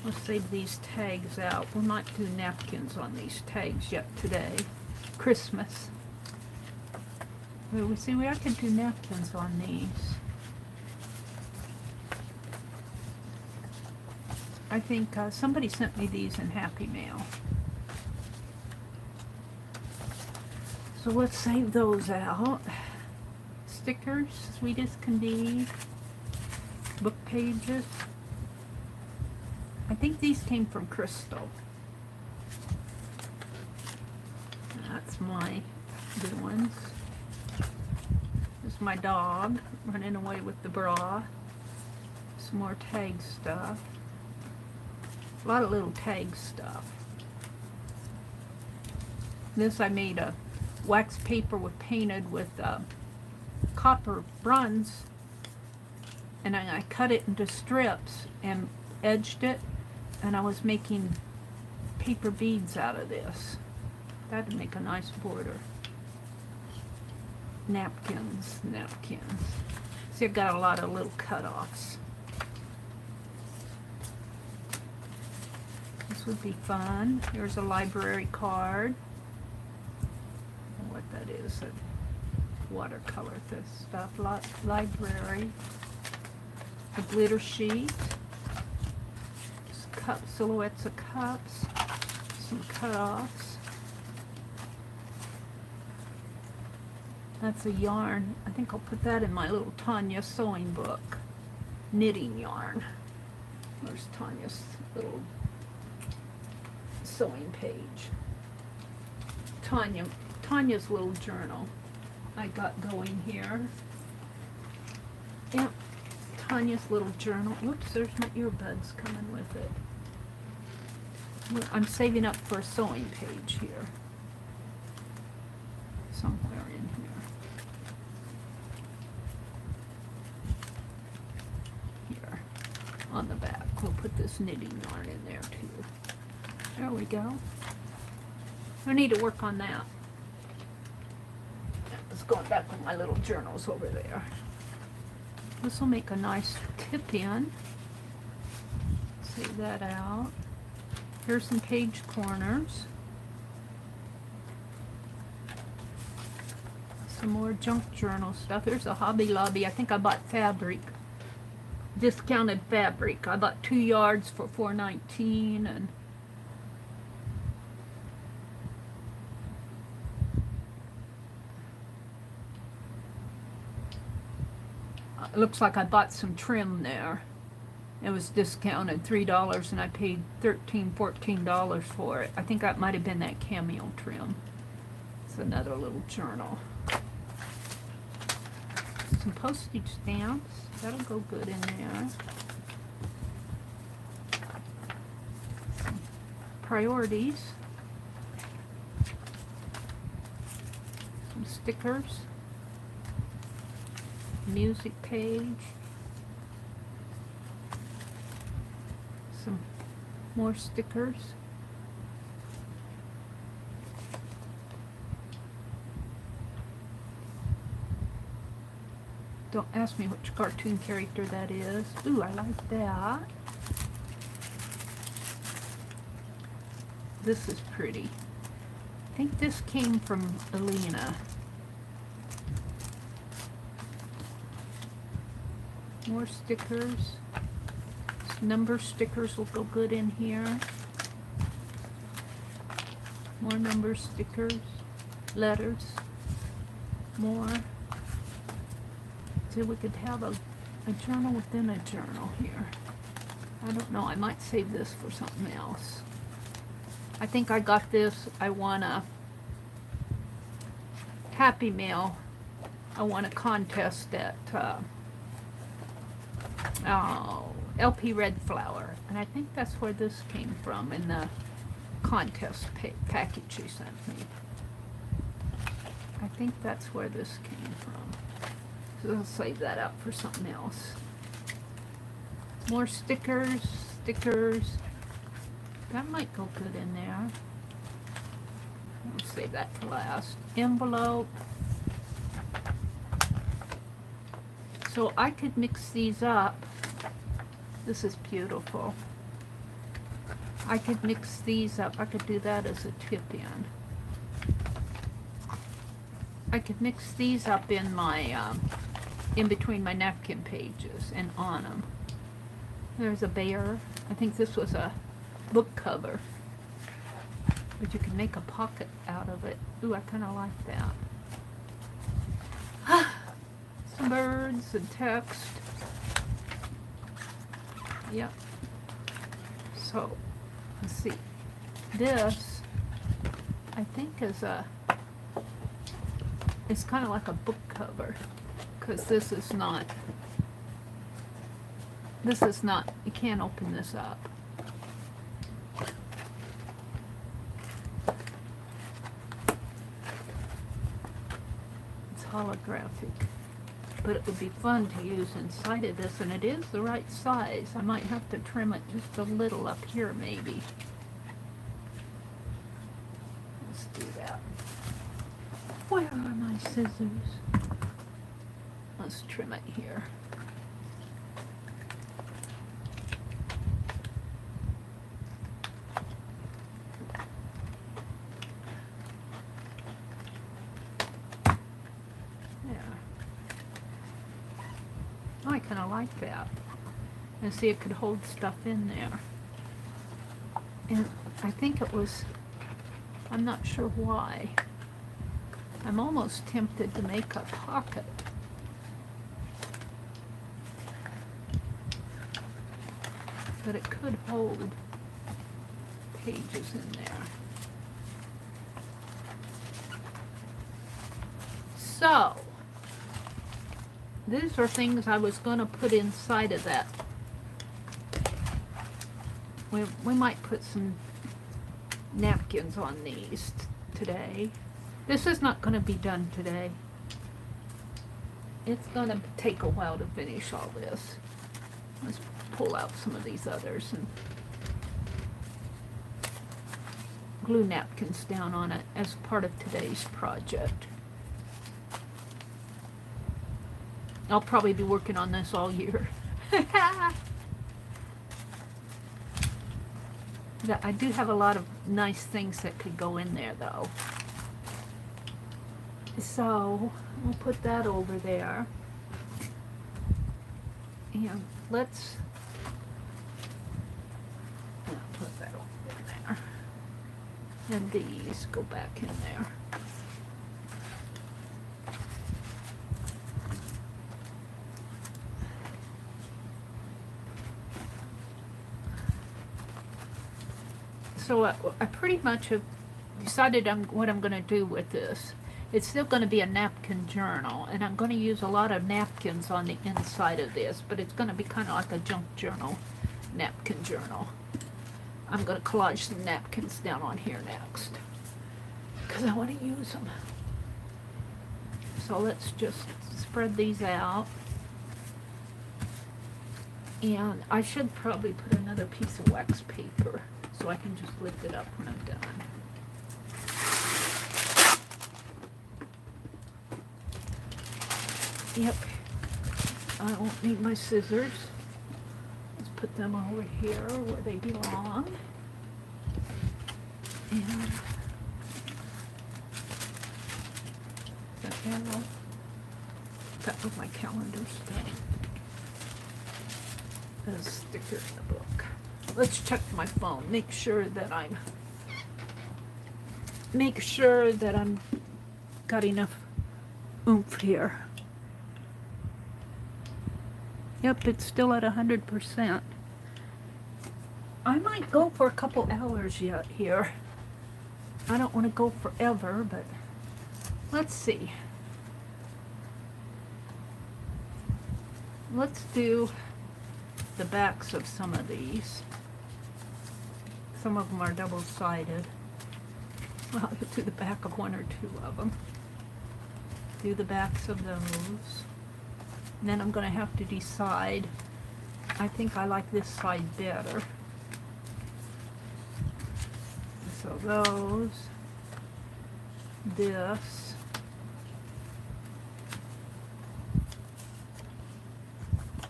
Let's save these tags out. We might do napkins on these tags yet today. Christmas. We see, I could do napkins on these. I think somebody sent me these in Happy Mail. So let's save those out. Stickers, sweet as can be. Book pages. I think these came from Crystal. That's my good ones. This is my dog running away with the bra. Some more tag stuff. A lot of little tag stuff. This I made a wax paper painted with copper bronze, and I cut it into strips and edged it, and I was making paper beads out of this. That'd make a nice border. Napkins. See, I've got a lot of little cut-offs. This would be fun. Here's a library card. I don't know what that is. A watercolor, this stuff. Library. A glitter sheet. Silhouettes of cups. Some cut-offs. That's a yarn. I think I'll put that in my little Tanya sewing book. Knitting yarn. There's Tanya's little sewing page. Tanya's little journal I got going here. Yep, Tanya's little journal. Whoops, there's my earbuds coming with it. I'm saving up for a sewing page here. Somewhere in here. Here. On the back. We'll put this knitting yarn in there too. There we go. I need to work on that. It's going back with my little journals over there. This will make a nice tip in. Save that out. Here's some page corners. Some more junk journal stuff. Here's a Hobby Lobby. I think I bought fabric. Discounted fabric. I bought 2 yards for $4.19 and it looks like I bought some trim there. It was discounted $3 and I paid $14 for it. I think that might have been that cameo trim. It's another little journal. Some postage stamps. That'll go good in there. Some priorities. Some stickers. Music page. Some more stickers. Don't ask me which cartoon character that is. Ooh, I like that. This is pretty. I think this came from Alina. More stickers. Number stickers will go good in here. More number stickers. Letters. More. So we could have a journal within a journal here. I don't know, I might save this for something else. I think I got this. I won a Happy Meal. I won a contest at LP Red Flower. And I think that's where this came from in the contest package she sent me. I think that's where this came from. So I'll save that up for something else. More stickers. That might go good in there. I'll save that for last. Envelope. So I could mix these up. This is beautiful. I could mix these up. I could do that as a tip-in. I could mix these up in my, in between my napkin pages and on them. There's a bear. I think this was a book cover. But you can make a pocket out of it. Ooh, I kind of like that. Some birds and text. Yep. So, let's see. This, I think, is a... It's kind of like a book cover, because this is not, you can't open this up. It's holographic, but it would be fun to use inside of this, and it is the right size. I might have to trim it just a little up here, maybe. Let's do that. Where are my scissors? Let's trim it here. There. Oh, I kind of like that. And see, it could hold stuff in there. And I think it was, I'm not sure why. I'm almost tempted to make a pocket. But it could hold pages in there. So, these are things I was going to put inside of that. We might put some napkins on these today. This is not going to be done today. It's going to take a while to finish all this. Let's pull out some of these others and glue napkins down on it as part of today's project. I'll probably be working on this all year. I do have a lot of nice things that could go in there, though. So, we'll put that over there. And let's put that over there. And these go back in there. So I pretty much have decided what I'm going to do with this. It's still going to be a napkin journal, and I'm going to use a lot of napkins on the inside of this, but it's going to be kind of like a junk journal, napkin journal. I'm going to collage some napkins down on here next, because I want to use them. So let's just spread these out. And I should probably put another piece of wax paper, so I can just lift it up when I'm done. Yep, I won't need my scissors. Let's put them over here where they belong. And that arrow, that was my calendar stuff. A sticker in the book. Let's check my phone. Make sure that I'm got enough oomph here. Yep, it's still at 100%. I might go for a couple hours yet here. I don't want to go forever, but let's see. Let's do the backs of some of these. Some of them are double-sided. Well, I'll do the back of one or two of them. Do the backs of those. And then I'm going to have to decide. I think I like this side better. So those, this,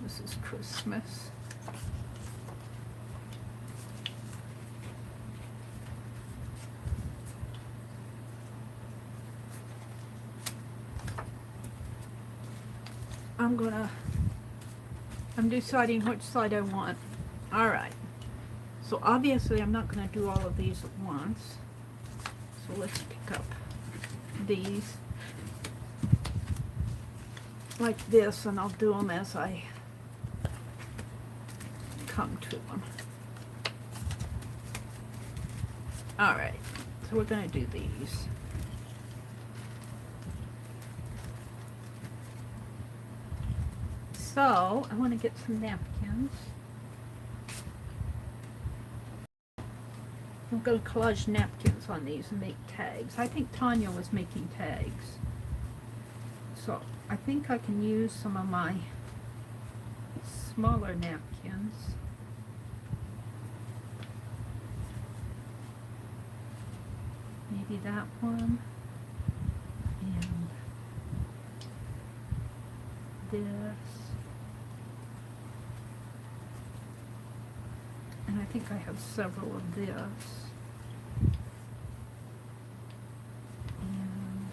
this is Christmas. I'm deciding which side I want. All right. So obviously I'm not going to do all of these at once. So let's pick up these like this, and I'll do them as I come to them. All right. So we're going to do these. So I want to get some napkins. I'm going to collage napkins on these and make tags. I think Tanya was making tags. So I think I can use some of my smaller napkins. Maybe that one. And this. And I think I have several of this. And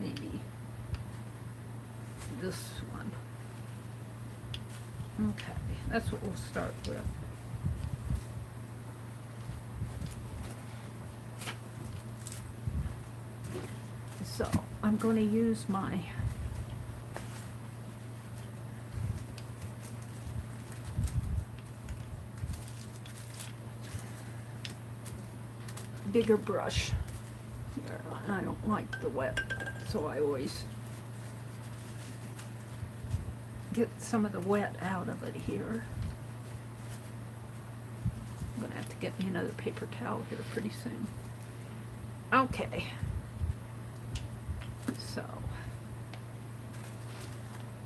maybe this one. Okay, that's what we'll start with. So I'm going to use my bigger brush. I don't like the wet, so I always get some of the wet out of it here. I'm going to have to get me another paper towel here pretty soon. Okay. So,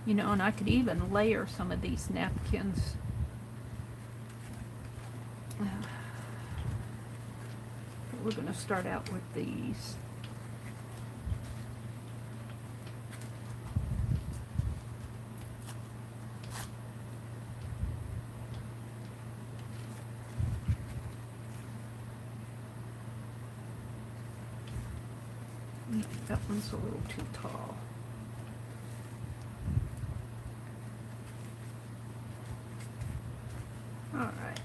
you know, and I could even layer some of these napkins. But we're going to start out with these. That one's a little too tall. All right.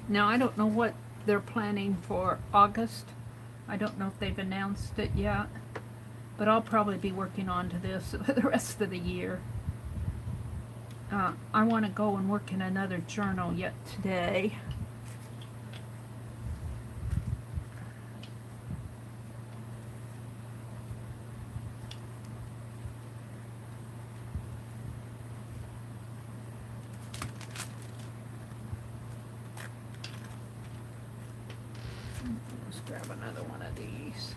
Now, I don't know what they're planning for August. I don't know if they've announced it yet, but I'll probably be working on to this for the rest of the year. I want to go and work in another journal yet today. Let's grab another one of these.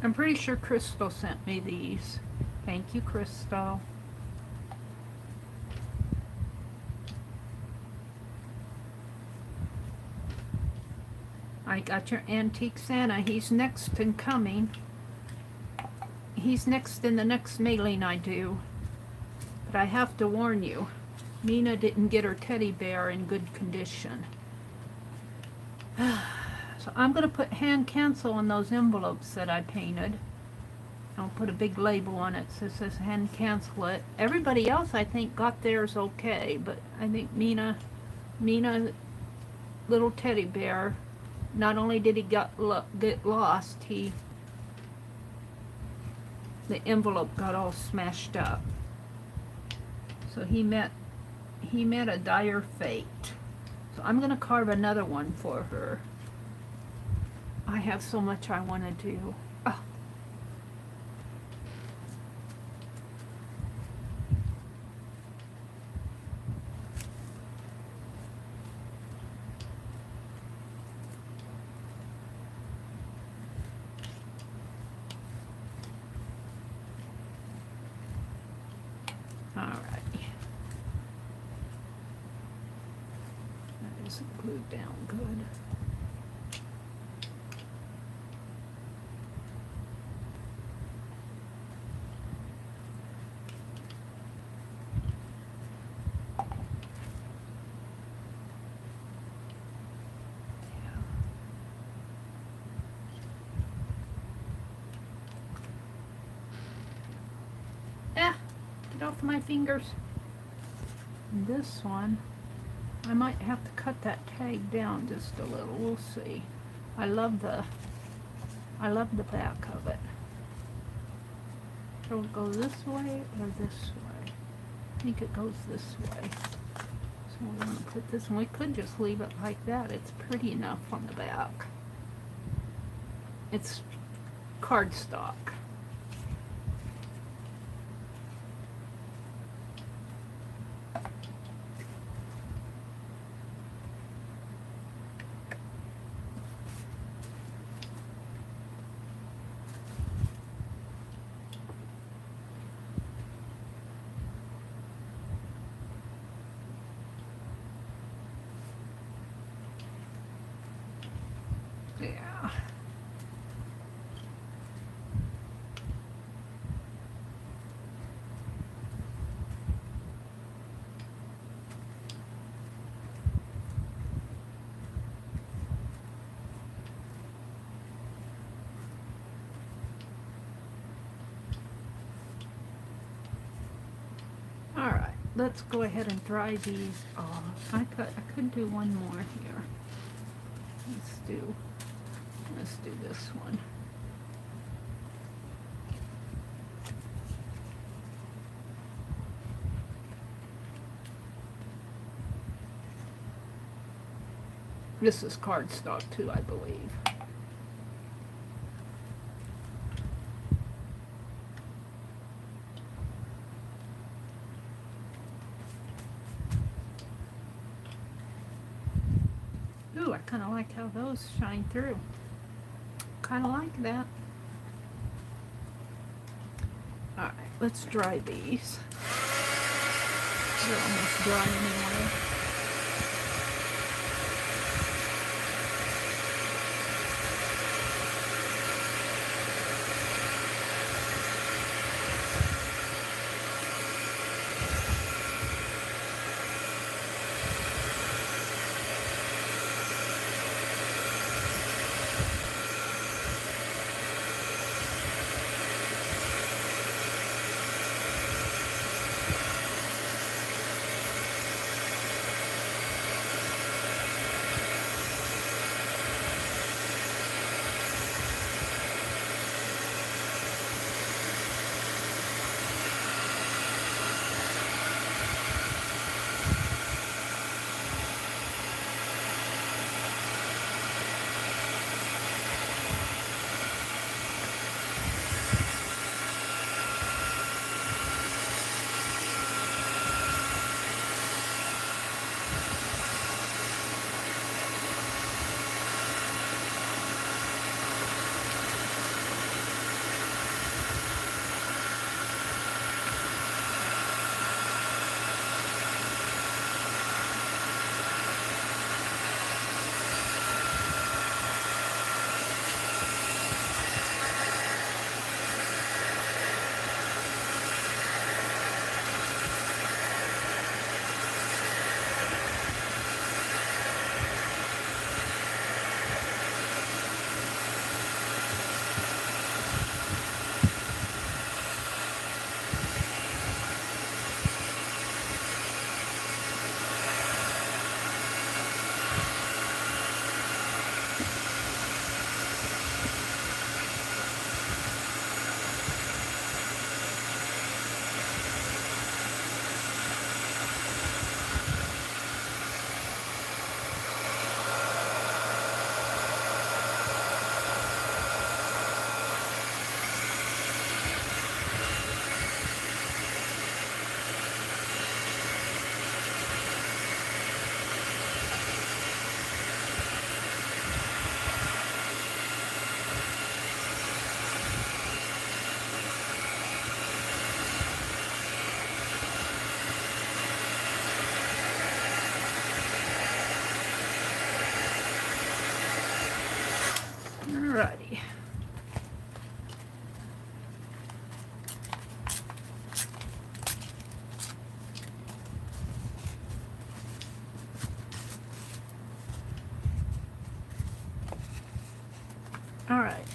I'm pretty sure Crystal sent me these. Thank you, Crystal. I got your antique Santa. He's next in coming. He's next in the next mailing I do. But I have to warn you, Mina didn't get her teddy bear in good condition. So I'm going to put hand cancel on those envelopes that I painted. I'll put a big label on it that says hand cancel it. Everybody else I think got theirs okay, but I think Mina little teddy bear, not only did he get lost, the envelope got all smashed up. So he met a dire fate. So I'm going to carve another one for her. I have so much I want to do. Oh. All right. That is glued down good. Get off my fingers. And this one, I might have to cut that tag down just a little. We'll see. I love the back of it. So it go this way or this way? I think it goes this way. So we're going to put this one. We could just leave it like that. It's pretty enough on the back. It's cardstock. Yeah. All right, let's go ahead and dry these off. I could do one more here. Let's do this one. This is cardstock too, I believe. Ooh, I kind of like how those shine through. Kind of like that. Alright, let's dry these. They're almost dry anyway.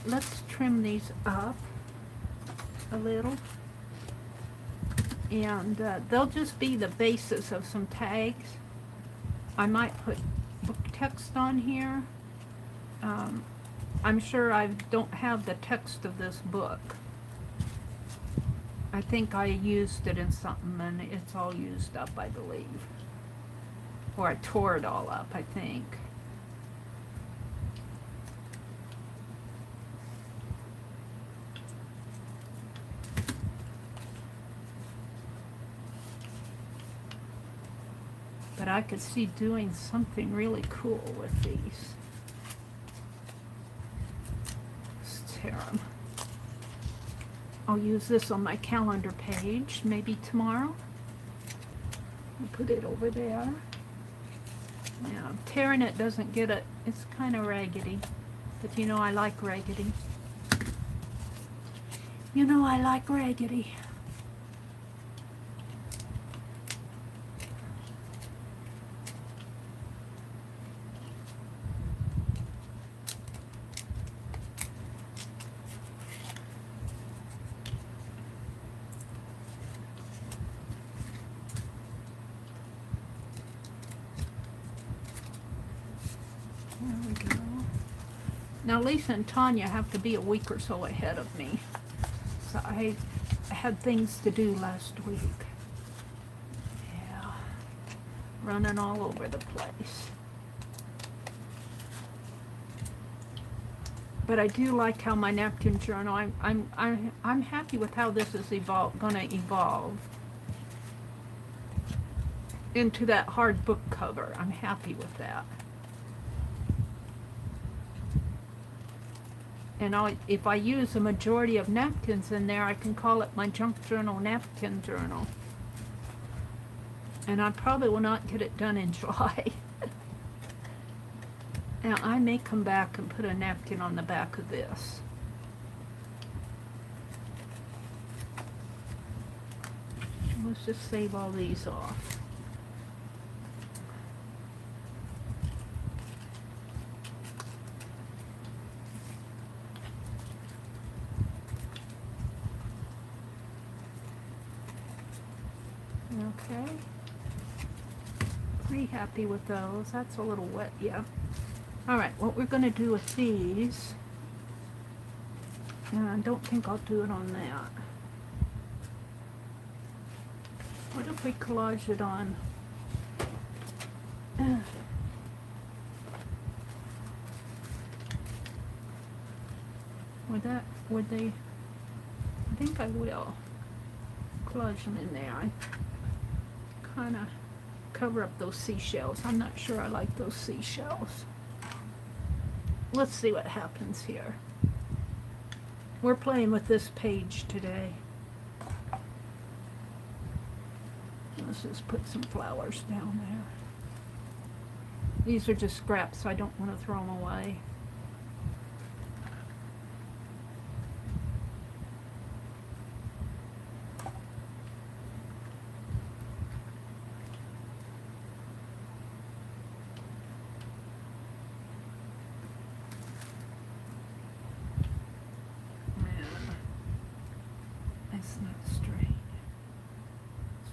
let's trim these up a little. And they'll just be the basis of some tags. I might put book text on here. I'm sure I don't have the text of this book. I think I used it in something and it's all used up, I believe. Or I tore it all up, I think. But I could see doing something really cool with these. Let's tear them. I'll use this on my calendar page, maybe tomorrow. I'll put it over there. Now, tearing it doesn't get it, it's kind of raggedy. But you know I like raggedy. You know I like raggedy. There we go. Now Lisa and Tanya have to be a week or so ahead of me. So I had things to do last week. Yeah. Running all over the place. But I do like how my napkin journal, I'm happy with how this is gonna evolve into that hard book cover. I'm happy with that. And if I use a majority of napkins in there, I can call it my junk journal napkin journal. And I probably will not get it done in July. Now I may come back and put a napkin on the back of this. Let's just save all these off. Okay, pretty happy with those. That's a little wet, yeah. All right, what we're going to do with these, and I don't think I'll do it on that. What if we collage it on? Would they, I think I will collage them in there. I kind of cover up those seashells. I'm not sure I like those seashells. Let's see what happens here. We're playing with this page today. Let's just put some flowers down there. These are just scraps, so I don't want to throw them away.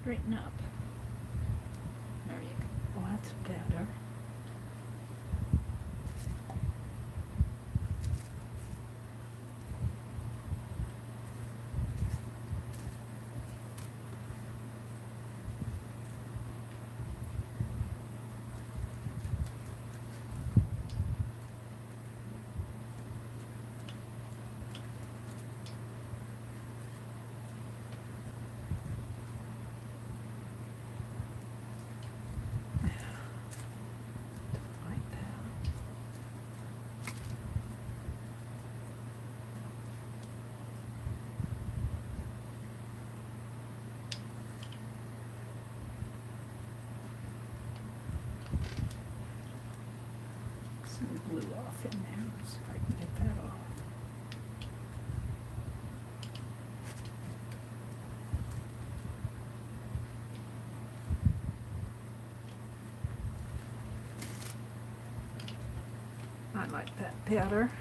Straighten up. There you go. Well, that's better. Glue off in there. Let's see if I can get that off. I like that better.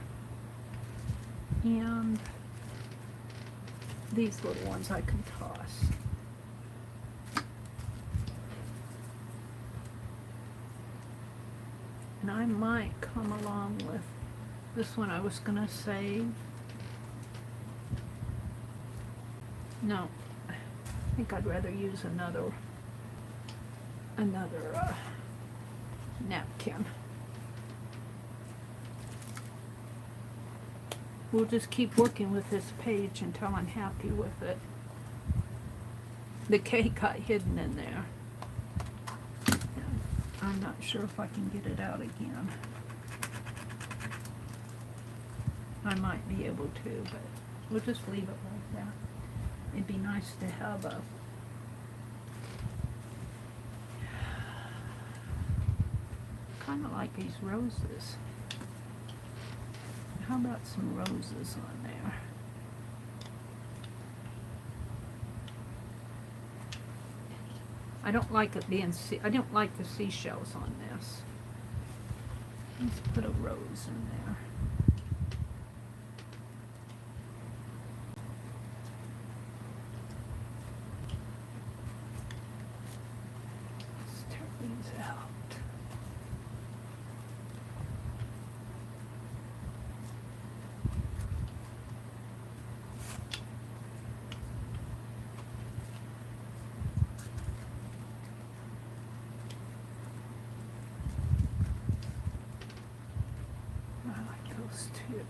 And these little ones I can toss. And I might come along with this one I was gonna save. No, I think I'd rather use another napkin. We'll just keep working with this page until I'm happy with it. The cake got hidden in there. I'm not sure if I can get it out again. I might be able to, but we'll just leave it like that. It'd be nice to have a kind of like these roses. How about some roses on there? I don't like it being I don't like the seashells on this. Let's put a rose in there. Let's turn these out. Too.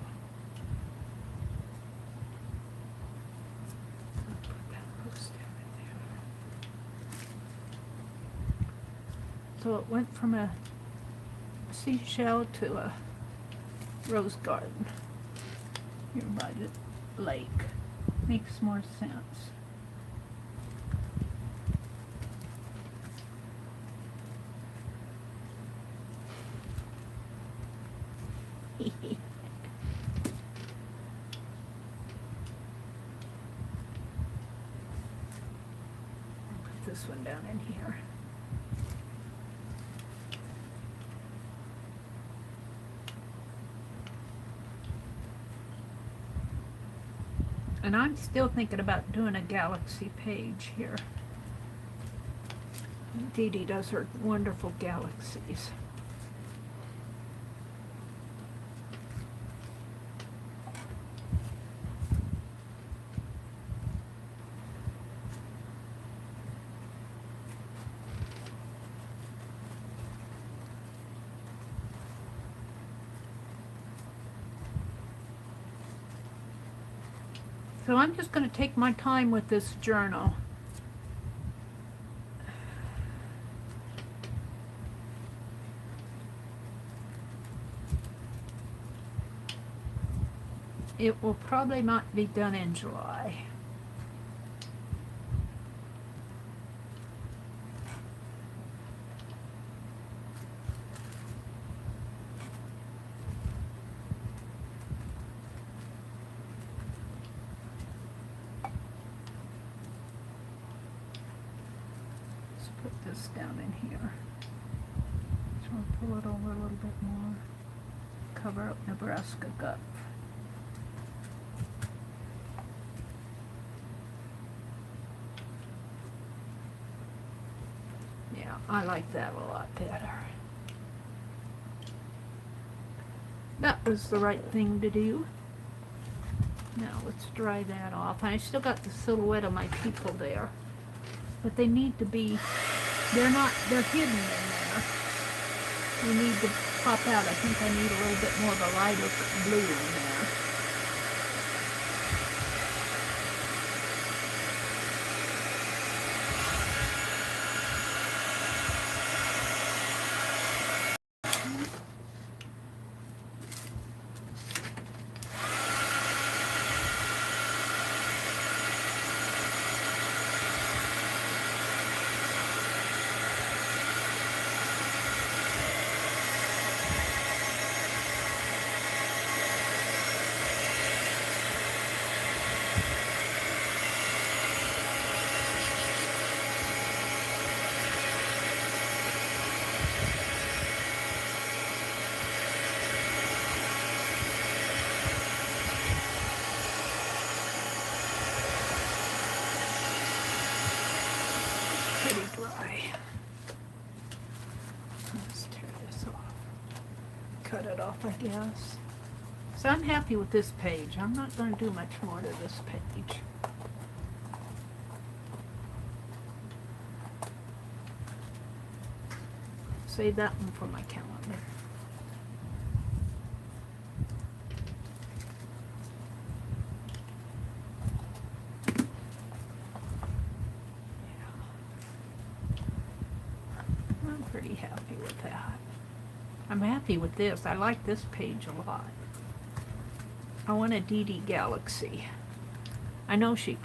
I'll put that rose down in there. So it went from a seashell to a rose garden here by the lake. Makes more sense. This one down in here. And I'm still thinking about doing a galaxy page here. Dee Dee does her wonderful galaxies. So I'm just going to take my time with this journal. It will probably not be done in July. Put this down in here. Just want to pull it over a little bit more. Cover up Nebraska gut. Yeah, I like that a lot better. That was the right thing to do. Now let's dry that off. I still got the silhouette of my people there. But they need to be, they're hidden in there. They need to pop out. I think I need a little bit more of a lighter blue in there. pretty dry. Let's tear this off. Cut it off, I guess. So I'm happy with this page. I'm not going to do much more to this page. Save that one for my calendar. I'm pretty happy with that. I'm happy with this. I like this page a lot. I want a Dee Dee Galaxy. I know she,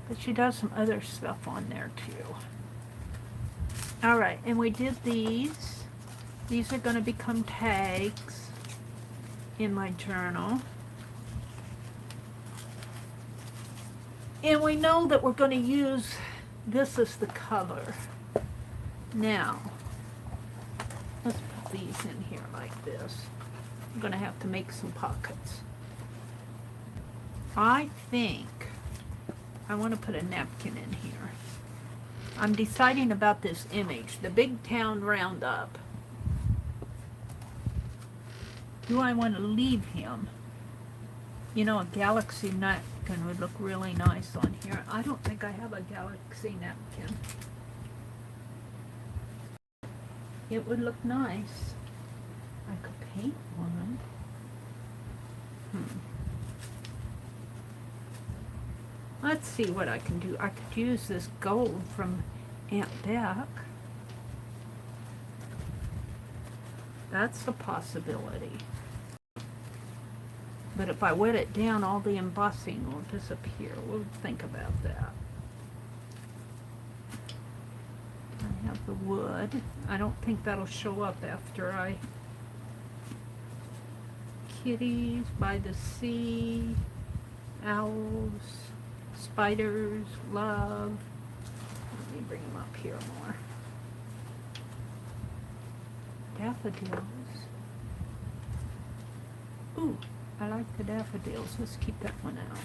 but she does some other stuff on there too. All right, and we did these. These are going to become tags in my journal. And we know that we're going to use this as the color. Now, let's put these in here like this. I'm going to have to make some pockets. I think I want to put a napkin in here. I'm deciding about this image, the Big Town Roundup. Do I want to leave him? You know, a galaxy napkin would look really nice on here. I don't think I have a galaxy napkin. It would look nice. I could paint one. Let's see what I can do. I could use this gold from Aunt Beck. That's a possibility. But if I wet it down, all the embossing will disappear. We'll think about that. I have the wood. I don't think that'll show up after I... Kitties by the sea, owls, spiders, love. Let me bring them up here more. Daffodils. Ooh, I like the daffodils. Let's keep that one out.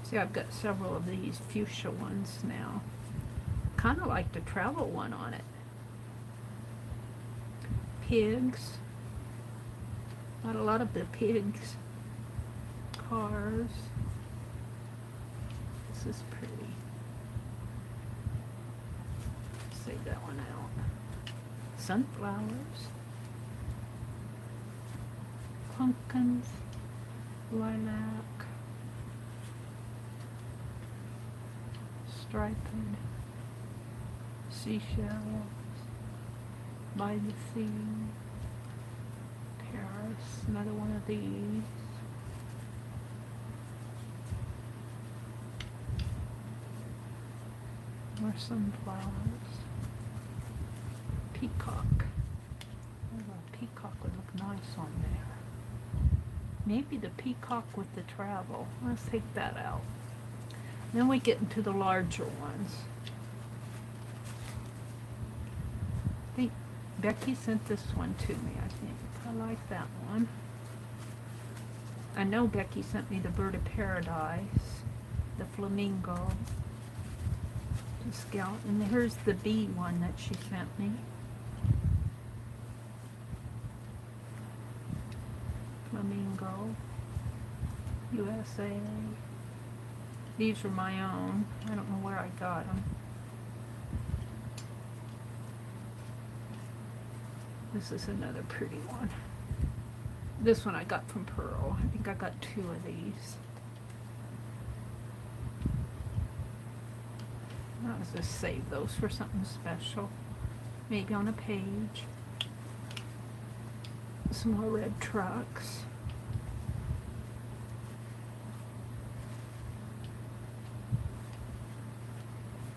See, I've got several of these fuchsia ones now. Kind of like the travel one on it. Pigs. Not a lot of the pigs. Cars. This is pretty. Save that one out. Sunflowers. Pumpkins. Lilac. Striped. Seashells. By the sea. Paris. Another one of these. More sunflowers. Peacock. Oh, a peacock would look nice on there. Maybe the peacock with the travel. Let's take that out. Then we get into the larger ones. I think Becky sent this one to me, I think. I like that one. I know Becky sent me the Bird of Paradise, the flamingo, the scout, and here's the bee one that she sent me. Flamingo, USA. These are my own. I don't know where I got them. This is another pretty one. This one I got from Pearl. I think I got 2 of these. I'll just save those for something special. Maybe on a page. Some more red trucks.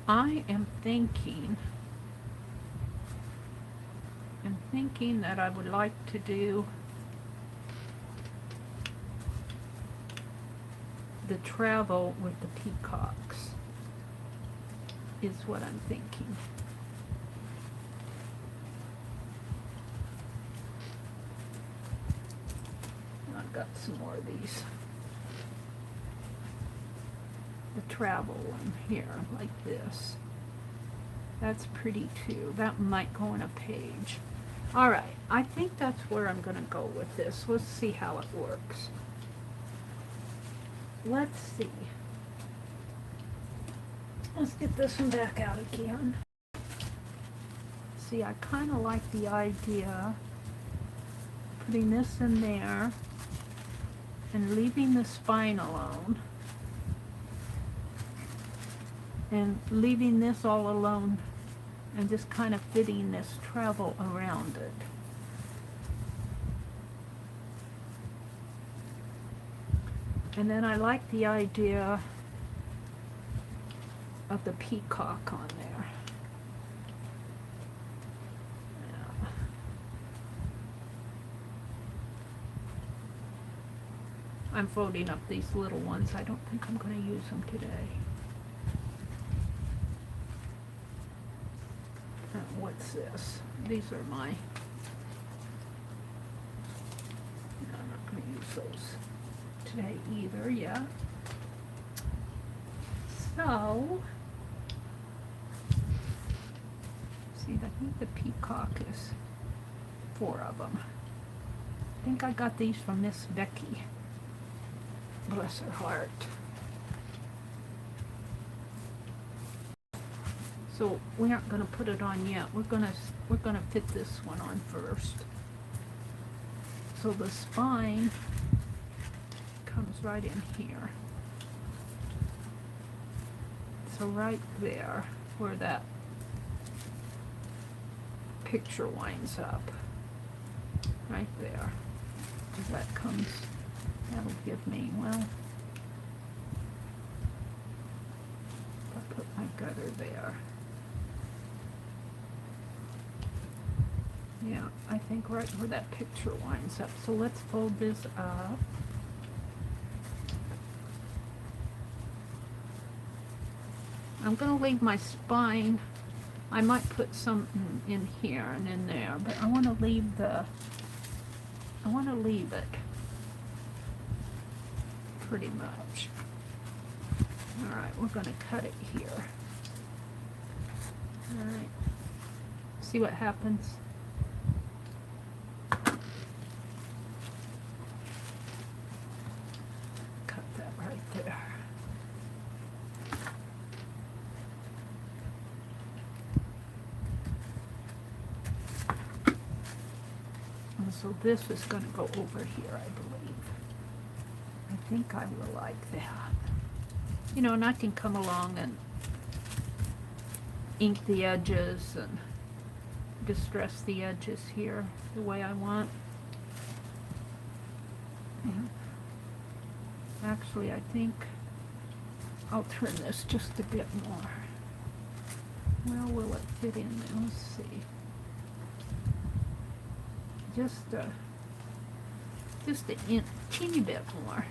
I am thinking that I would like to do the travel with the peacocks, is what I'm thinking. got some more of these. The travel one here, like this. That's pretty too. That might go on a page. All right, I think that's where I'm going to go with this. Let's see how it works. Let's see. Let's get this one back out again. See, I kind of like the idea putting this in there and leaving the spine alone and leaving this all alone and just kind of fitting this travel around it. And then I like the idea of the peacock on there. Yeah. I'm folding up these little ones. I don't think I'm going to use them today. What's this? These are my... No, I'm not going to use those today either yet. So, see, I think the peacock is 4 of them. I think I got these from Miss Becky. Bless her heart. So we aren't going to put it on yet. We're gonna fit this one on first. So the spine comes right in here. So right there, where that picture winds up, right there. As that comes, that'll give me, well, I'll put my gutter there. Yeah, I think right where that picture winds up. So let's fold this up. I'm going to leave my spine. I might put some in here and in there, but I want to leave it pretty much. All right, we're going to cut it here. All right, see what happens. Cut that right there. And so this is going to go over here, I believe. I think I will like that. You know, and I can come along and ink the edges and distress the edges here the way I want. Yeah. Actually, I think I'll trim this just a bit more. Where will it fit in there? Let's see. Just a teeny bit more.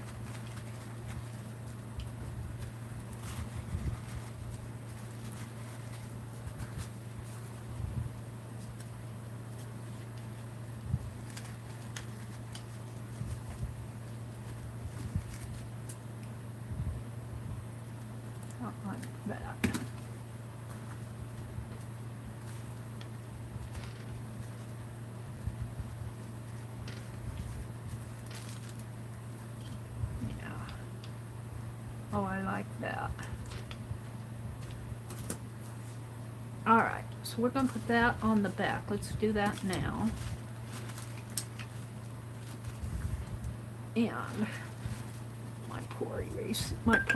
Like that. Yeah. Oh, I like that. All right, so we're going to put that on the back. Let's do that now. And my poor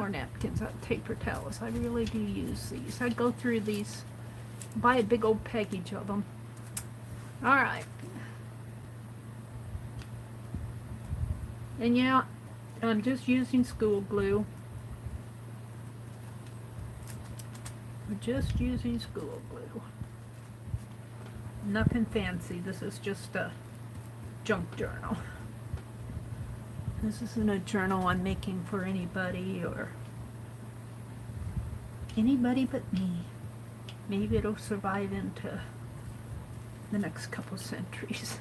napkins, paper towels. I really do use these. I go through these, buy a big old package of them. All right. And yeah, I'm just using school glue. We're just using school glue. Nothing fancy. This is just a junk journal. This isn't a journal I'm making for anybody or anybody but me. Maybe it'll survive into the next couple centuries.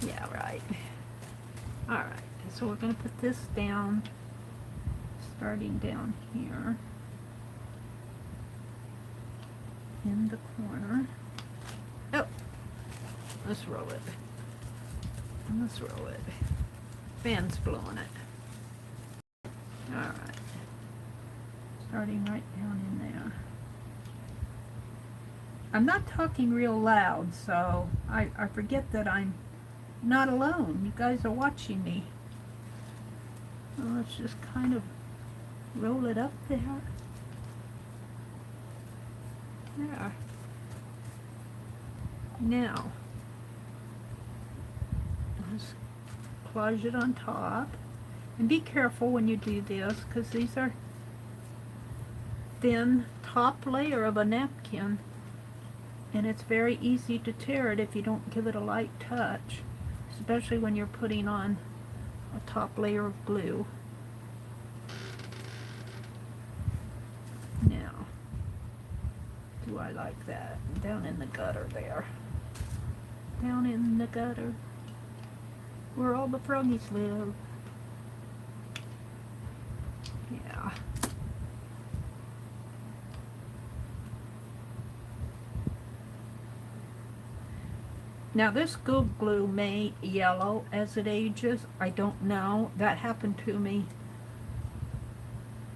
Yeah, right. All right, So we're going to put this down, starting down here in the corner. Oh, let's roll it. Let's roll it. Fan's blowing it. Alright. Starting right down in there. I'm not talking real loud, so I forget that I'm not alone. You guys are watching me. So let's just kind of roll it up there. There. Now, let's collage it on top. And be careful when you do this, because these are thin top layer of a napkin. And it's very easy to tear it if you don't give it a light touch, especially when you're putting on a top layer of glue. Now, do I like that? Down in the gutter there. Down in the gutter, where all the froggies live. Yeah. Now this gold glue may yellow as it ages. I don't know. That happened to me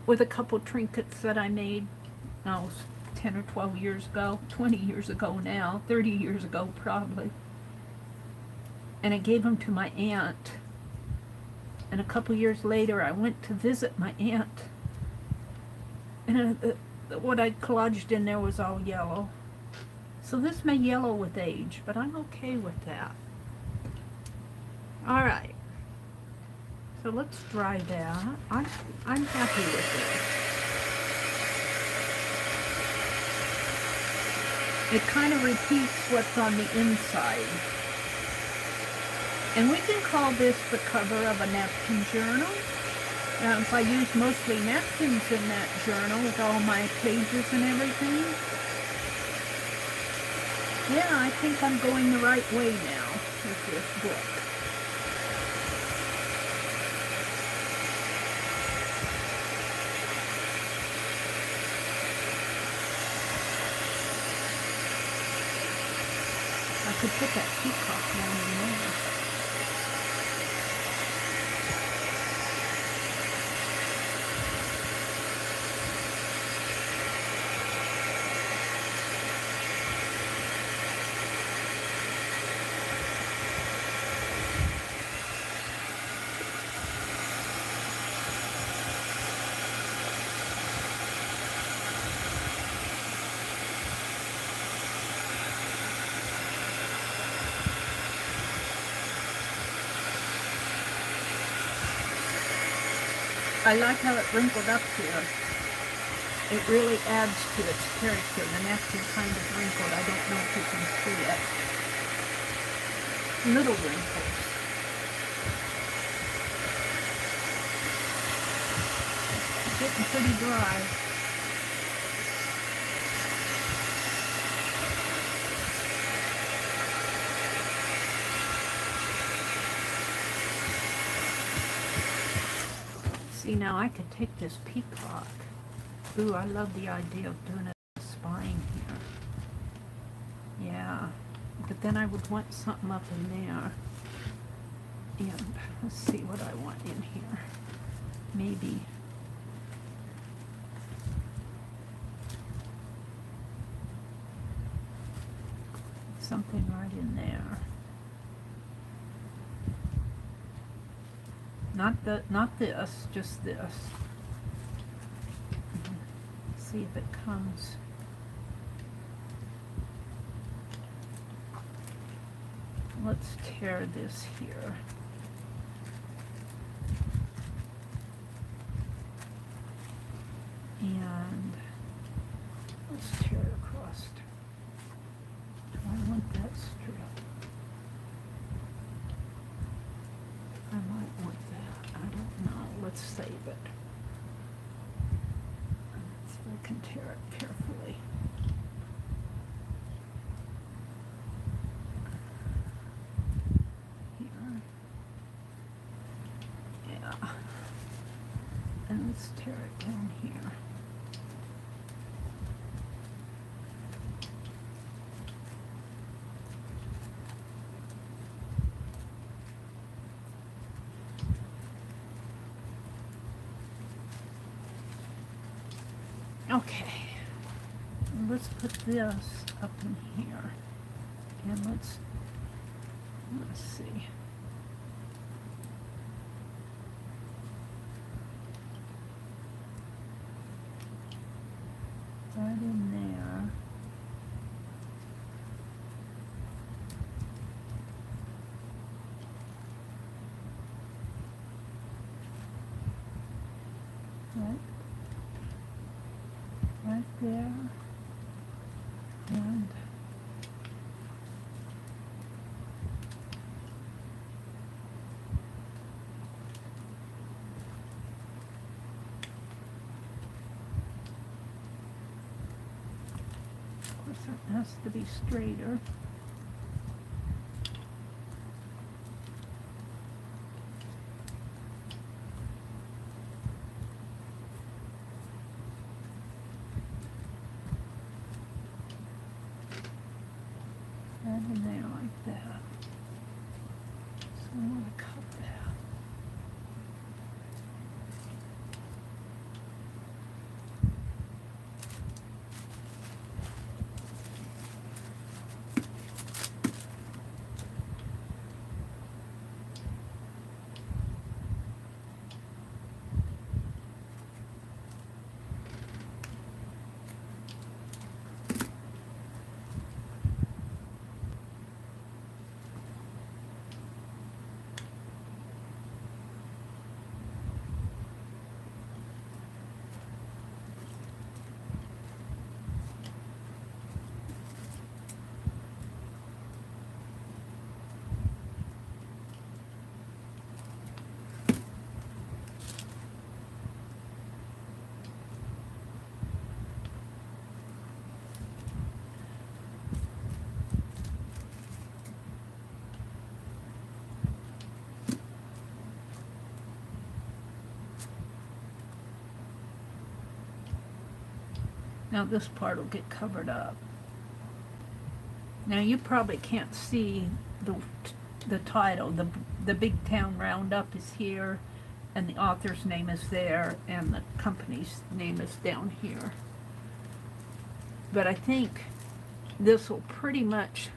with a couple trinkets that I made, oh, 10 or 12 years ago, 20 years ago now, 30 years ago probably. And I gave them to my aunt. And a couple years later I went to visit my aunt. And what I'd collaged in there was all yellow. So this may yellow with age, but I'm okay with that. Alright. So let's dry that. I'm happy with this. It kind of repeats what's on the inside. And we can call this the cover of a napkin journal. If I use mostly napkins in that journal with all my pages and everything. Yeah, I think I'm going the right way now with this book. I could put that peacock down in there. I like how it wrinkled up here. It really adds to its character. The napkin kind of wrinkled. I don't know if you can see it. Little wrinkles. It's getting pretty dry. See, now I could take this peacock. Ooh, I love the idea of doing a spine here. Yeah, but then I would want something up in there. And let's see what I want in here. Maybe. Something right in there. Not this, just this. See if it comes. Let's tear this here. And let's tear it across. Do I want that strip? I might want that. I don't know. Let's save it. So I can tear it carefully. Here. Let's tear it down here. Okay, let's put this up in here, and let's see. Right in there. Right there. And of course it has to be straighter. And in there like that. So I want to cut that. Now this part will get covered up. Now you probably can't see the title. The Big Town Roundup is here, and the author's name is there, and the company's name is down here. But I think this will pretty much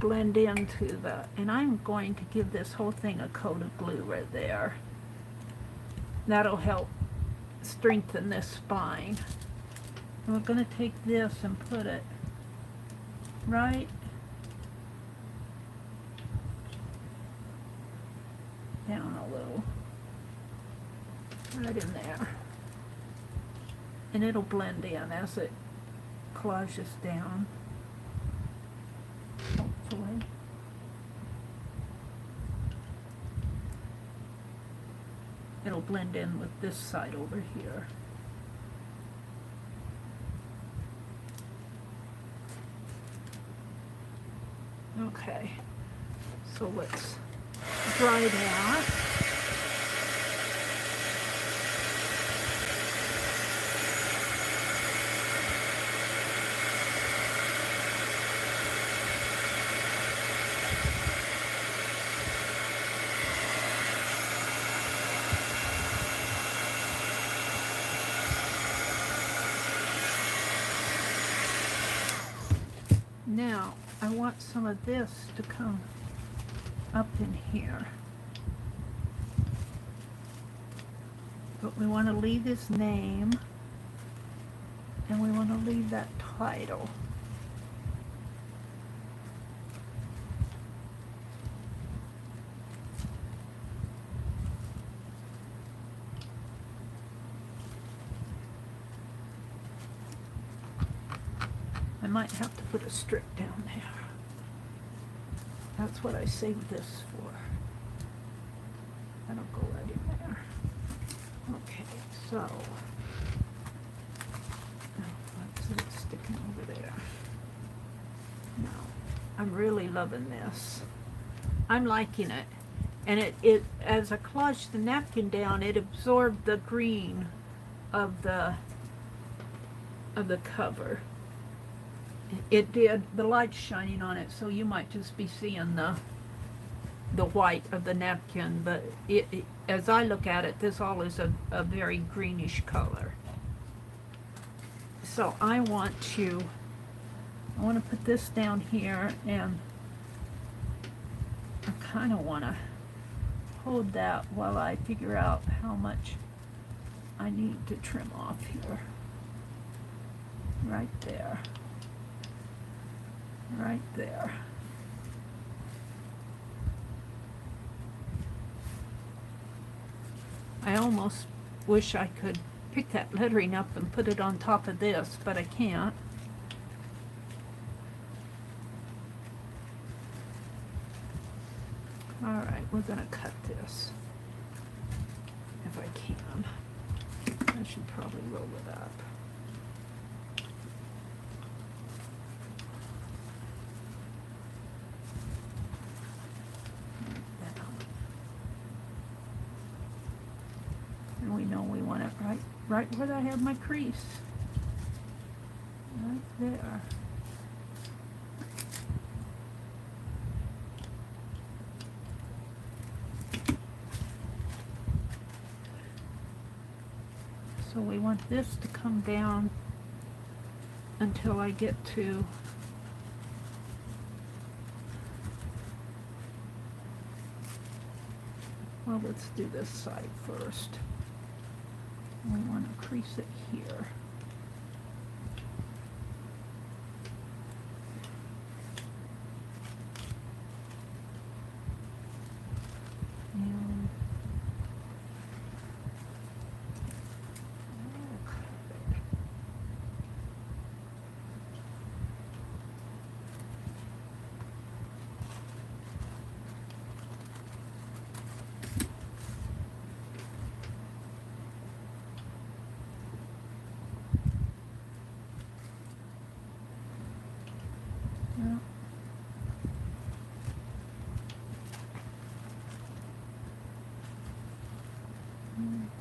blend into the, and I'm going to give this whole thing a coat of glue right there. That'll help strengthen this spine. And we're going to take this and put it right down a little, right in there. And it'll blend in as it collages down, hopefully. It'll blend in with this side over here. Okay, so let's dry that. Now, I want some of this to come up in here. But we want to leave his name, and we want to leave that title. I might have to put a strip down there. That's what I saved this for. That'll go right in there. Okay, so that's it sticking over there. Now, I'm really loving this. I'm liking it. And it as I collaged the napkin down, it absorbed the green of the cover. It did. The light's shining on it, so you might just be seeing the white of the napkin, but as I look at it, this all is a very greenish color. So I want to put this down here, and I kind of want to hold that while I figure out how much I need to trim off here. Right there. Right there. I almost wish I could pick that lettering up and put it on top of this, but I can't. Alright, we're going to cut this, if I can. I should probably roll it up. And we know we want it right where I have my crease. Right there. So we want this to come down until I get to well, let's do this side first. We want to crease it here.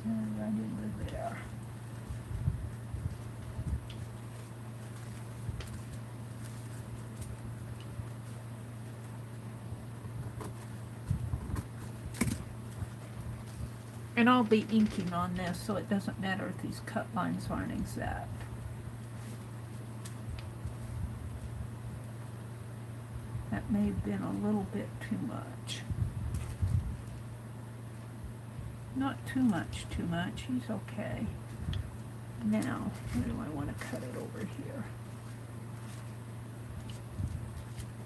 And right into there. And I'll be inking on this, so it doesn't matter if these cut lines aren't exact. That may have been a little bit too much. Not too much, he's okay. Now, where do I want to cut it over here?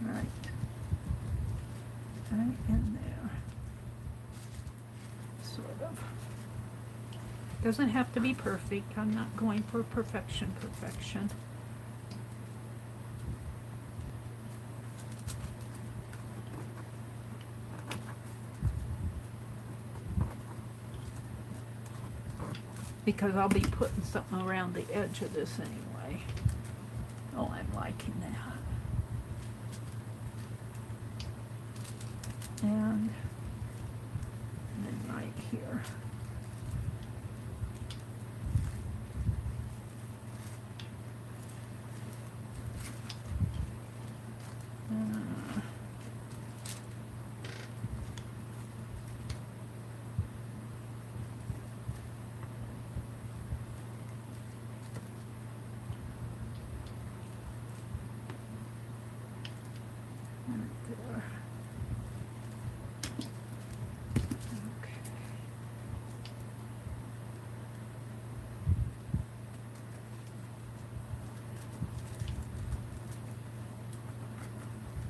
Right in there. Sort of. Doesn't have to be perfect. I'm not going for perfection. Because I'll be putting something around the edge of this anyway. Oh, I'm liking that. And then right here.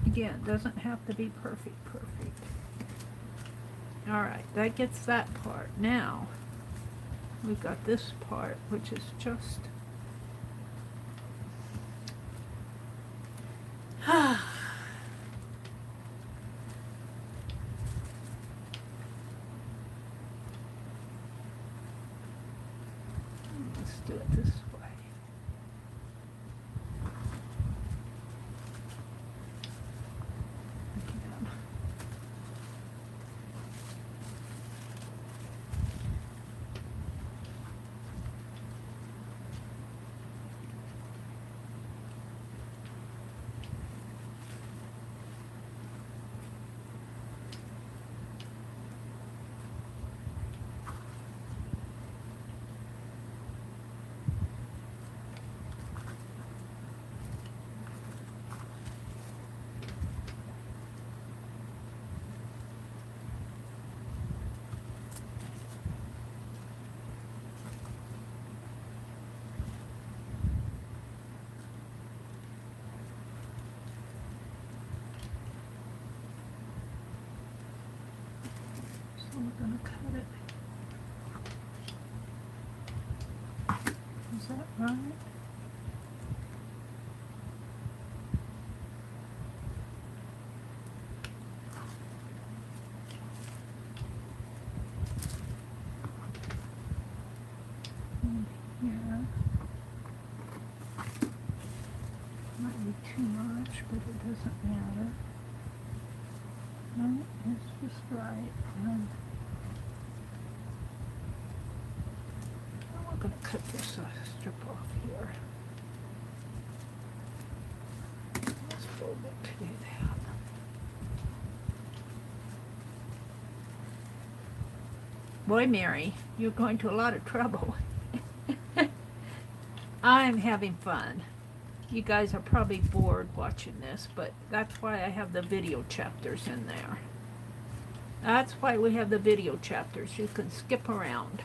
Again, doesn't have to be perfect. Alright, that gets that part. Now, we've got this part, which is just... Let's do it this way. So we're going to cut it. Is that right? And here. Might be too much, but it doesn't matter. No, it's just right. And we're going to cut this strip off here. Let's fold it to do that. Boy, Meri, you're going to a lot of trouble. I'm having fun. You guys are probably bored watching this, but that's why I have the video chapters in there. That's why we have the video chapters. You can skip around.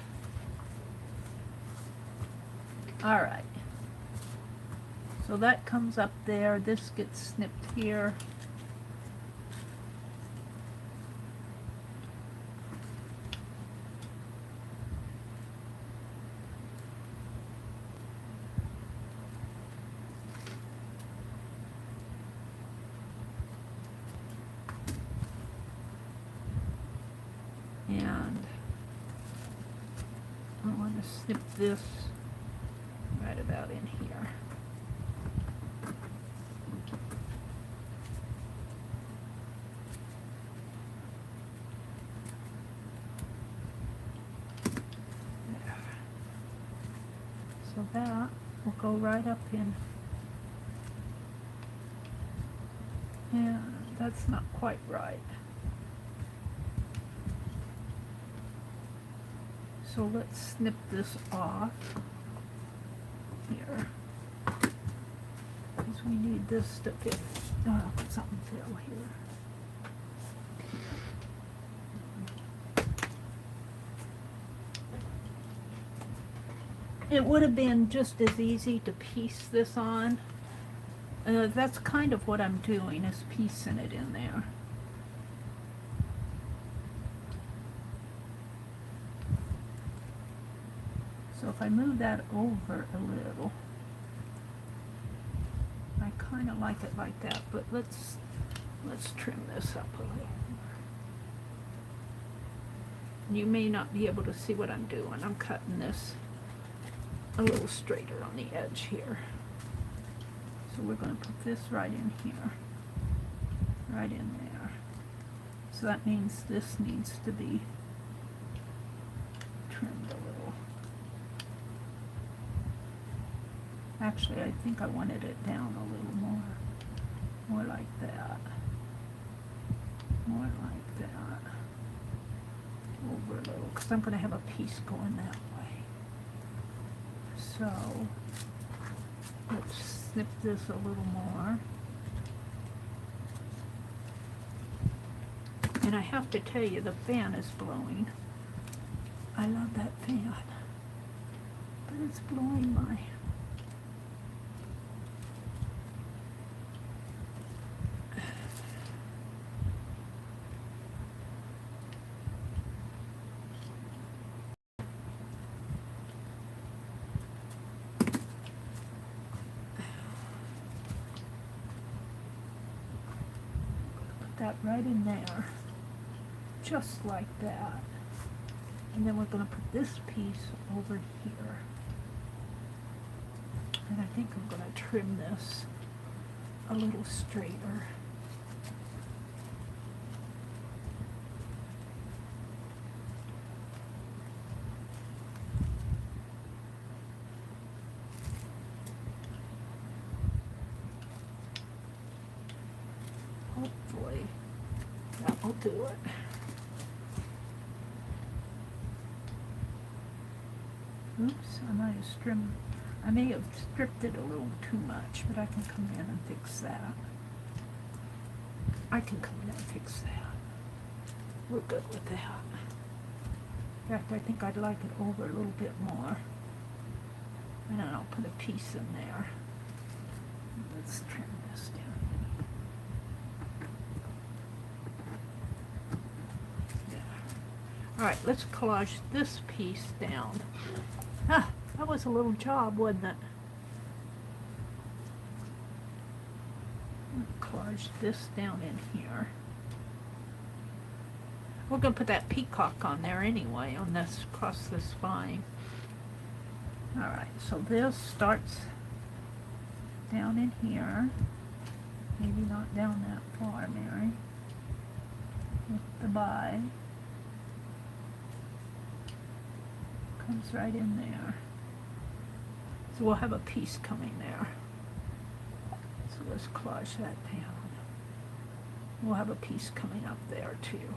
Alright. So that comes up there. This gets snipped here. And I want to snip this right about in here. There. So that will go right up in. Yeah, that's not quite right. So let's snip this off here, because we need this to fit, something fell here. It would have been just as easy to piece this on. That's kind of what I'm doing, is piecing it in there. So if I move that over a little, I kind of like it like that, but let's trim this up a little. You may not be able to see what I'm doing. I'm cutting this a little straighter on the edge here. So we're going to put this right in here, right in there. So that means this needs to be trimmed a little. Actually, I think I wanted it down a little more like that, more like that, over a little, because I'm going to have a piece going that way. So let's snip this a little more. And I have to tell you, the fan is blowing. I love that fan, but it's blowing my... that right in there, just like that. And then we're going to put this piece over here. And I think I'm going to trim this a little straighter. Hopefully that will do it. Oops, I may have stripped it a little too much, but I can come in and fix that. I can come in and fix that. We're good with that. In fact, I think I'd like it over a little bit more. And then I'll put a piece in there. Let's trim this down. Alright, let's collage this piece down. Ah, that was a little job, wasn't it? Collage this down in here. We're going to put that peacock on there anyway, on this, across this spine. Alright, so this starts down in here. Maybe not down that far, Mary. With the bye. Comes right in there. So we'll have a piece coming there. So let's collage that down. We'll have a piece coming up there too.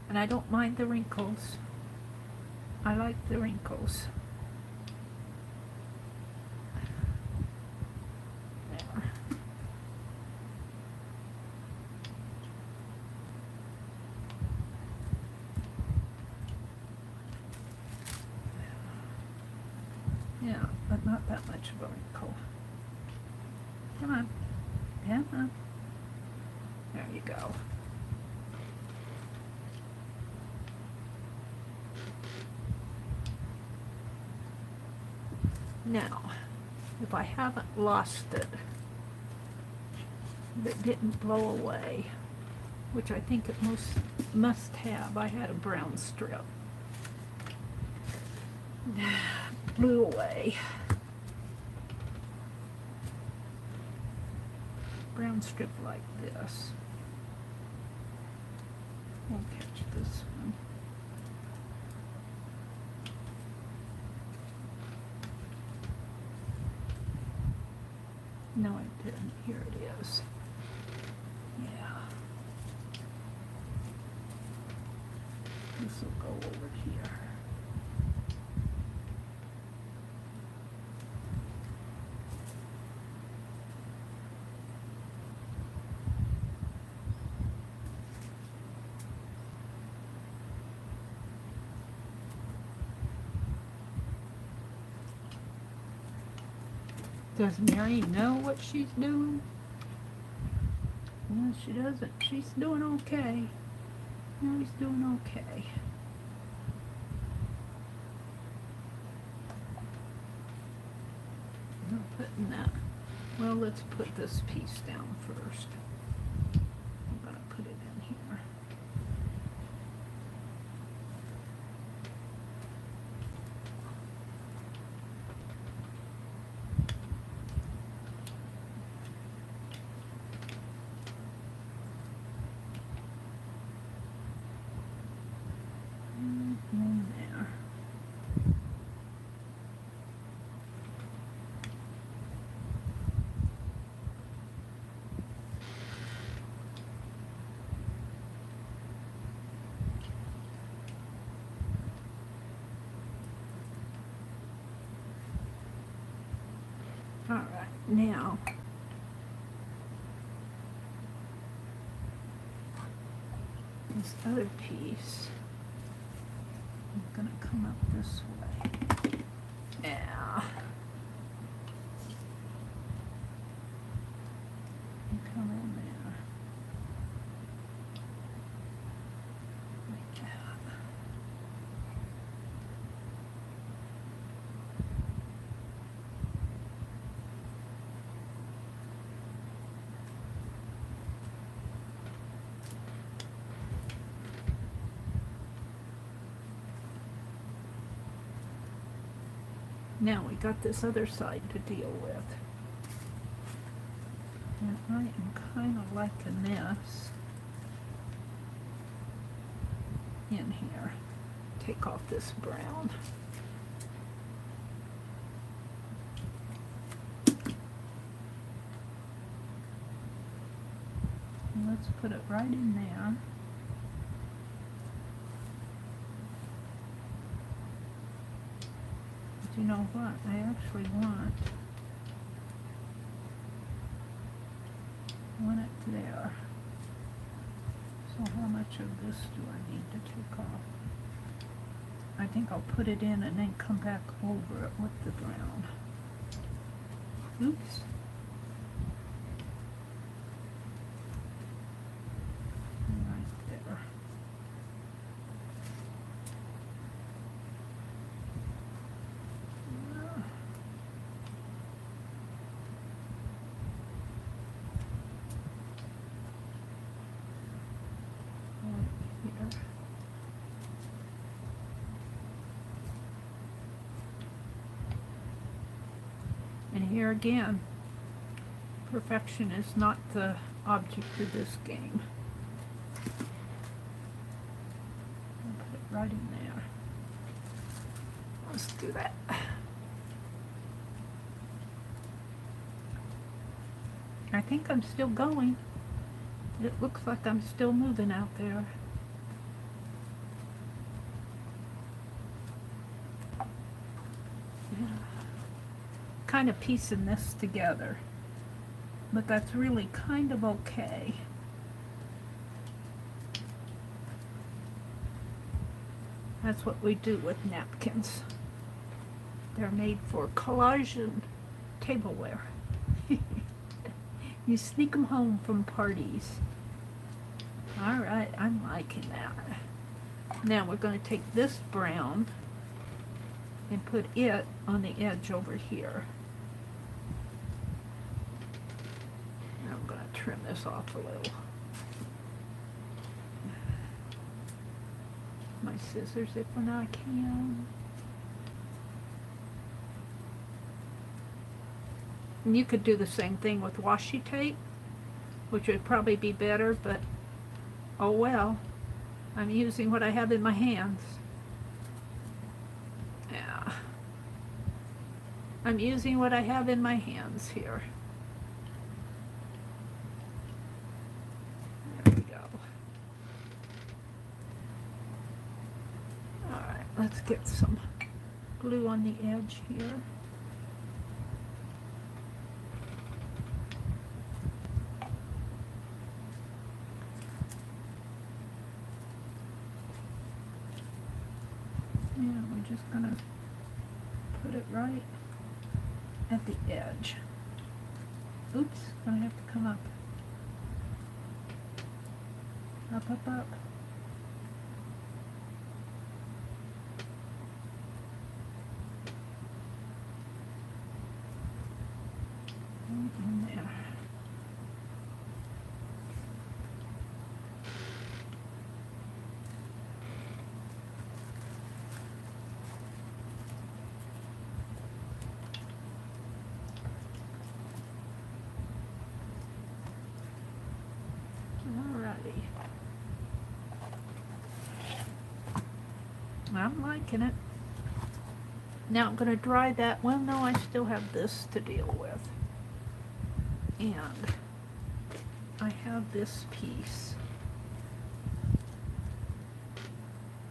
And I don't mind the wrinkles. I like the wrinkles. There. Yeah, but not that much of a wrinkle. Come on. Come on. There you go. Now, if I haven't lost it, if it didn't blow away, which I think it must have, I had a brown strip. Blew away. Brown strip like this. We'll catch this one. No, it didn't. Here it is. Yeah. This will go over here. Does Meri know what she's doing? No, she doesn't. She's doing okay. Meri's doing okay. I'm putting that. Well, let's put this piece down first. I'm gonna put it in here. There. All right, now this other piece, I'm gonna come up this way. Yeah. And come in there. Like that. Now we got this other side to deal with. And I am kind of liking this in here. Take off this brown. And let's put it right in there. You know what? I actually want it there. So how much of this do I need to take off? I think I'll put it in and then come back over it with the brown. Oops. Right there. And here again, perfection is not the object of this game. I'll put it right in there. Let's do that. I think I'm still going. It looks like I'm still moving out there. Kind of piecing this together, but that's really kind of okay. That's what we do with napkins. They're made for collage and tableware. You sneak them home from parties. All right, I'm liking that. Now we're going to take this brown and put it on the edge over here. I'm going to trim this off a little. My scissors if when I can. And you could do the same thing with washi tape, which would probably be better, but oh well. I'm using what I have in my hands. Yeah. I'm using what I have in my hands here. There we go. Alright, let's get some glue on the edge here. And we're just gonna put it right at the edge. Oops, gonna have to come up. Up, up, up. Right in there. I'm liking it. Now I'm going to dry that. Well, no, I still have this to deal with. And I have this piece.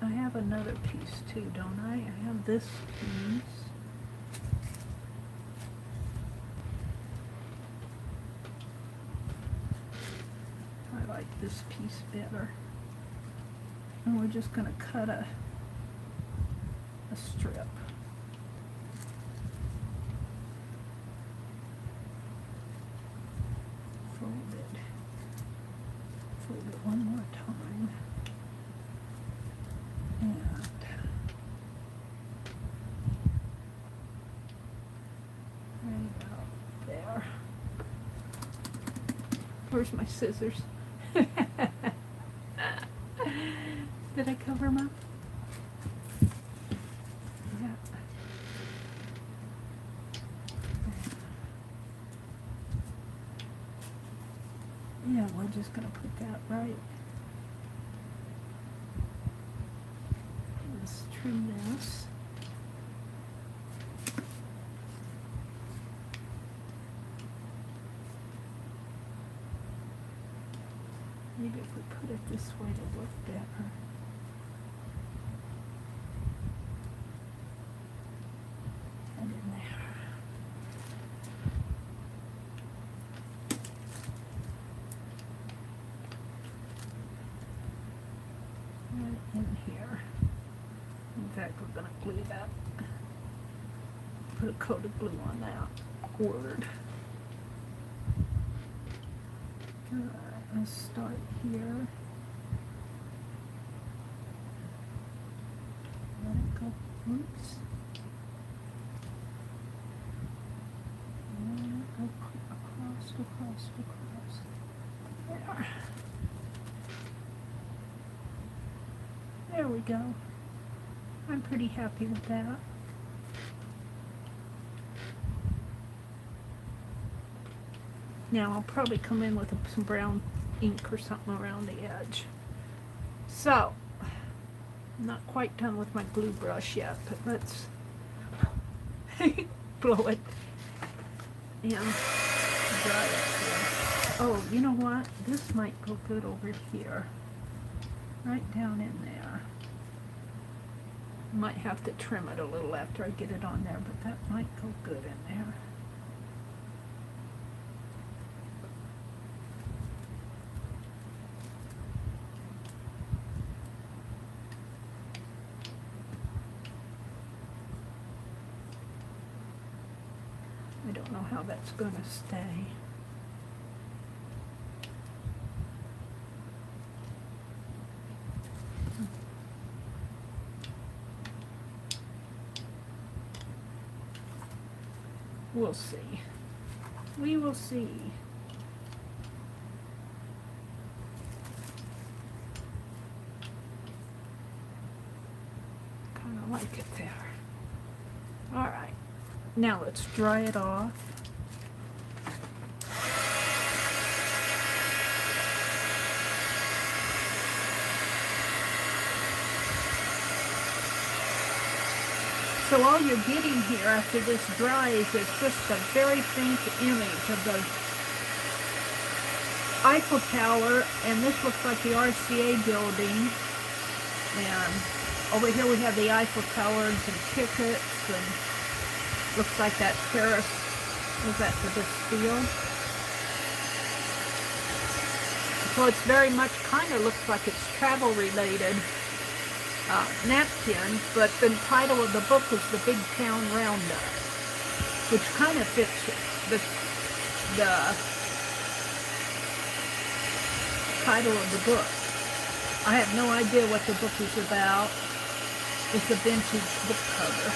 I have another piece too, don't I? I have this piece. I like this piece better. And we're just going to cut a strip. Fold it one more time. And right about there. Where's my scissors? Did I cover them up? Yeah, we're just going to put that right. Let's trim this. Maybe if we put it this way it'll look better. And in there. In here. In fact, we're going to glue that. Put a coat of glue on that word. Alright, let's start here. Let it go. Oops. Let it go across. There. There we go. I'm pretty happy with that. Now I'll probably come in with some brown ink or something around the edge. So, I'm not quite done with my glue brush yet, but let's blow it and dry it here. Oh, you know what? This might go good over here. Right down in there. Might have to trim it a little after I get it on there, but that might go good in there. I don't know how that's going to stay. We'll see. We will see. Kind of like it there. All right. Now let's dry it off. So all you're getting here after this dries is just a very faint image of the Eiffel Tower, and this looks like the RCA building, and over here we have the Eiffel Tower and some tickets, and looks like that Paris, was that the Bastille? So it's very much kind of looks like it's travel related. Napkin, but the title of the book is The Big Town Roundup, which kind of fits the title of the book. I have no idea what the book is about. It's a vintage book cover.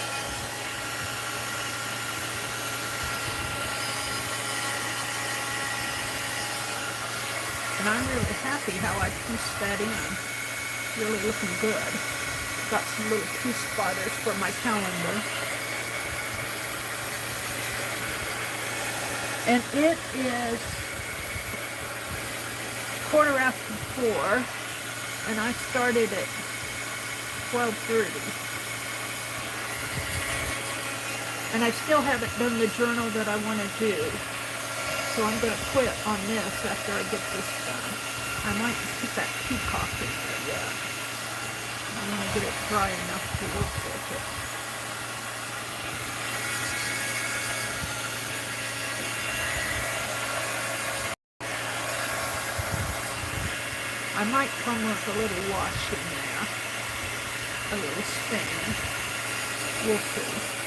And I'm really happy how I pieced that in. Really looking good. Got some little piece spotters for my calendar. And it is 4:15, and I started at 12:30. And I still haven't done the journal that I want to do. So I'm going to quit on this after I get this done. I might put that peacock in there yet. I want to get it dry enough to work with it. I might come with a little wash in there. A little stain. We'll see.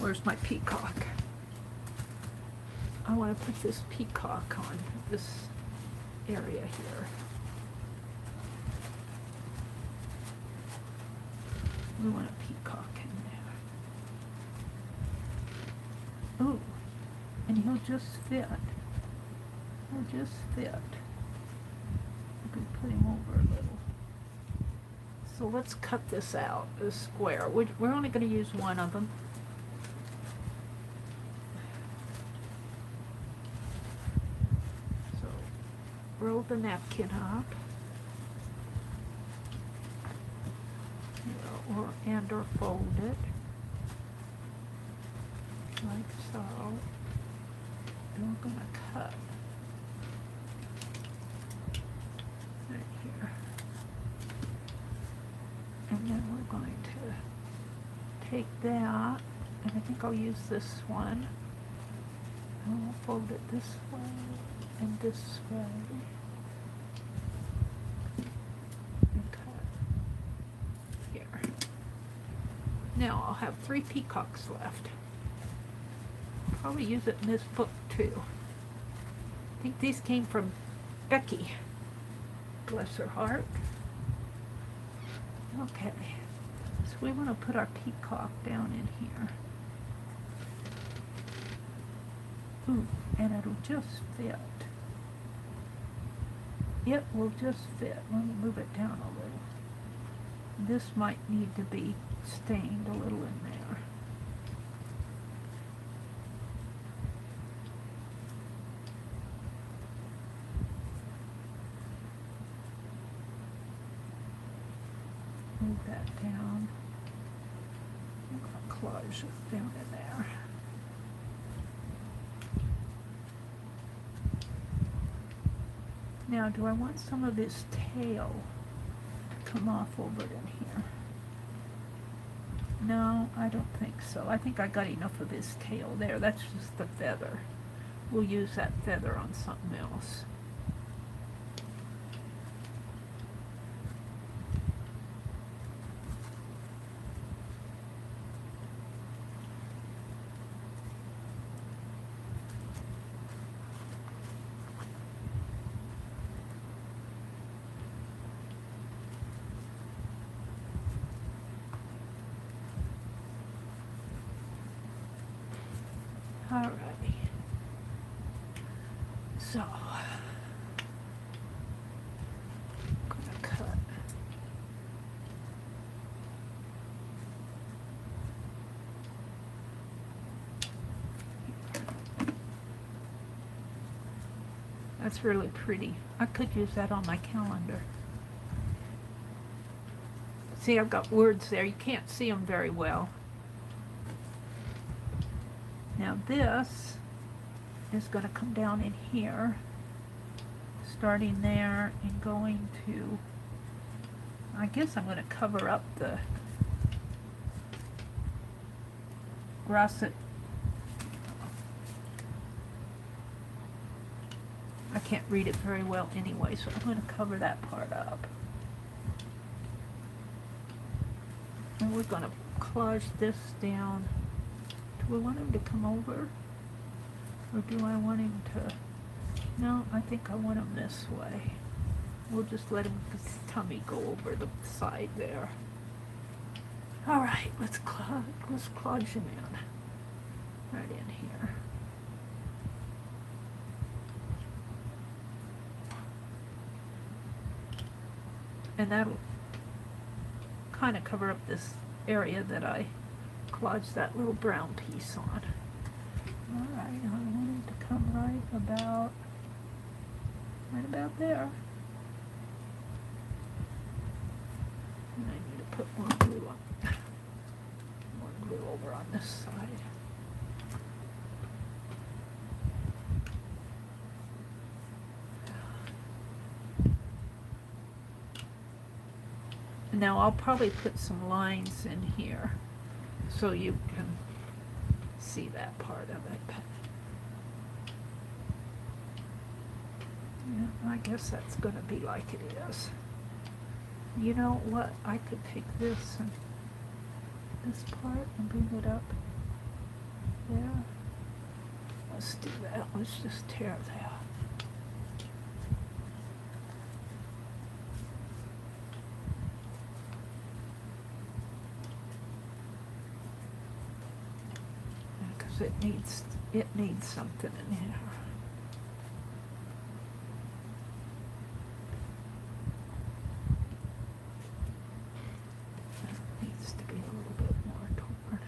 Where's my peacock? I want to put this peacock on this area here. We want a peacock in there. Ooh, and he'll just fit. He'll just fit. I can put him over a little. So let's cut this out, this square. We're only going to use one of them. Roll the napkin up, or fold it like so. And we're going to cut right here, and then we're going to take that, and I think I'll use this one I'll fold it this way and this way. And cut here. Now I'll have 3 peacocks left. Probably use it in this book too. I think these came from Becky. Bless her heart. Okay, so we want to put our peacock down in here. Ooh, and it'll just fit. It will just fit. Let me move it down a little. This might need to be stained a little in there. Move that down. I'm going to collage it down in there. Now, do I want some of this tail to come off over in here? No, I don't think so. I think I got enough of his tail there. That's just the feather. We'll use that feather on something else. Alrighty. So, I'm gonna cut. That's really pretty. I could use that on my calendar. See, I've got words there. You can't see them very well. Now this is going to come down in here, starting there and going to, I guess I'm going to cover up the russet. I can't read it very well anyway, so I'm going to cover that part up. And we're going to collage this down. Do I want him to come over? Or do I want him to... No, I think I want him this way. We'll just let him, his tummy go over the side there. Alright, let's collage him in. Right in here. And that'll kind of cover up this area that I collage that little brown piece on. Alright, I want it to come right about there. And I need to put more glue on, more glue over on this side. Now I'll probably put some lines in here so you can see that part of it. Yeah, I guess that's going to be like it is. You know what? I could take this and this part and bring it up there. Let's do that. Let's just tear that. It needs something in here. It needs to be a little bit more torn.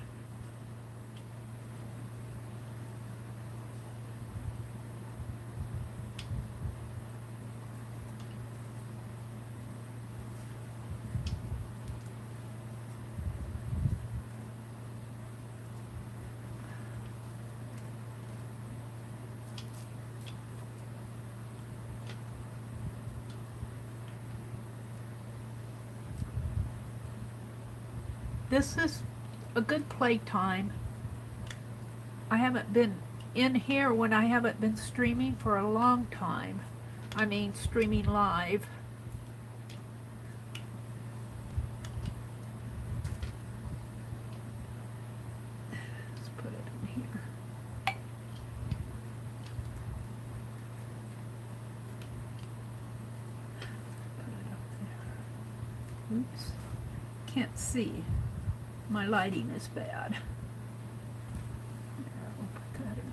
This is a good playtime. I haven't been in here when I haven't been streaming for a long time. I mean, streaming live. Let's put it in here. Put it up there. Oops. Can't see. My lighting is bad. There, we'll put that in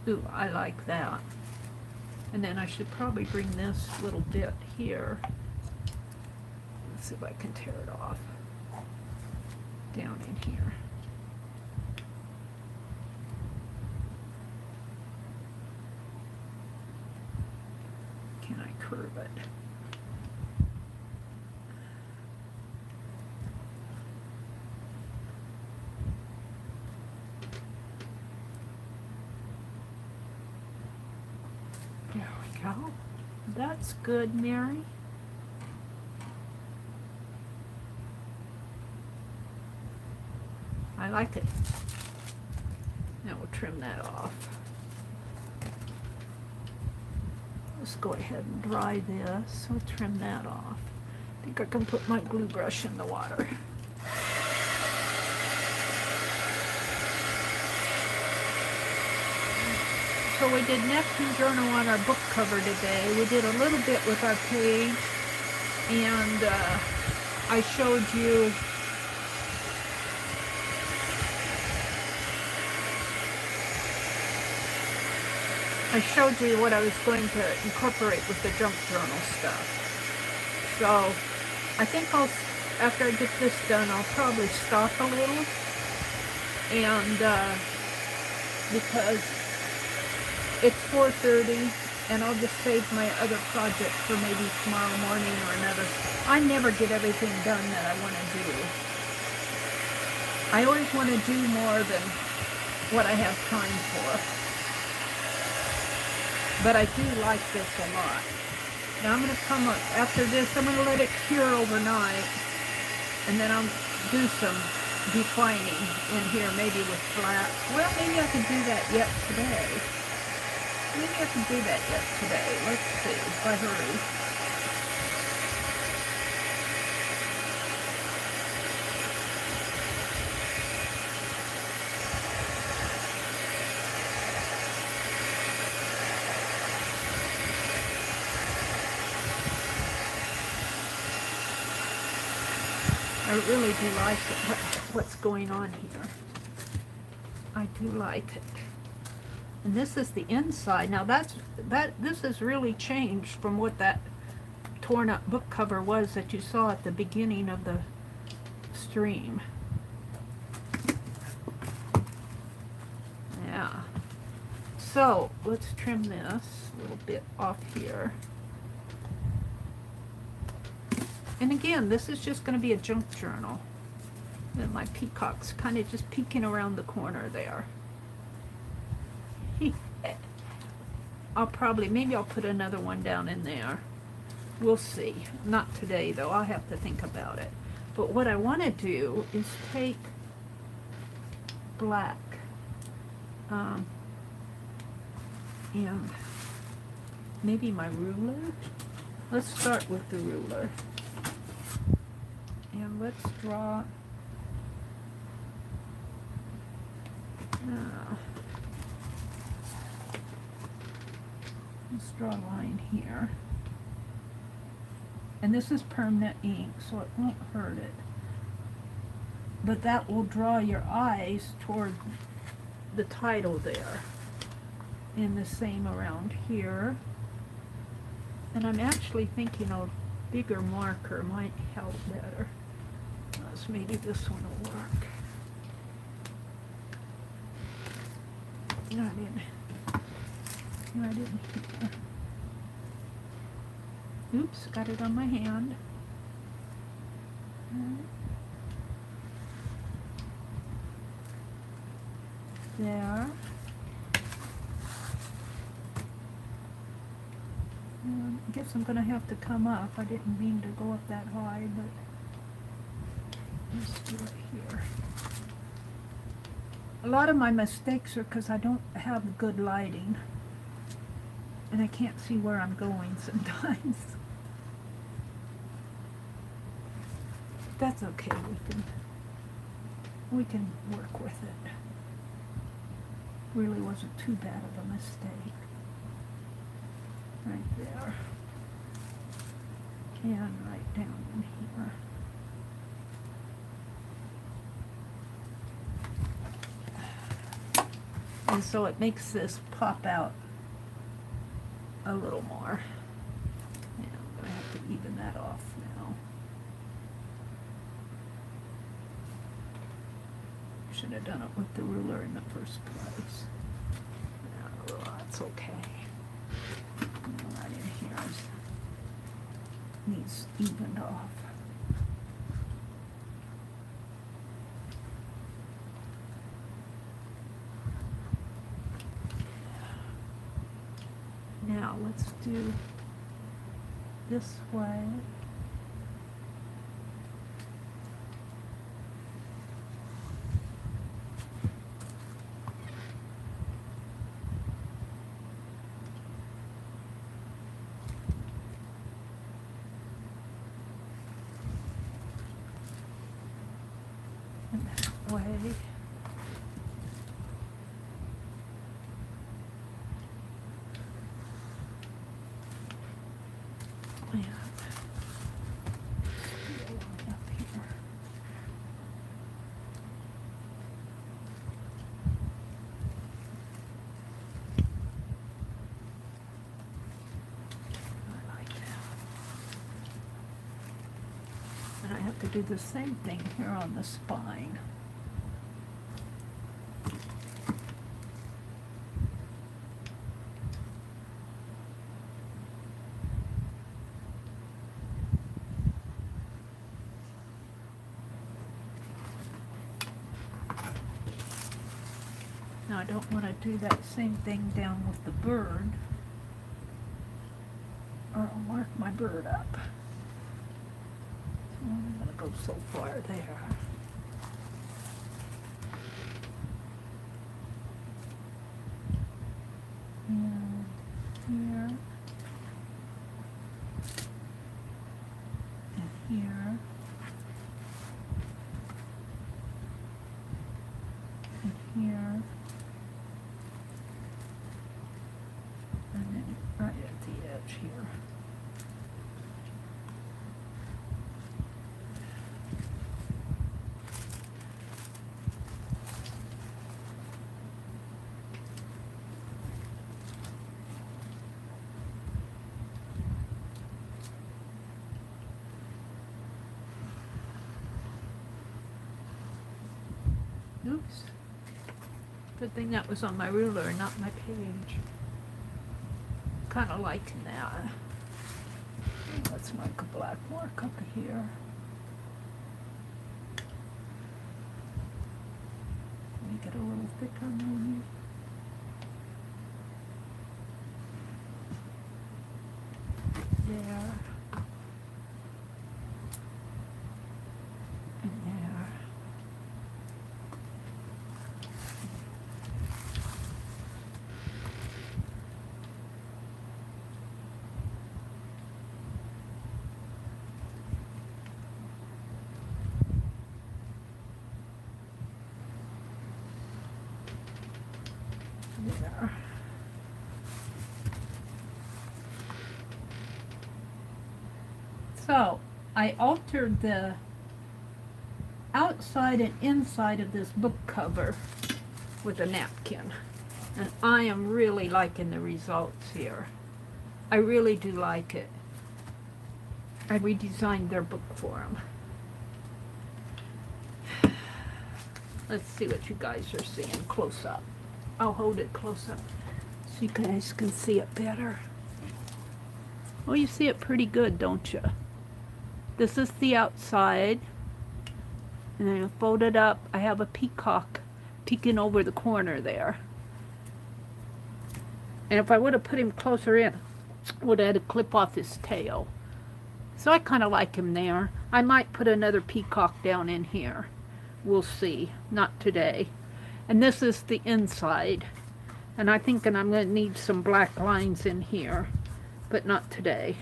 there. Ooh, I like that. And then I should probably bring this little bit here. Let's see if I can tear it off. Down in here. Can I curve it? There we go. That's good, Meri. I like it. Now we'll trim that off. Let's go ahead and dry this. We'll trim that off. I think I can put my glue brush in the water. So we did Napkin Journal on our book cover today. We did a little bit with our page, and I showed you what I was going to incorporate with the junk journal stuff. So I think after I get this done, I'll probably stop a little, and because it's 4:30, and I'll just save my other project for maybe tomorrow morning or another. I never get everything done that I want to do. I always want to do more than what I have time for. But I do like this a lot. Now I'm going to come up, after this, I'm going to let it cure overnight, and then I'll do some defining in here, maybe with flat. Well, maybe I could do that yet today. Maybe I can do that yet today. Let's see if I hurry. I really do like it, what's going on here. I do like it. And this is the inside. Now this has really changed from what that torn up book cover was that you saw at the beginning of the stream. Yeah. So let's trim this little bit off here. And again, this is just going to be a junk journal. And my peacock's kind of just peeking around the corner there. Maybe I'll put another one down in there. We'll see. Not today, though. I'll have to think about it. But what I want to do is take black and maybe my ruler. Let's start with the ruler. And let's draw. Let's draw a line here. And this is permanent ink, so it won't hurt it. But that will draw your eyes toward the title there. And the same around here. And I'm actually thinking a bigger marker might help better. So maybe this one will work. No, I didn't. Oops, got it on my hand. There. I guess I'm going to have to come up. I didn't mean to go up that high, but let's do it here. A lot of my mistakes are because I don't have good lighting. And I can't see where I'm going sometimes. That's okay, we can work with it. Really wasn't too bad of a mistake. Right there. And right down in here. And so it makes this pop out a little more. Yeah, I'm going to have to even that off now. Should have done it with the ruler in the first place. No, that's okay. Right in here needs evened off. Now let's do this way. And that way. To do the same thing here on the spine. Now I don't want to do that same thing down with the bird, or I'll mark my bird up. I'm going to go so far there. And here. And here. And here. And then right at the edge here. Oops. Good thing that was on my ruler, not my page. Kind of liking that. Let's mark a black mark up here. Make it a little thicker maybe. There. And there. There. So I altered the outside and inside of this book cover with a napkin, and I am really liking the results here. I really do like it. I redesigned their book for them. Let's see what you guys are seeing close up. I'll hold it close up so you guys can see it better. Well, you see it pretty good, don't you? This is the outside. And then I fold it up. I have a peacock peeking over the corner there. And if I would have put him closer in, I would have had to clip off his tail. So I kind of like him there. I might put another peacock down in here. We'll see. Not today. And this is the inside. And I'm thinking I'm going to need some black lines in here, but not today.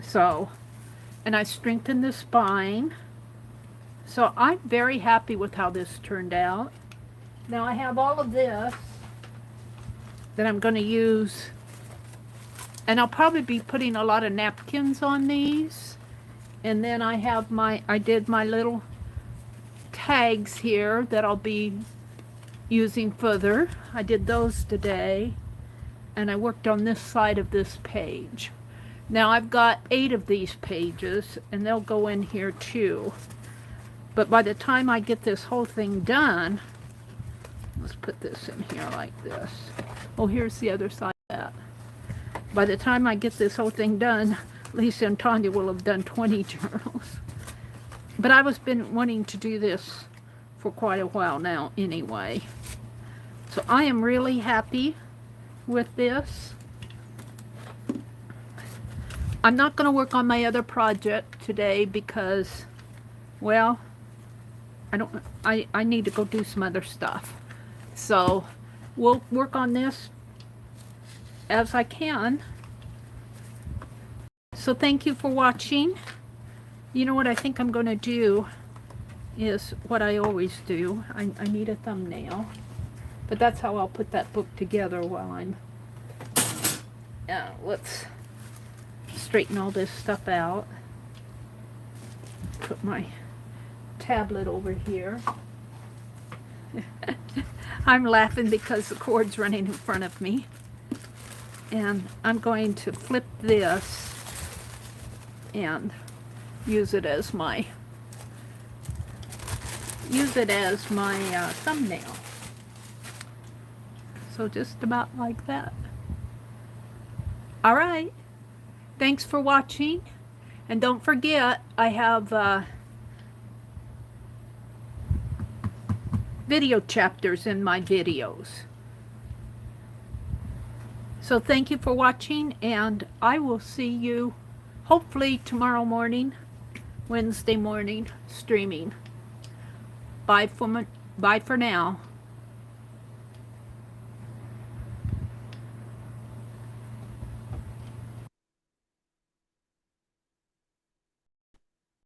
So, and I strengthened the spine. So I'm very happy with how this turned out. Now I have all of this that I'm going to use, and I'll probably be putting a lot of napkins on these. And then I have I did my little tags here that I'll be using further. I did those today, and I worked on this side of this page. Now I've got 8 of these pages, and they'll go in here too. But by the time I get this whole thing done, let's put this in here like this. Oh, here's the other side of that. By the time I get this whole thing done, Lisa and Tanya will have done 20 journals. But I was been wanting to do this for quite a while now anyway. So I am really happy with this. I'm not going to work on my other project today because, well, I need to go do some other stuff. So we'll work on this as I can. So thank you for watching. You know what I think I'm going to do is what I always do. I need a thumbnail. But that's how I'll put that book together while I'm... let's straighten all this stuff out. Put my tablet over here. I'm laughing because the cord's running in front of me. And I'm going to flip this and use it as my thumbnail. So just about like that. All right. Thanks for watching. And don't forget, I have video chapters in my videos. So thank you for watching, and I will see you hopefully tomorrow morning, Wednesday morning, streaming. Bye for now.